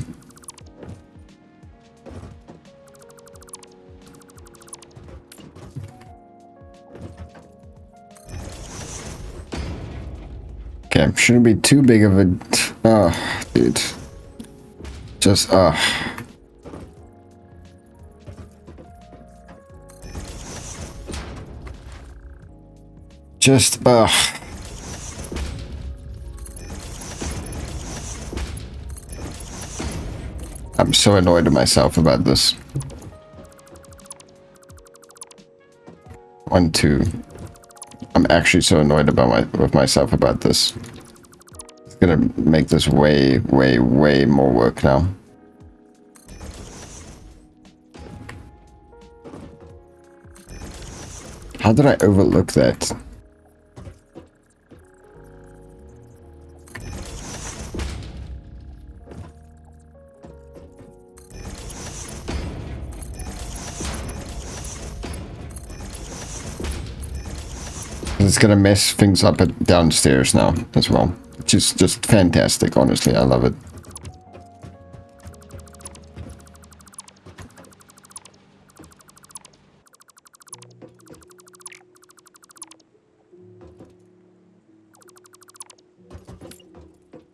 Okay, shouldn't be too big of a... Oh, dude. Just, Just, I'm so annoyed at myself about this. 1, 2. I'm actually so annoyed with myself about this. It's gonna make this way, way, way more work now. How did I overlook that? It's gonna mess things up downstairs now as well, which is just fantastic. Honestly, I love it.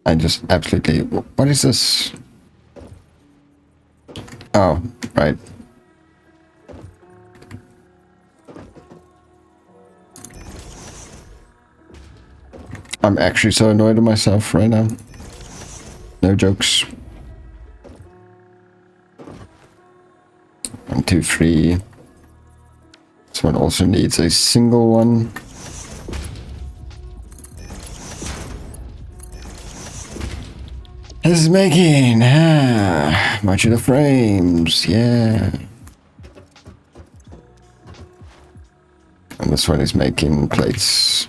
I just absolutely... What is this? Oh, right. I'm actually so annoyed at myself right now. No jokes. 1, 2, 3. This one also needs a single one. This is making much of the frames, yeah. And this one is making plates.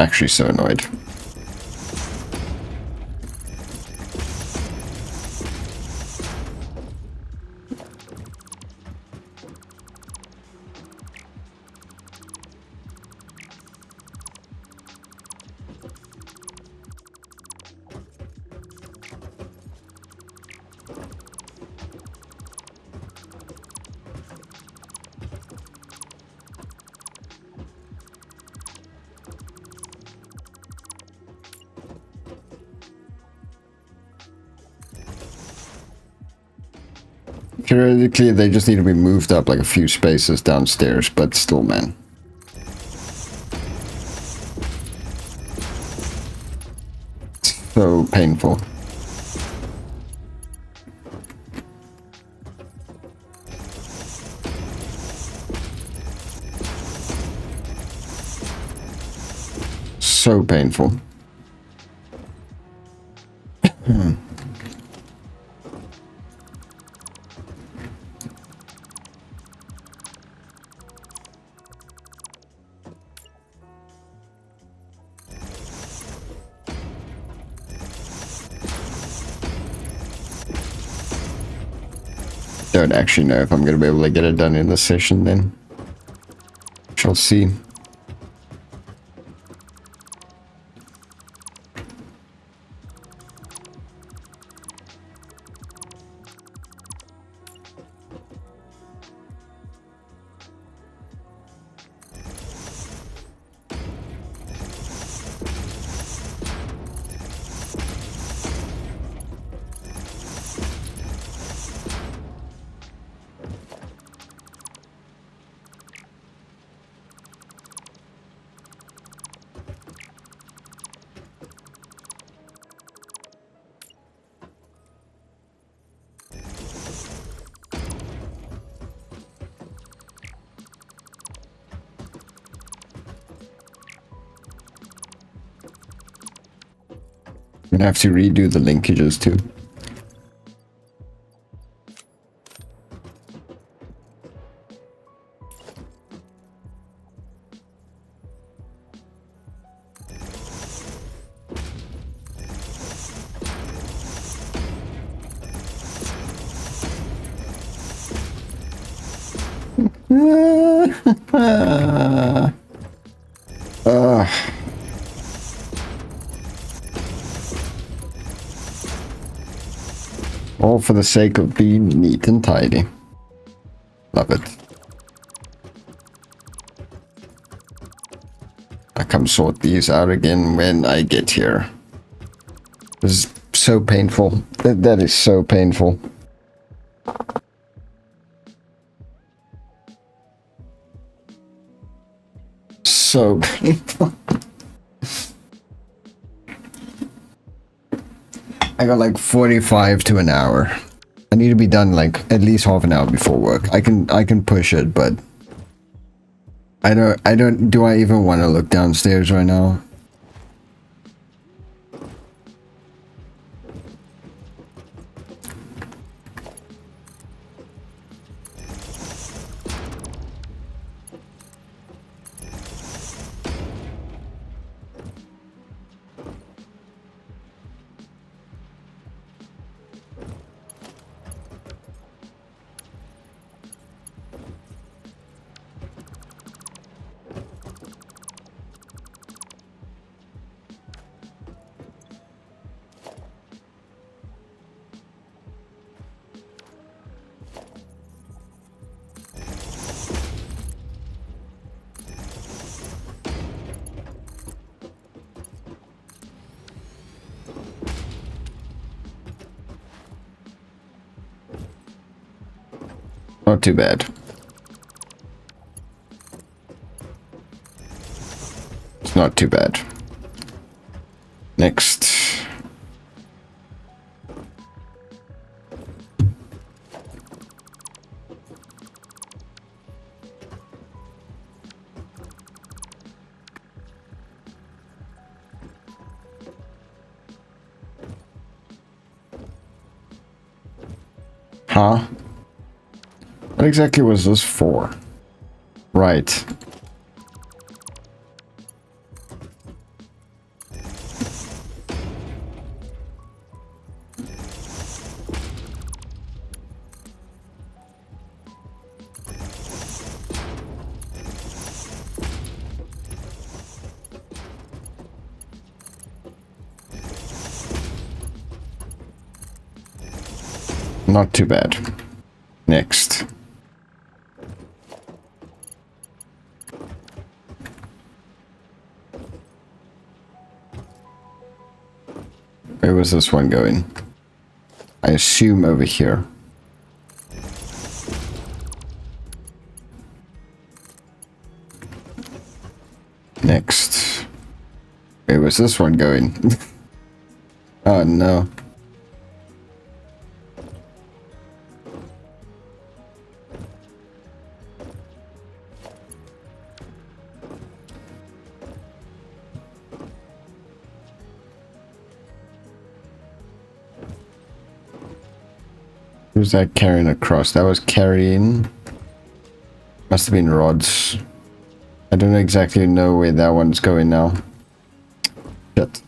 Actually so annoyed. Theoretically, they just need to be moved up like a few spaces downstairs, but still, man. So painful. So painful. Don't actually know if I'm going to be able to get it done in this session then. Shall see. I'm gonna have to redo the linkages too. All for the sake of being neat and tidy. Love it. I come sort these out again when I get here. This is so painful. That is so painful. So painful. I got like 45 to an hour. I need to be done like at least half an hour before work. I can push it, but do I even want to look downstairs right now? Not too bad. It's not too bad. Next. Huh? What exactly was this for? Right. Not too bad. Next. Where was this one going? I assume over here. Next. Where was this one going? Oh no. Who's that carrying across? That was carrying... Must have been rods. I don't exactly know where that one's going now. Shit.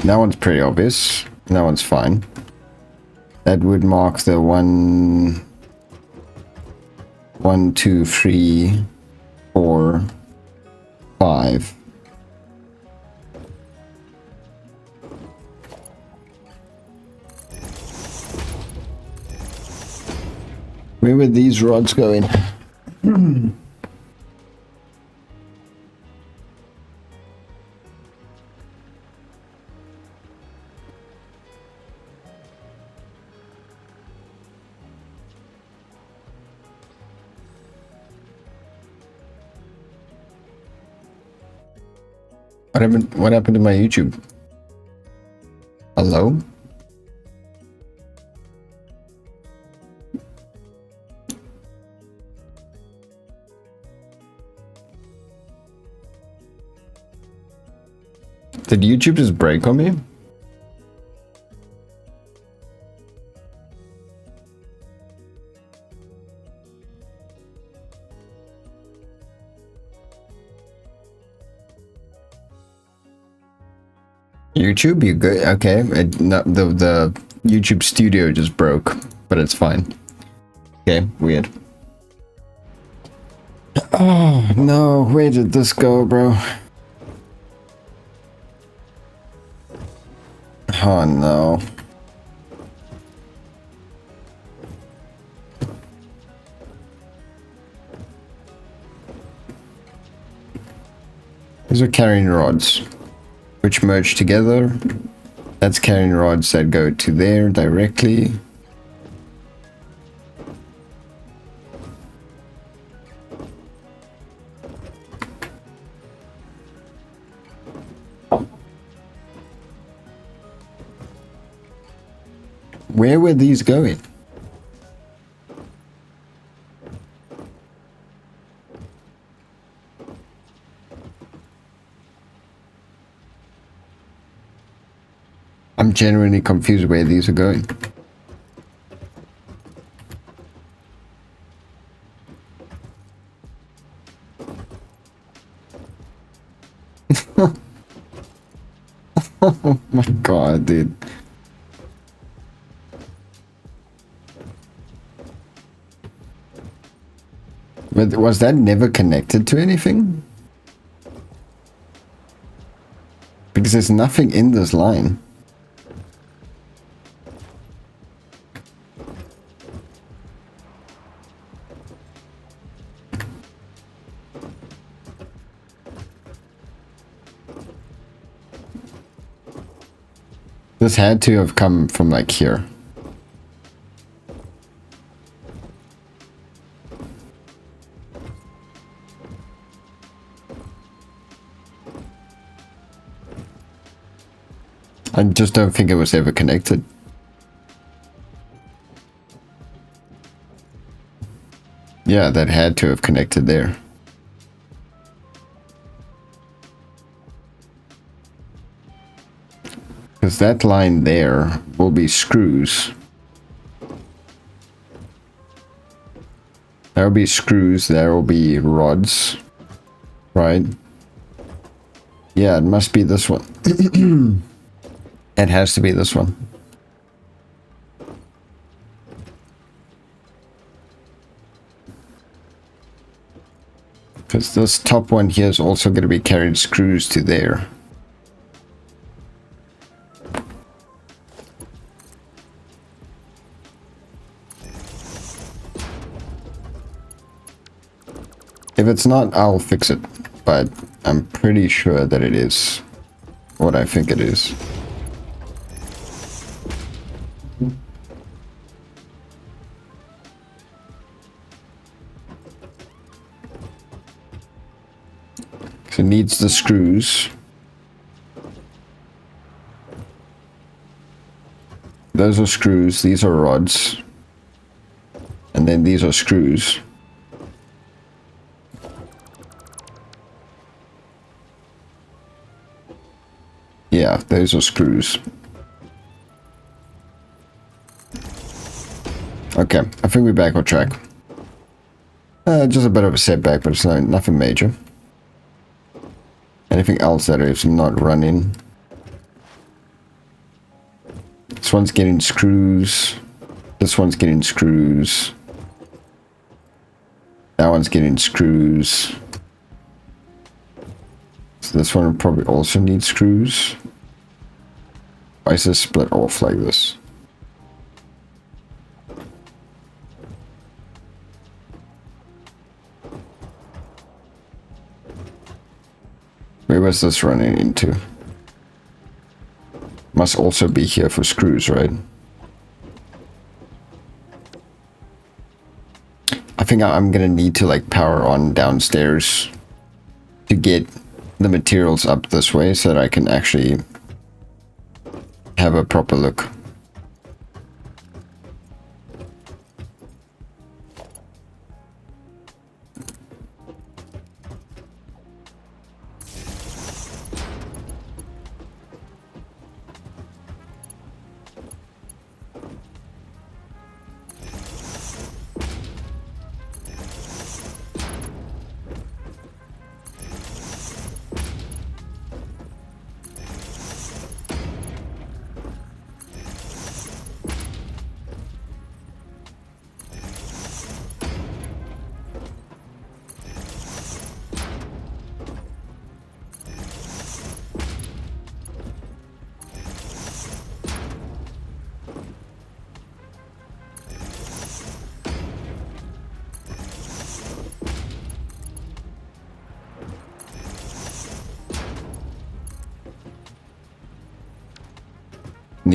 That one's pretty obvious. That one's fine. That would mark the 1, 2, 3, 4, 5. Where were these rods going? What happened to my YouTube? Hello? Did YouTube just break on me? YouTube, you good? Okay, the YouTube studio just broke, but it's fine. Okay, weird. Oh no, where did this go, bro? Oh no. These are carrying rods, which merge together. That's carrying rods that go to there directly. Where were these going? I'm genuinely confused where these are going. Oh my god, dude. But was that never connected to anything? Because there's nothing in this line. This had to have come from like here. I just don't think it was ever connected. Yeah, that had to have connected there. Because that line there will be screws. There will be screws, there will be rods. Right? Yeah, it must be this one. It has to be this one. Because this top one here is also going to be carrying screws to there. If it's not, I'll fix it, but I'm pretty sure that it is what I think it is. So it needs the screws. Those are screws, these are rods. And then these are screws. Yeah, those are screws. Okay, I think we're back on track. Just a bit of a setback, but it's nothing major. Anything else that is not running? This one's getting screws. This one's getting screws. That one's getting screws. So this one probably also needs screws. Why is this split off like this? Where was this running into? Must also be here for screws, right? I think I'm gonna need to like power on downstairs to get the materials up this way so that I can actually have a proper look.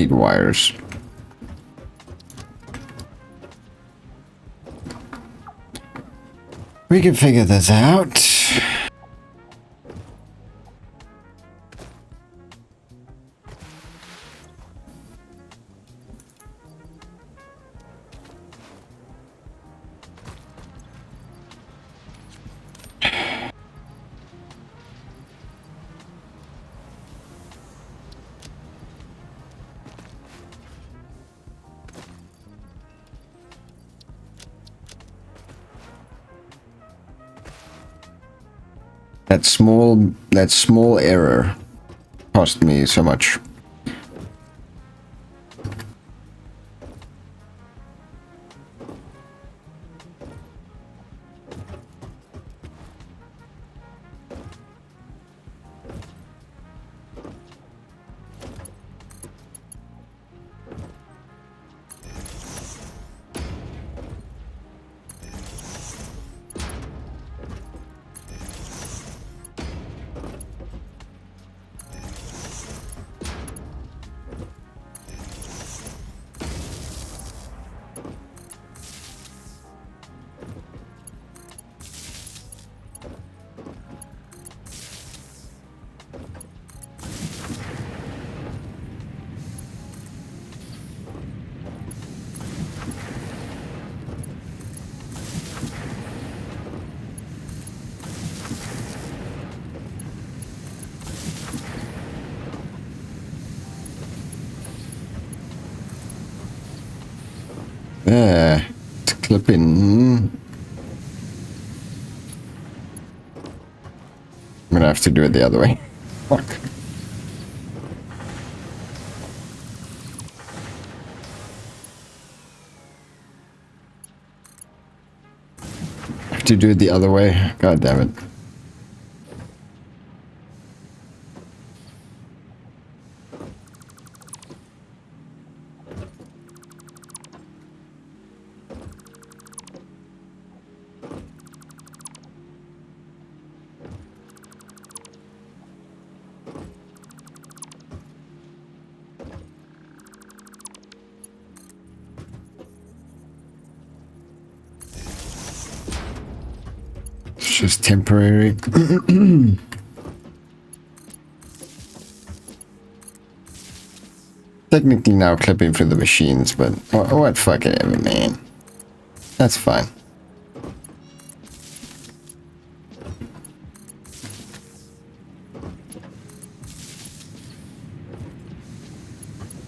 need wires. We can figure this out. That small error cost me so much. It's clipping. I'm gonna have to do it the other way. Fuck. I have to do it the other way. God damn it. Just temporary. Technically now clipping for the machines, but what fucking ever, man. That's fine.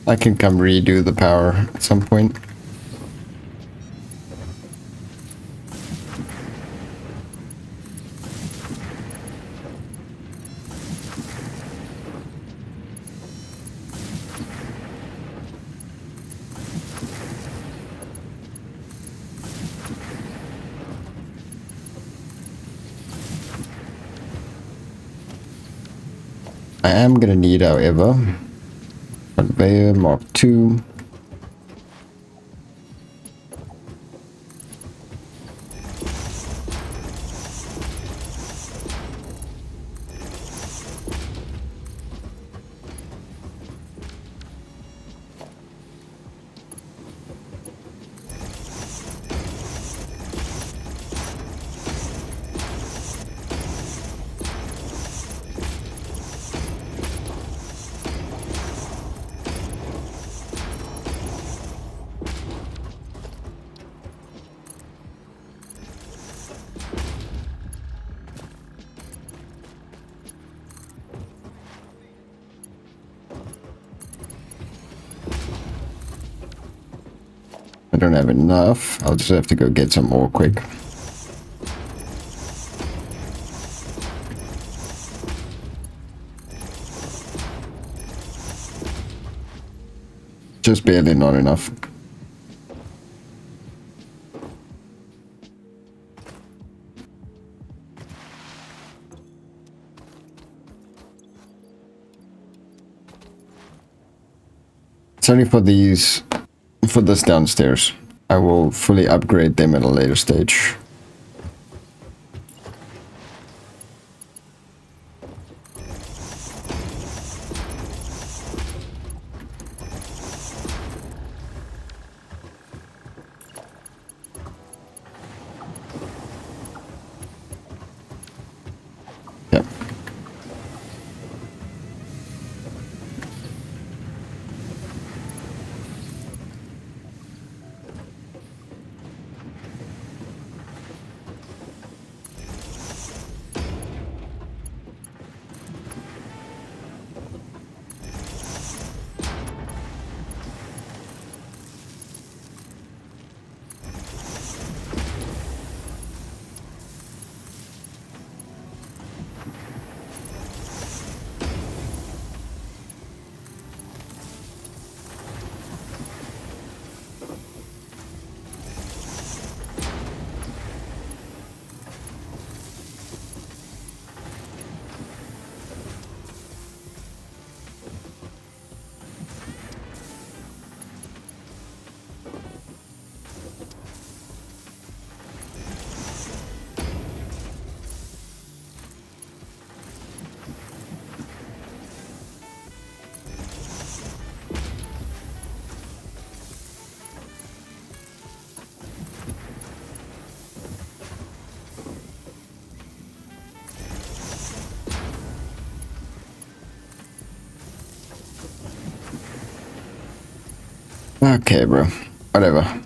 I can come redo the power at some point. I am gonna need, however, conveyor Mark II. I don't have enough. I'll just have to go get some more quick. Just barely not enough. It's only for these, for this downstairs. I will fully upgrade them at a later stage. Okay, bro. Whatever.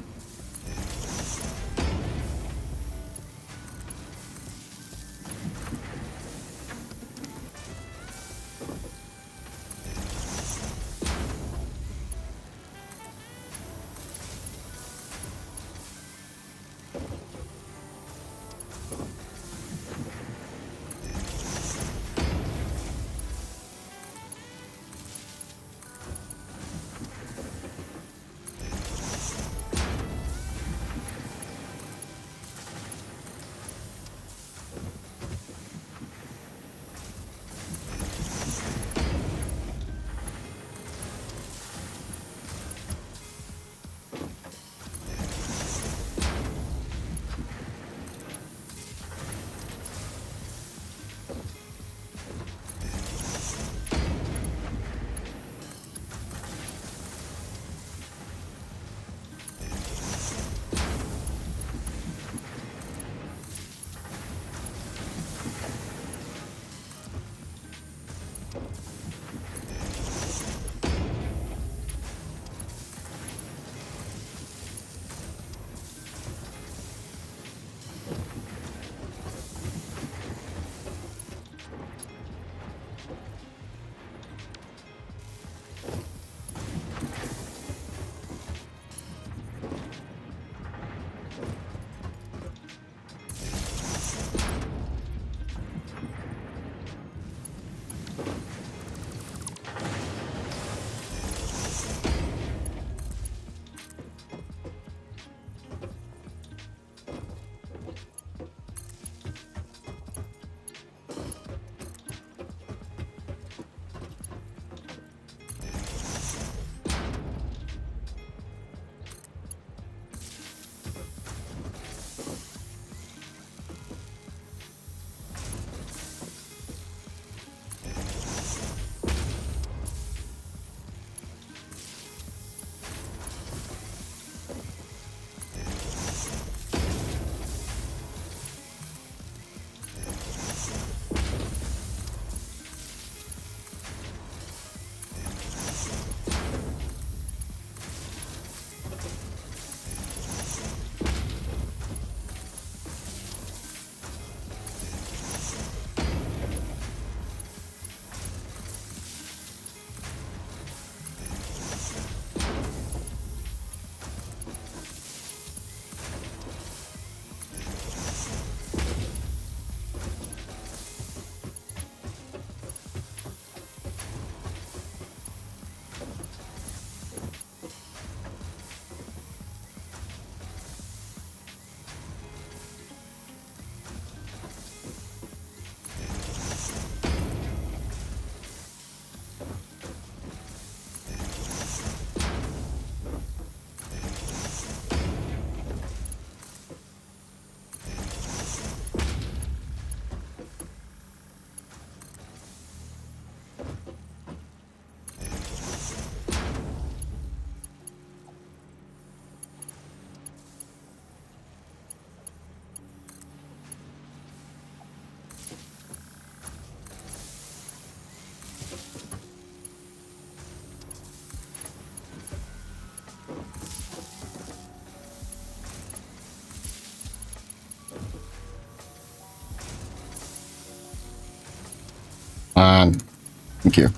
Thank you.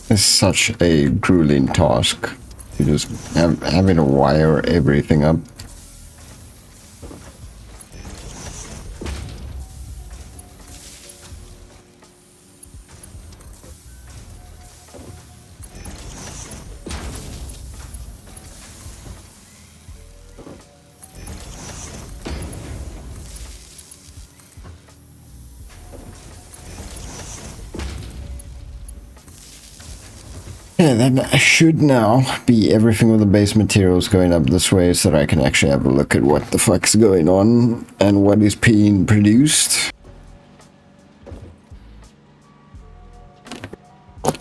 It's such a grueling task. You just having to wire everything up. Yeah, that should now be everything with the base materials going up this way so that I can actually have a look at what the fuck's going on and what is being produced.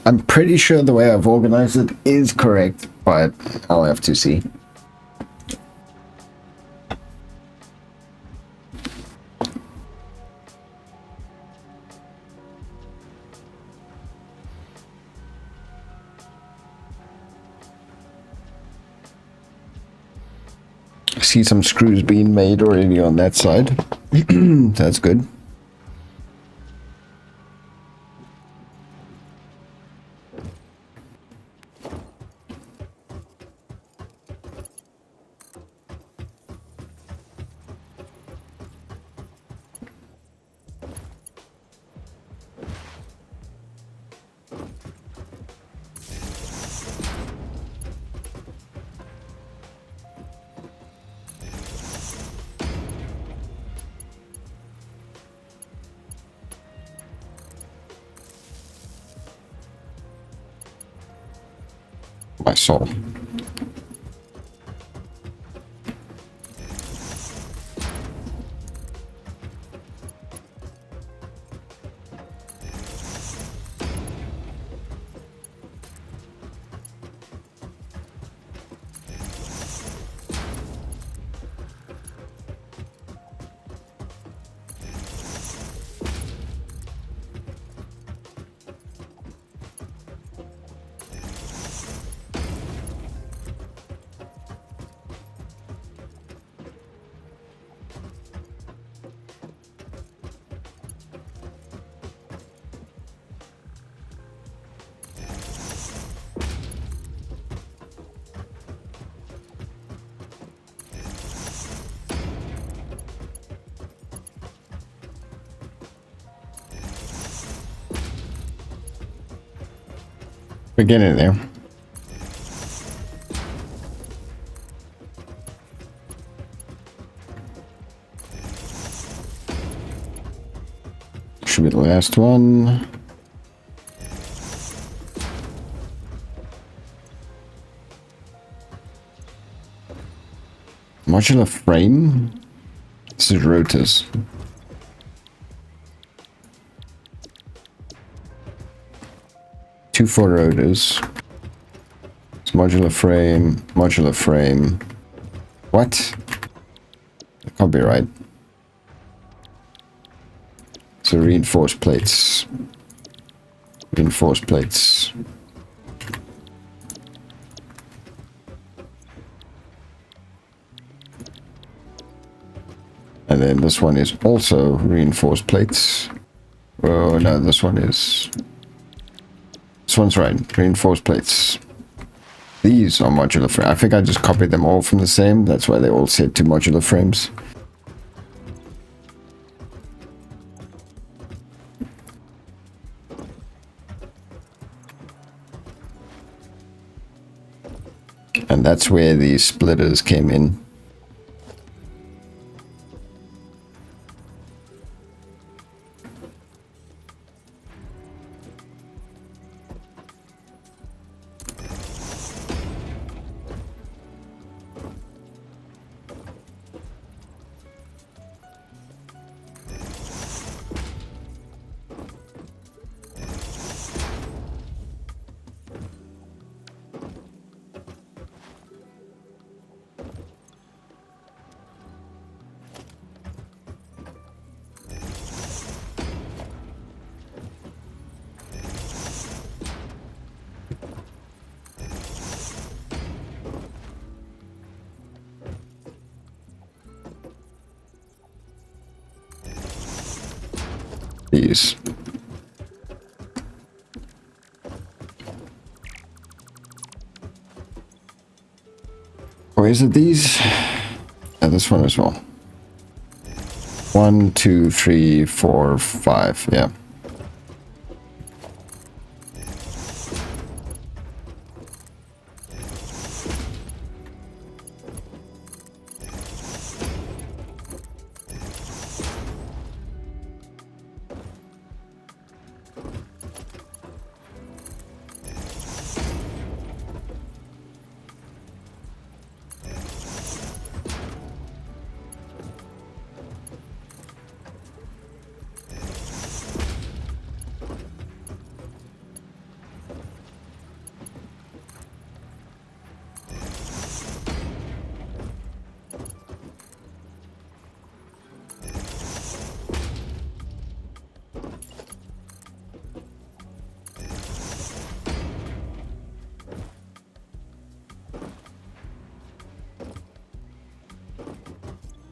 I'm pretty sure the way I've organized it is correct, but I'll have to see. I see some screws being made already on that side. That's good. My soul. We're getting there. Should be the last one. Modular frame. This is rotors. Two for rotors. It's modular frame, modular frame. What? That can't be right. So reinforced plates. Reinforced plates. And then this one is also reinforced plates. Oh no, this one is... This one's right, reinforced plates. These are modular frames. I think I just copied them all from the same. That's why they all set to modular frames. And that's where these splitters came in. These. Or is it these? Yeah, this one as well. 1, 2, 3, 4, 5. Yeah.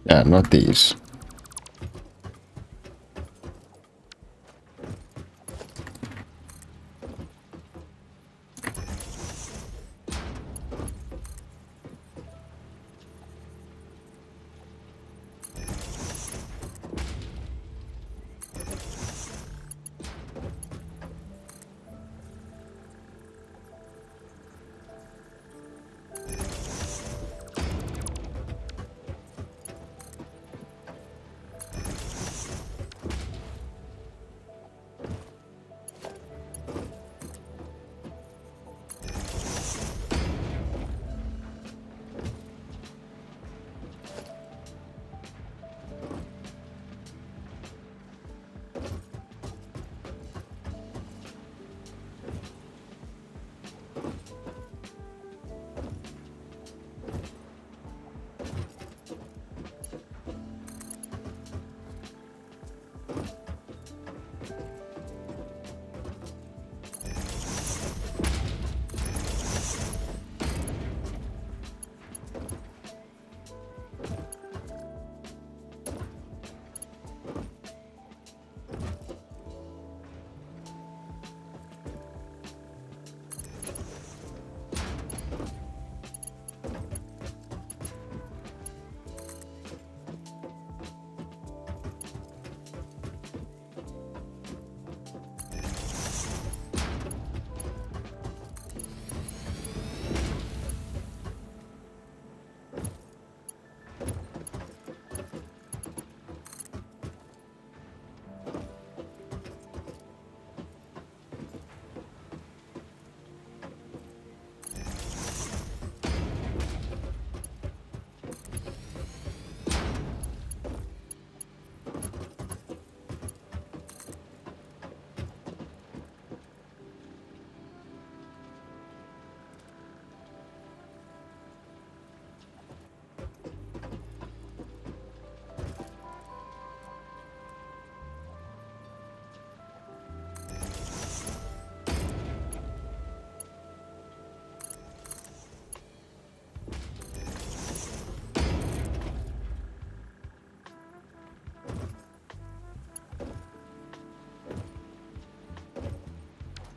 Not these.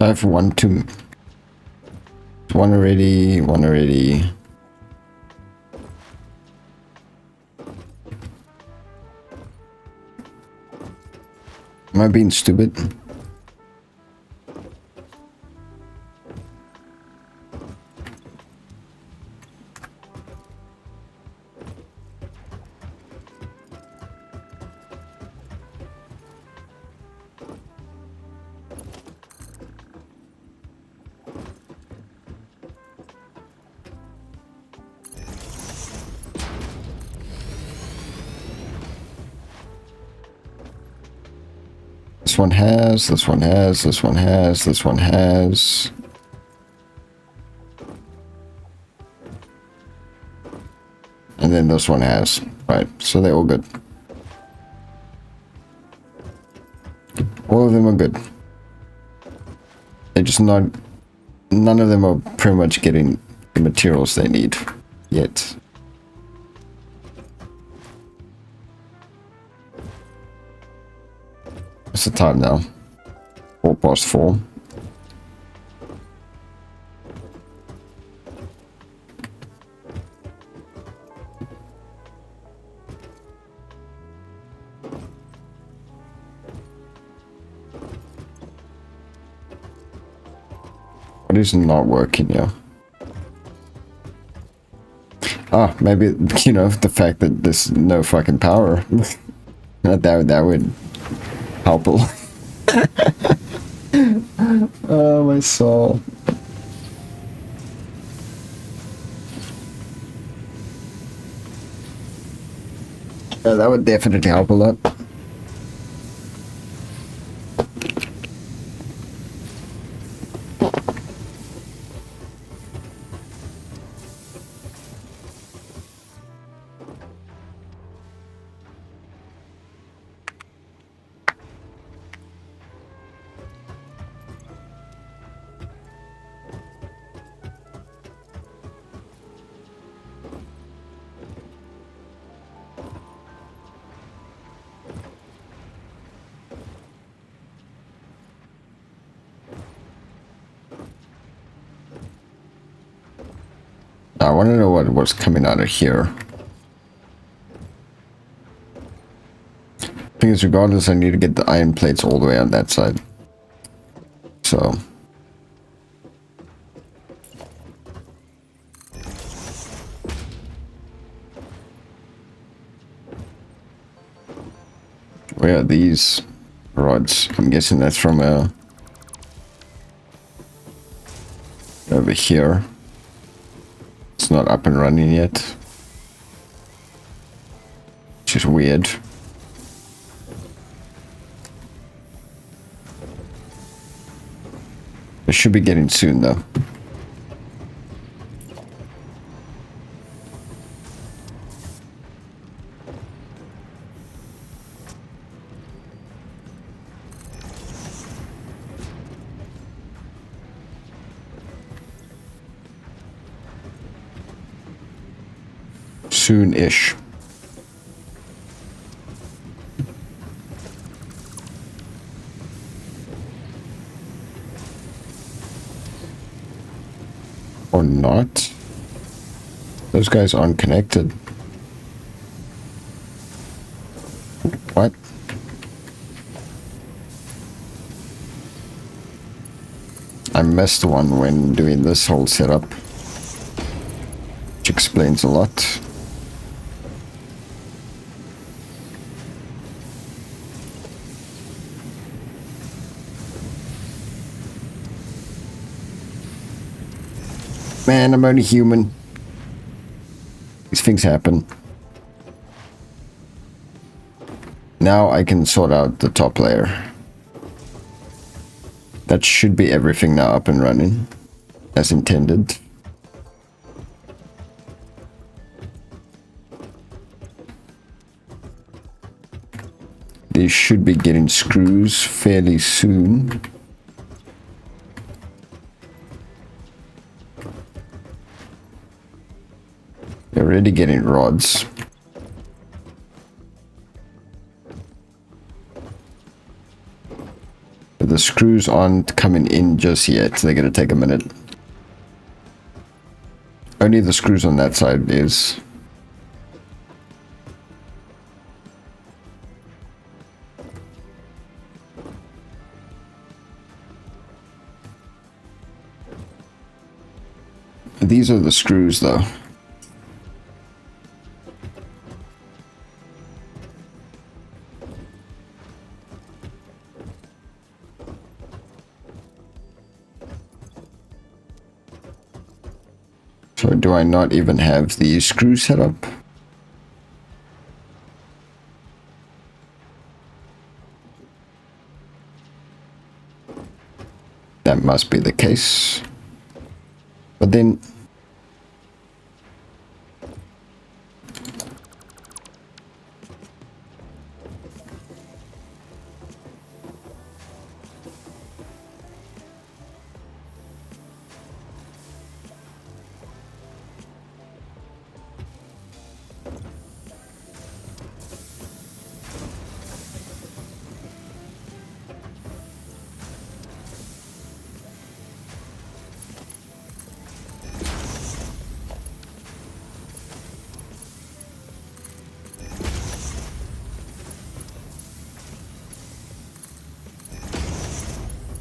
I have one already, one already. Am I being stupid? This one has, this one has, this one has, this one has. And then this one has. Right, so they're all good. All of them are good. They're just not... None of them are pretty much getting the materials they need yet. What's the time now? 4:04. What is not working here? Ah, maybe, you know, the fact that there's no fucking power. that would help a lot. Oh, my soul. Yeah, that would definitely help a lot. I want to know what's coming out of here. Thing is, regardless, I need to get the iron plates all the way on that side. So. Where are these rods? I'm guessing that's from over here. It's not up and running yet. Which is weird. It should be getting soon though. Soon-ish. Or not. Those guys aren't connected. What? I missed one when doing this whole setup, which explains a lot. Man, I'm only human. These things happen. Now I can sort out the top layer. That should be everything now up and running, as intended. They should be getting screws fairly soon. They're already getting rods. But the screws aren't coming in just yet. They're going to take a minute. Only the screws on that side is. These are the screws though. So do I not even have the screws set up? That must be the case. But then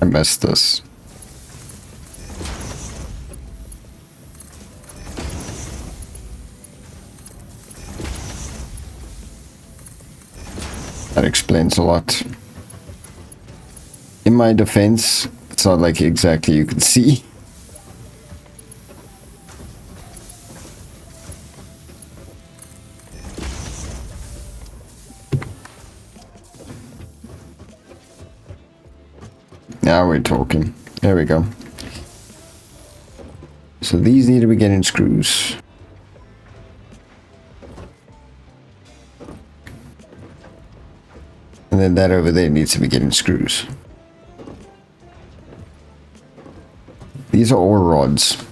I messed this. That explains a lot. In my defense, it's not like exactly you can see. Now we're talking. There we go. So these need to be getting screws. And then that over there needs to be getting screws. These are all rods.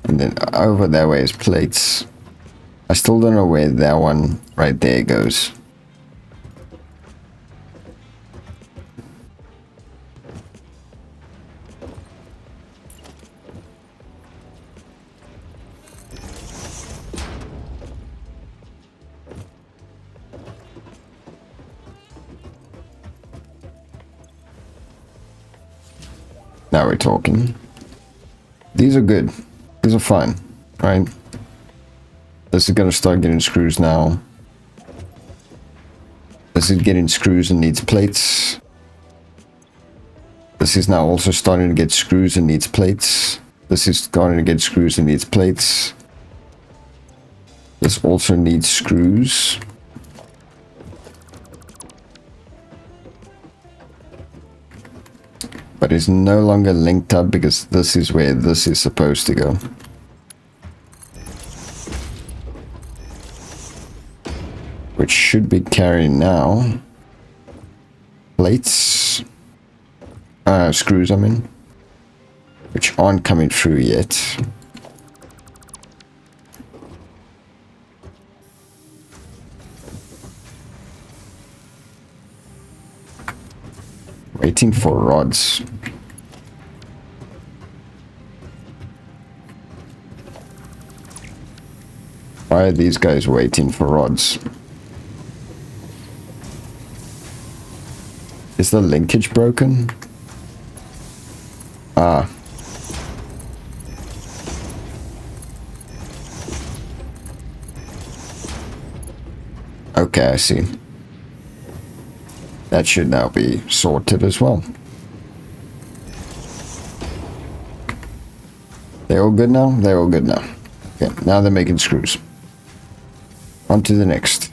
And then over that way is plates. I still don't know where that one right there goes. Now we're talking. These are good. These are fine, right? This is gonna start getting screws now. This is getting screws and needs plates. This is now also starting to get screws and needs plates. This is starting to get screws and needs plates. This also needs screws. But it's no longer linked up because this is where this is supposed to go. Which should be carrying now. Plates. Screws, I mean. Which aren't coming through yet. Waiting for rods. Why are these guys waiting for rods? Is the linkage broken? Ah. Okay, I see. That should now be sorted as well. They're all good now? They're all good now. Okay, now they're making screws. On to the next.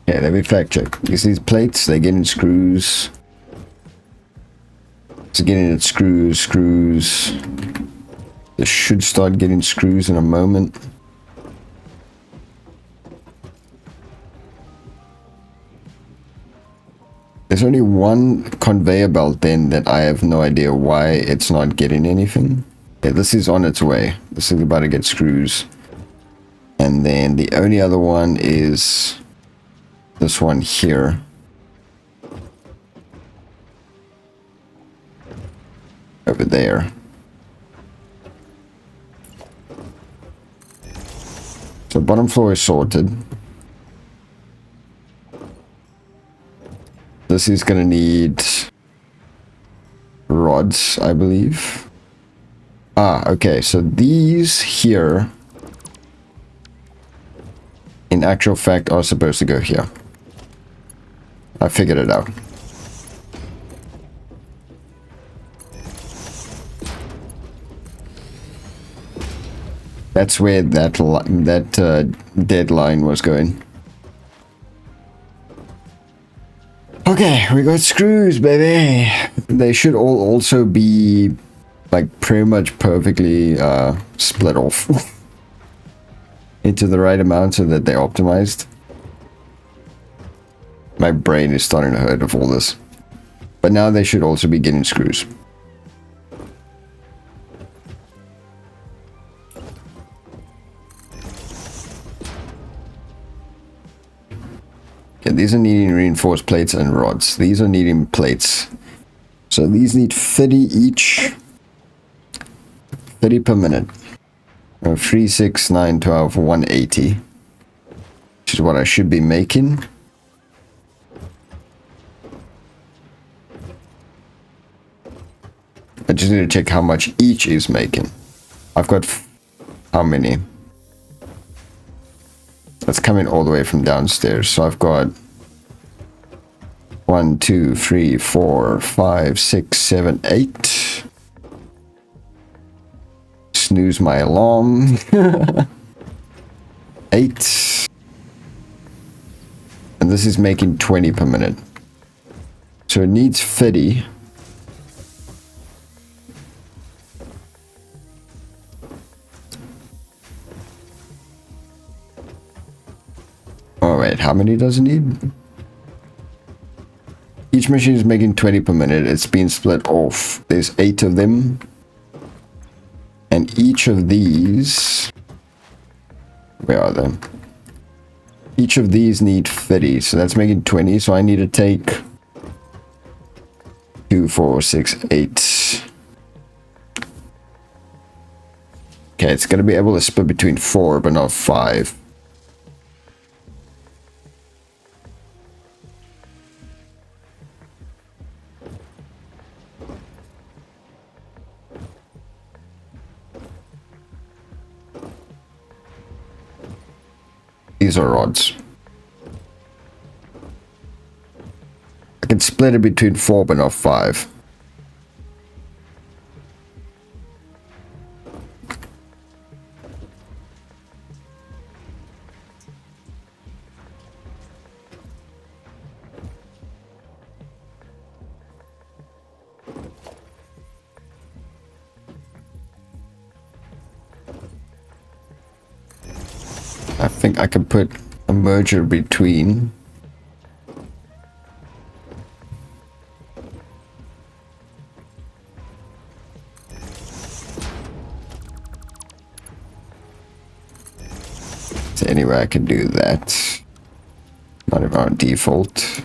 Yeah, let me fact check. You see these plates? They're getting screws. It's getting its screws. This should start getting screws in a moment. There's only one conveyor belt then that I have no idea why it's not getting anything. Yeah, this is on its way. This is about to get screws. And then the only other one is this one here. Over there. So bottom floor is sorted. This is going to need rods, I believe. Ah, okay. So these here, in actual fact, are supposed to go here. I figured it out. That's where that deadline was going. Okay, we got screws, baby. They should all also be like pretty much perfectly split off into the right amount so that they're optimized. My brain is starting to hurt of all this. But now they should also be getting screws. Okay, these are needing reinforced plates and rods. These are needing plates. So these need 30 each. 30 per minute. 3, 6, 9, 12, 180. Which is what I should be making. I just need to check how much each is making. I've got how many? That's coming all the way from downstairs. So I've got 1, 2, 3, 4, 5, 6, 7, 8. Snooze my alarm. 8. And this is making 20 per minute. So it needs 30. Oh wait, how many does it need? Each machine is making 20 per minute. It's being split off. There's 8 of them. And each of these... Where are they? Each of these need 30. So that's making 20. So I need to take 2, 4, 6, 8. Okay, it's gonna be able to split between 4, but not 5. These are rods. I can split it between 4, but not 5. I think I can put a merger between. So anyway, I can do that. Not even on default.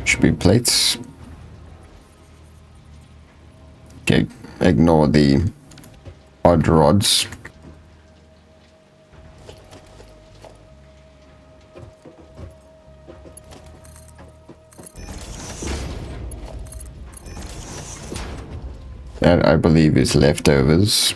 Should be plates. Okay, ignore the odd rods. That I believe is leftovers.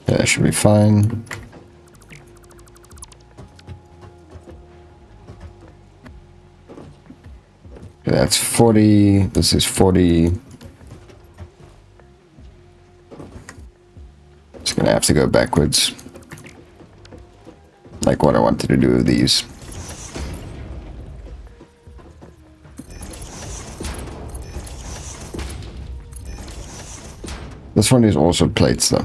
That should be fine. That's 40. This is 40. Just gonna have to go backwards. Like what I wanted to do with these. This one is also plates though.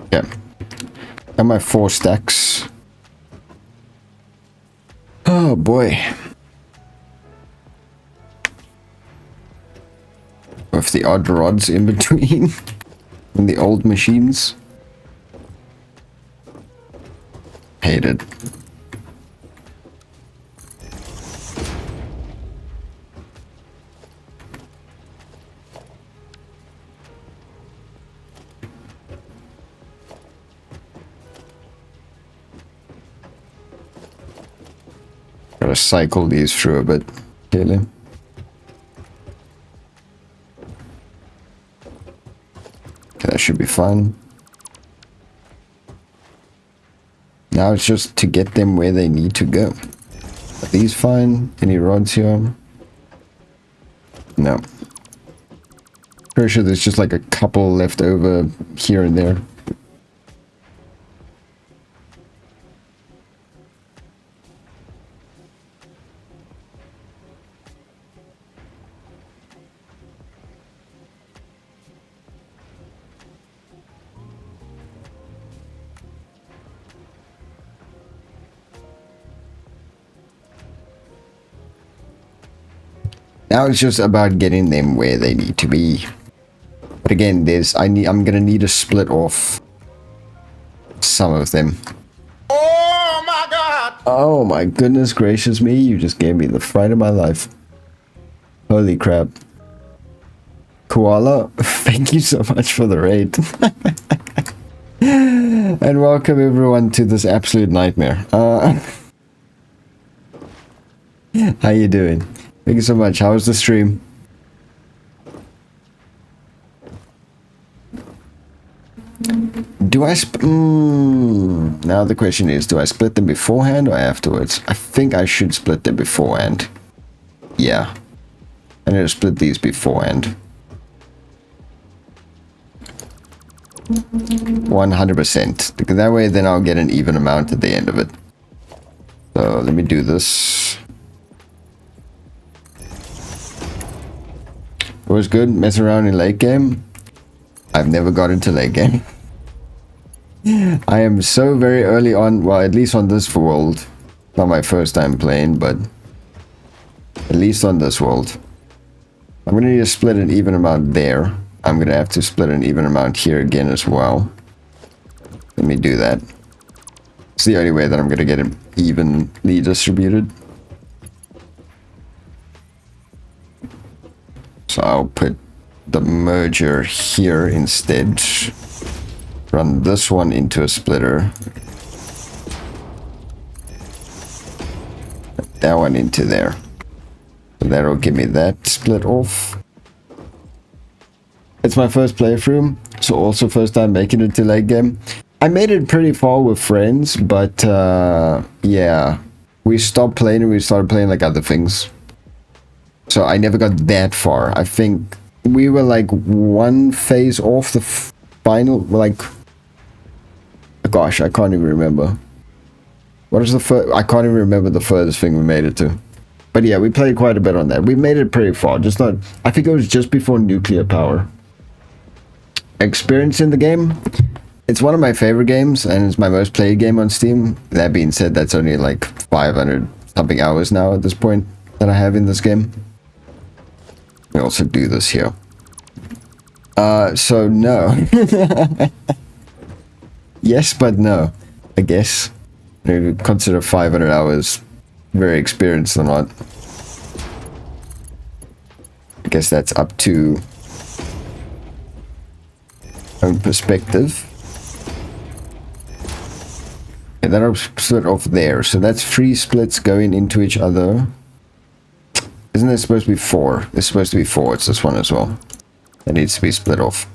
Yeah. And my 4 stacks. Oh boy. With the odd rods in between. And the old machines. Hate it. Gotta cycle these through a bit, clearly. Okay, that should be fine. Now it's just to get them where they need to go. Are these fine? Any rods here? No. Pretty sure there's just like a couple left over here and there. Now it's just about getting them where they need to be. But again, I'm gonna need to split off some of them. Oh my god! Oh my goodness gracious me, you just gave me the fright of my life. Holy crap. Koala, thank you so much for the raid. And welcome everyone to this absolute nightmare. How you doing? Thank you so much. How was the stream? Do I now the question is, do I split them beforehand or afterwards? I think I should split them beforehand. Yeah. I need to split these beforehand. 100%. Because that way then I'll get an even amount at the end of it. So let me do this. It was good messing around in late game. I've never got into late game. I am so very early on, well, at least on this world. Not my first time playing, but at least on this world. I'm going to need to split an even amount there. I'm going to have to split an even amount here again as well. Let me do that. It's the only way that I'm going to get it evenly distributed. So I'll put the merger here instead. Run this one into a splitter. That one into there. So that'll give me that split off. It's my first playthrough, so also first time making it to late game. I made it pretty far with friends, but yeah. We stopped playing and we started playing like other things. So I never got that far. I think we were like one phase off the final, like... Gosh, I can't even remember. What is the first? I can't even remember the furthest thing we made it to. But yeah, we played quite a bit on that. We made it pretty far. Just not... I think it was just before nuclear power. Experience in the game. It's one of my favorite games, and it's my most played game on Steam. That being said, that's only like 500 something hours now at this point that I have in this game. We also do this here. So no. Yes, but no, I guess. I would consider 500 hours very experienced or not. I guess that's up to own perspective. And then I'll split off there. So that's 3 splits going into each other. Isn't it supposed to be 4? It's supposed to be 4. It's this one as well. That needs to be split off.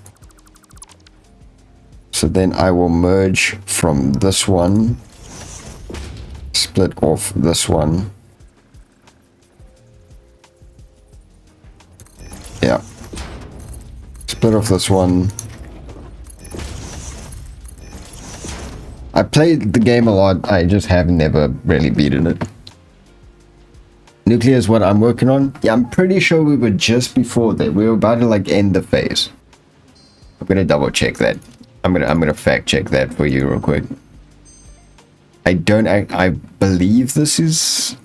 So then I will merge from this one, split off this one. Yeah. Split off this one. I played the game a lot, I just have never really beaten it. Nuclear is what I'm working on. Yeah, I'm pretty sure we were just before that. We were about to like end the phase. I'm gonna double check that. I'm gonna fact check that for you real quick. I believe this is...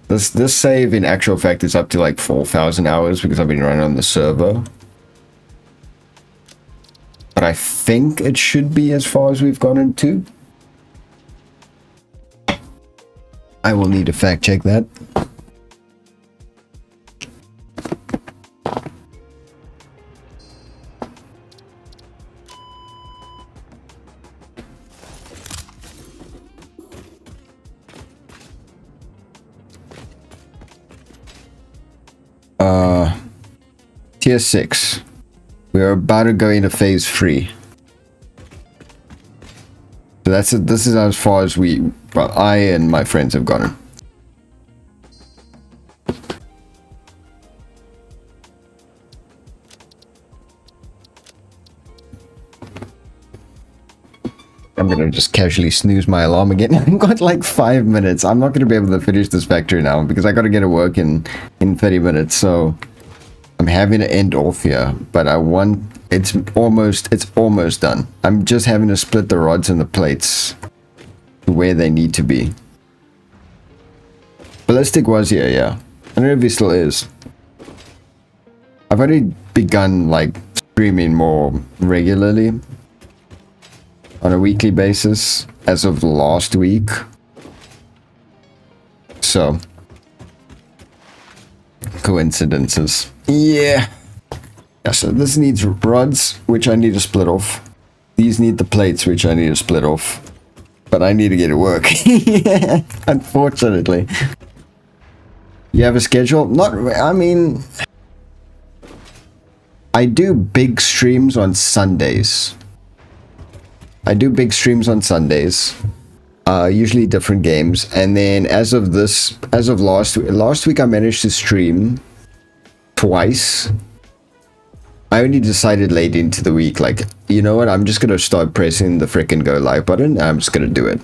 This save in actual fact is up to like 4,000 hours because I've been running on the server. But I think it should be as far as we've gotten to. I will need to fact check that. Tier 6. We are about to go into phase 3. So that's it. This is as far as I and my friends have gotten. I'm gonna just casually snooze my alarm again. I've got like 5 minutes. I'm not gonna be able to finish this factory now because I gotta get to work in 30 minutes. So I'm having to end off here, but it's almost done. I'm just having to split the rods and the plates to where they need to be. Ballistic was here, yeah. I don't know if he still is. I've already begun like streaming more regularly on a weekly basis as of last week. So coincidences. Yeah. Yeah, so this needs rods, which I need to split off. These need the plates, which I need to split off. But I need to get to work. Unfortunately. You have a schedule? Not, I mean... I do big streams on Sundays. Usually different games. And then as of last week I managed to stream twice. I only decided late into the week, like, you know what, I'm just gonna start pressing the frickin' go live button, and I'm just gonna do it.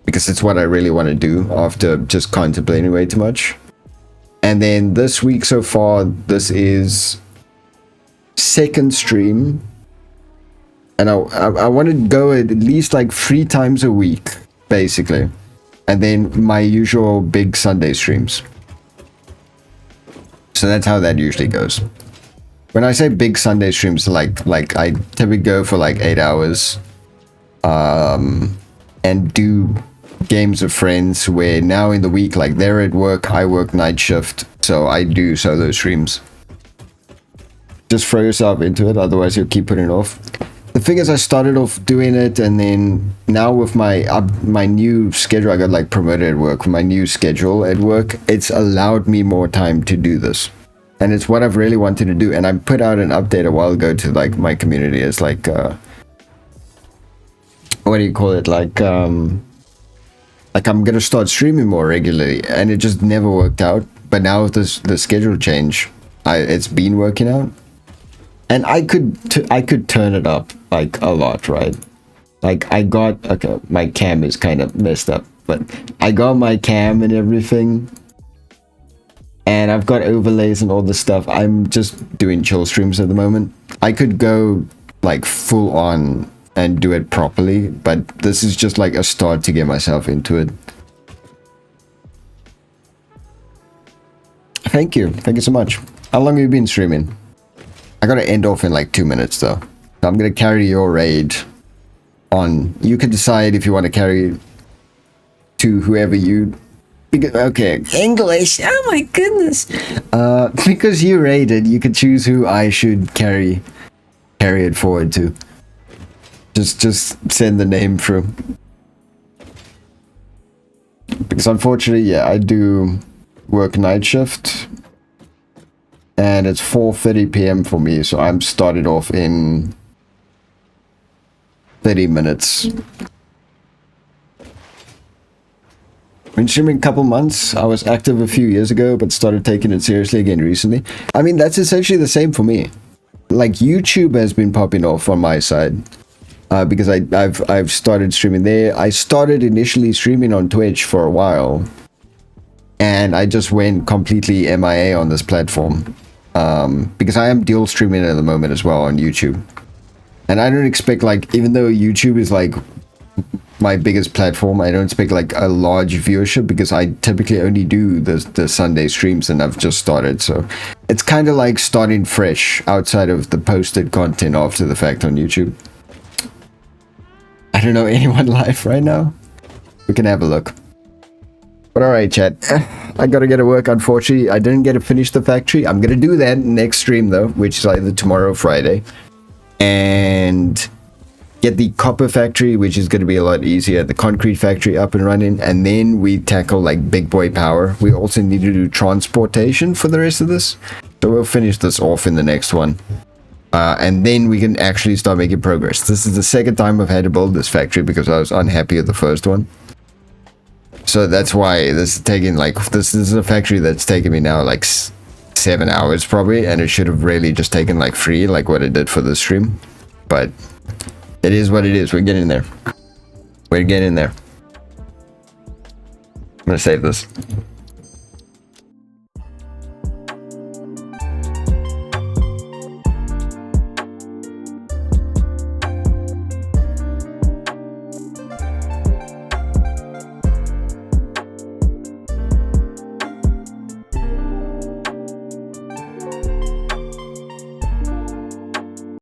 Because it's what I really want to do after just contemplating way too much. And then this week so far, this is second stream. And I want to go at least like 3 times a week, basically. And then my usual big Sunday streams. So that's how that usually goes. When I say big Sunday streams, like I typically go for like 8 hours, and do games of friends where now in the week, like they're at work, I work night shift, so I do solo streams. Just throw yourself into it, otherwise you'll keep putting it off. The thing is, I started off doing it, and then now with my new schedule, I got like promoted at work. With my new schedule at work, it's allowed me more time to do this. And it's what I've really wanted to do. And I put out an update a while ago to like my community. It's like, what do you call it? Like I'm gonna start streaming more regularly, and it just never worked out. But now with the schedule change, it's been working out. And I could turn it up like a lot, right? Like okay, my cam is kind of messed up, but I got my cam and everything. And I've got overlays and all this stuff. I'm just doing chill streams at the moment. I could go like full on and do it properly, but this is just like a start to get myself into it. Thank you so much. How long have you been streaming? I gotta end off in like 2 minutes though. So I'm gonna carry your raid on. You can decide if you want to carry to whoever you... Okay, English. Oh my goodness. Because you raided, you could choose who I should carry it forward to. Just send the name through. Because unfortunately, yeah, I do work night shift, and it's 4:30 p.m. for me, so I'm started off in 30 minutes. Been streaming a couple months. I was active a few years ago, but started taking it seriously again recently. I mean, that's essentially the same for me. Like, YouTube has been popping off on my side, because I've started streaming there. I started initially streaming on Twitch for a while, and I just went completely MIA on this platform, because I am dual streaming at the moment as well on YouTube. And I don't expect, like, even though YouTube is like my biggest platform, I don't expect like a large viewership, because I typically only do the Sunday streams, and I've just started. So it's kind of like starting fresh outside of the posted content after the fact on YouTube. I don't know anyone live right now. We can have a look. But alright, chat. I gotta get to work, unfortunately. I didn't get to finish the factory. I'm gonna do that next stream though, which is either tomorrow or Friday. And get the copper factory, which is going to be a lot easier, the concrete factory up and running, and then we tackle like big boy power. We also need to do transportation for the rest of this, so we'll finish this off in the next one, and then we can actually start making progress. This is the second time I've had to build this factory because I was unhappy with the first one, so that's why this is taking like this is a factory that's taken me now like 7 hours probably, and it should have really just taken like 3, like what it did for the stream. But it is what it is. We're getting there. We're getting there. I'm gonna save this.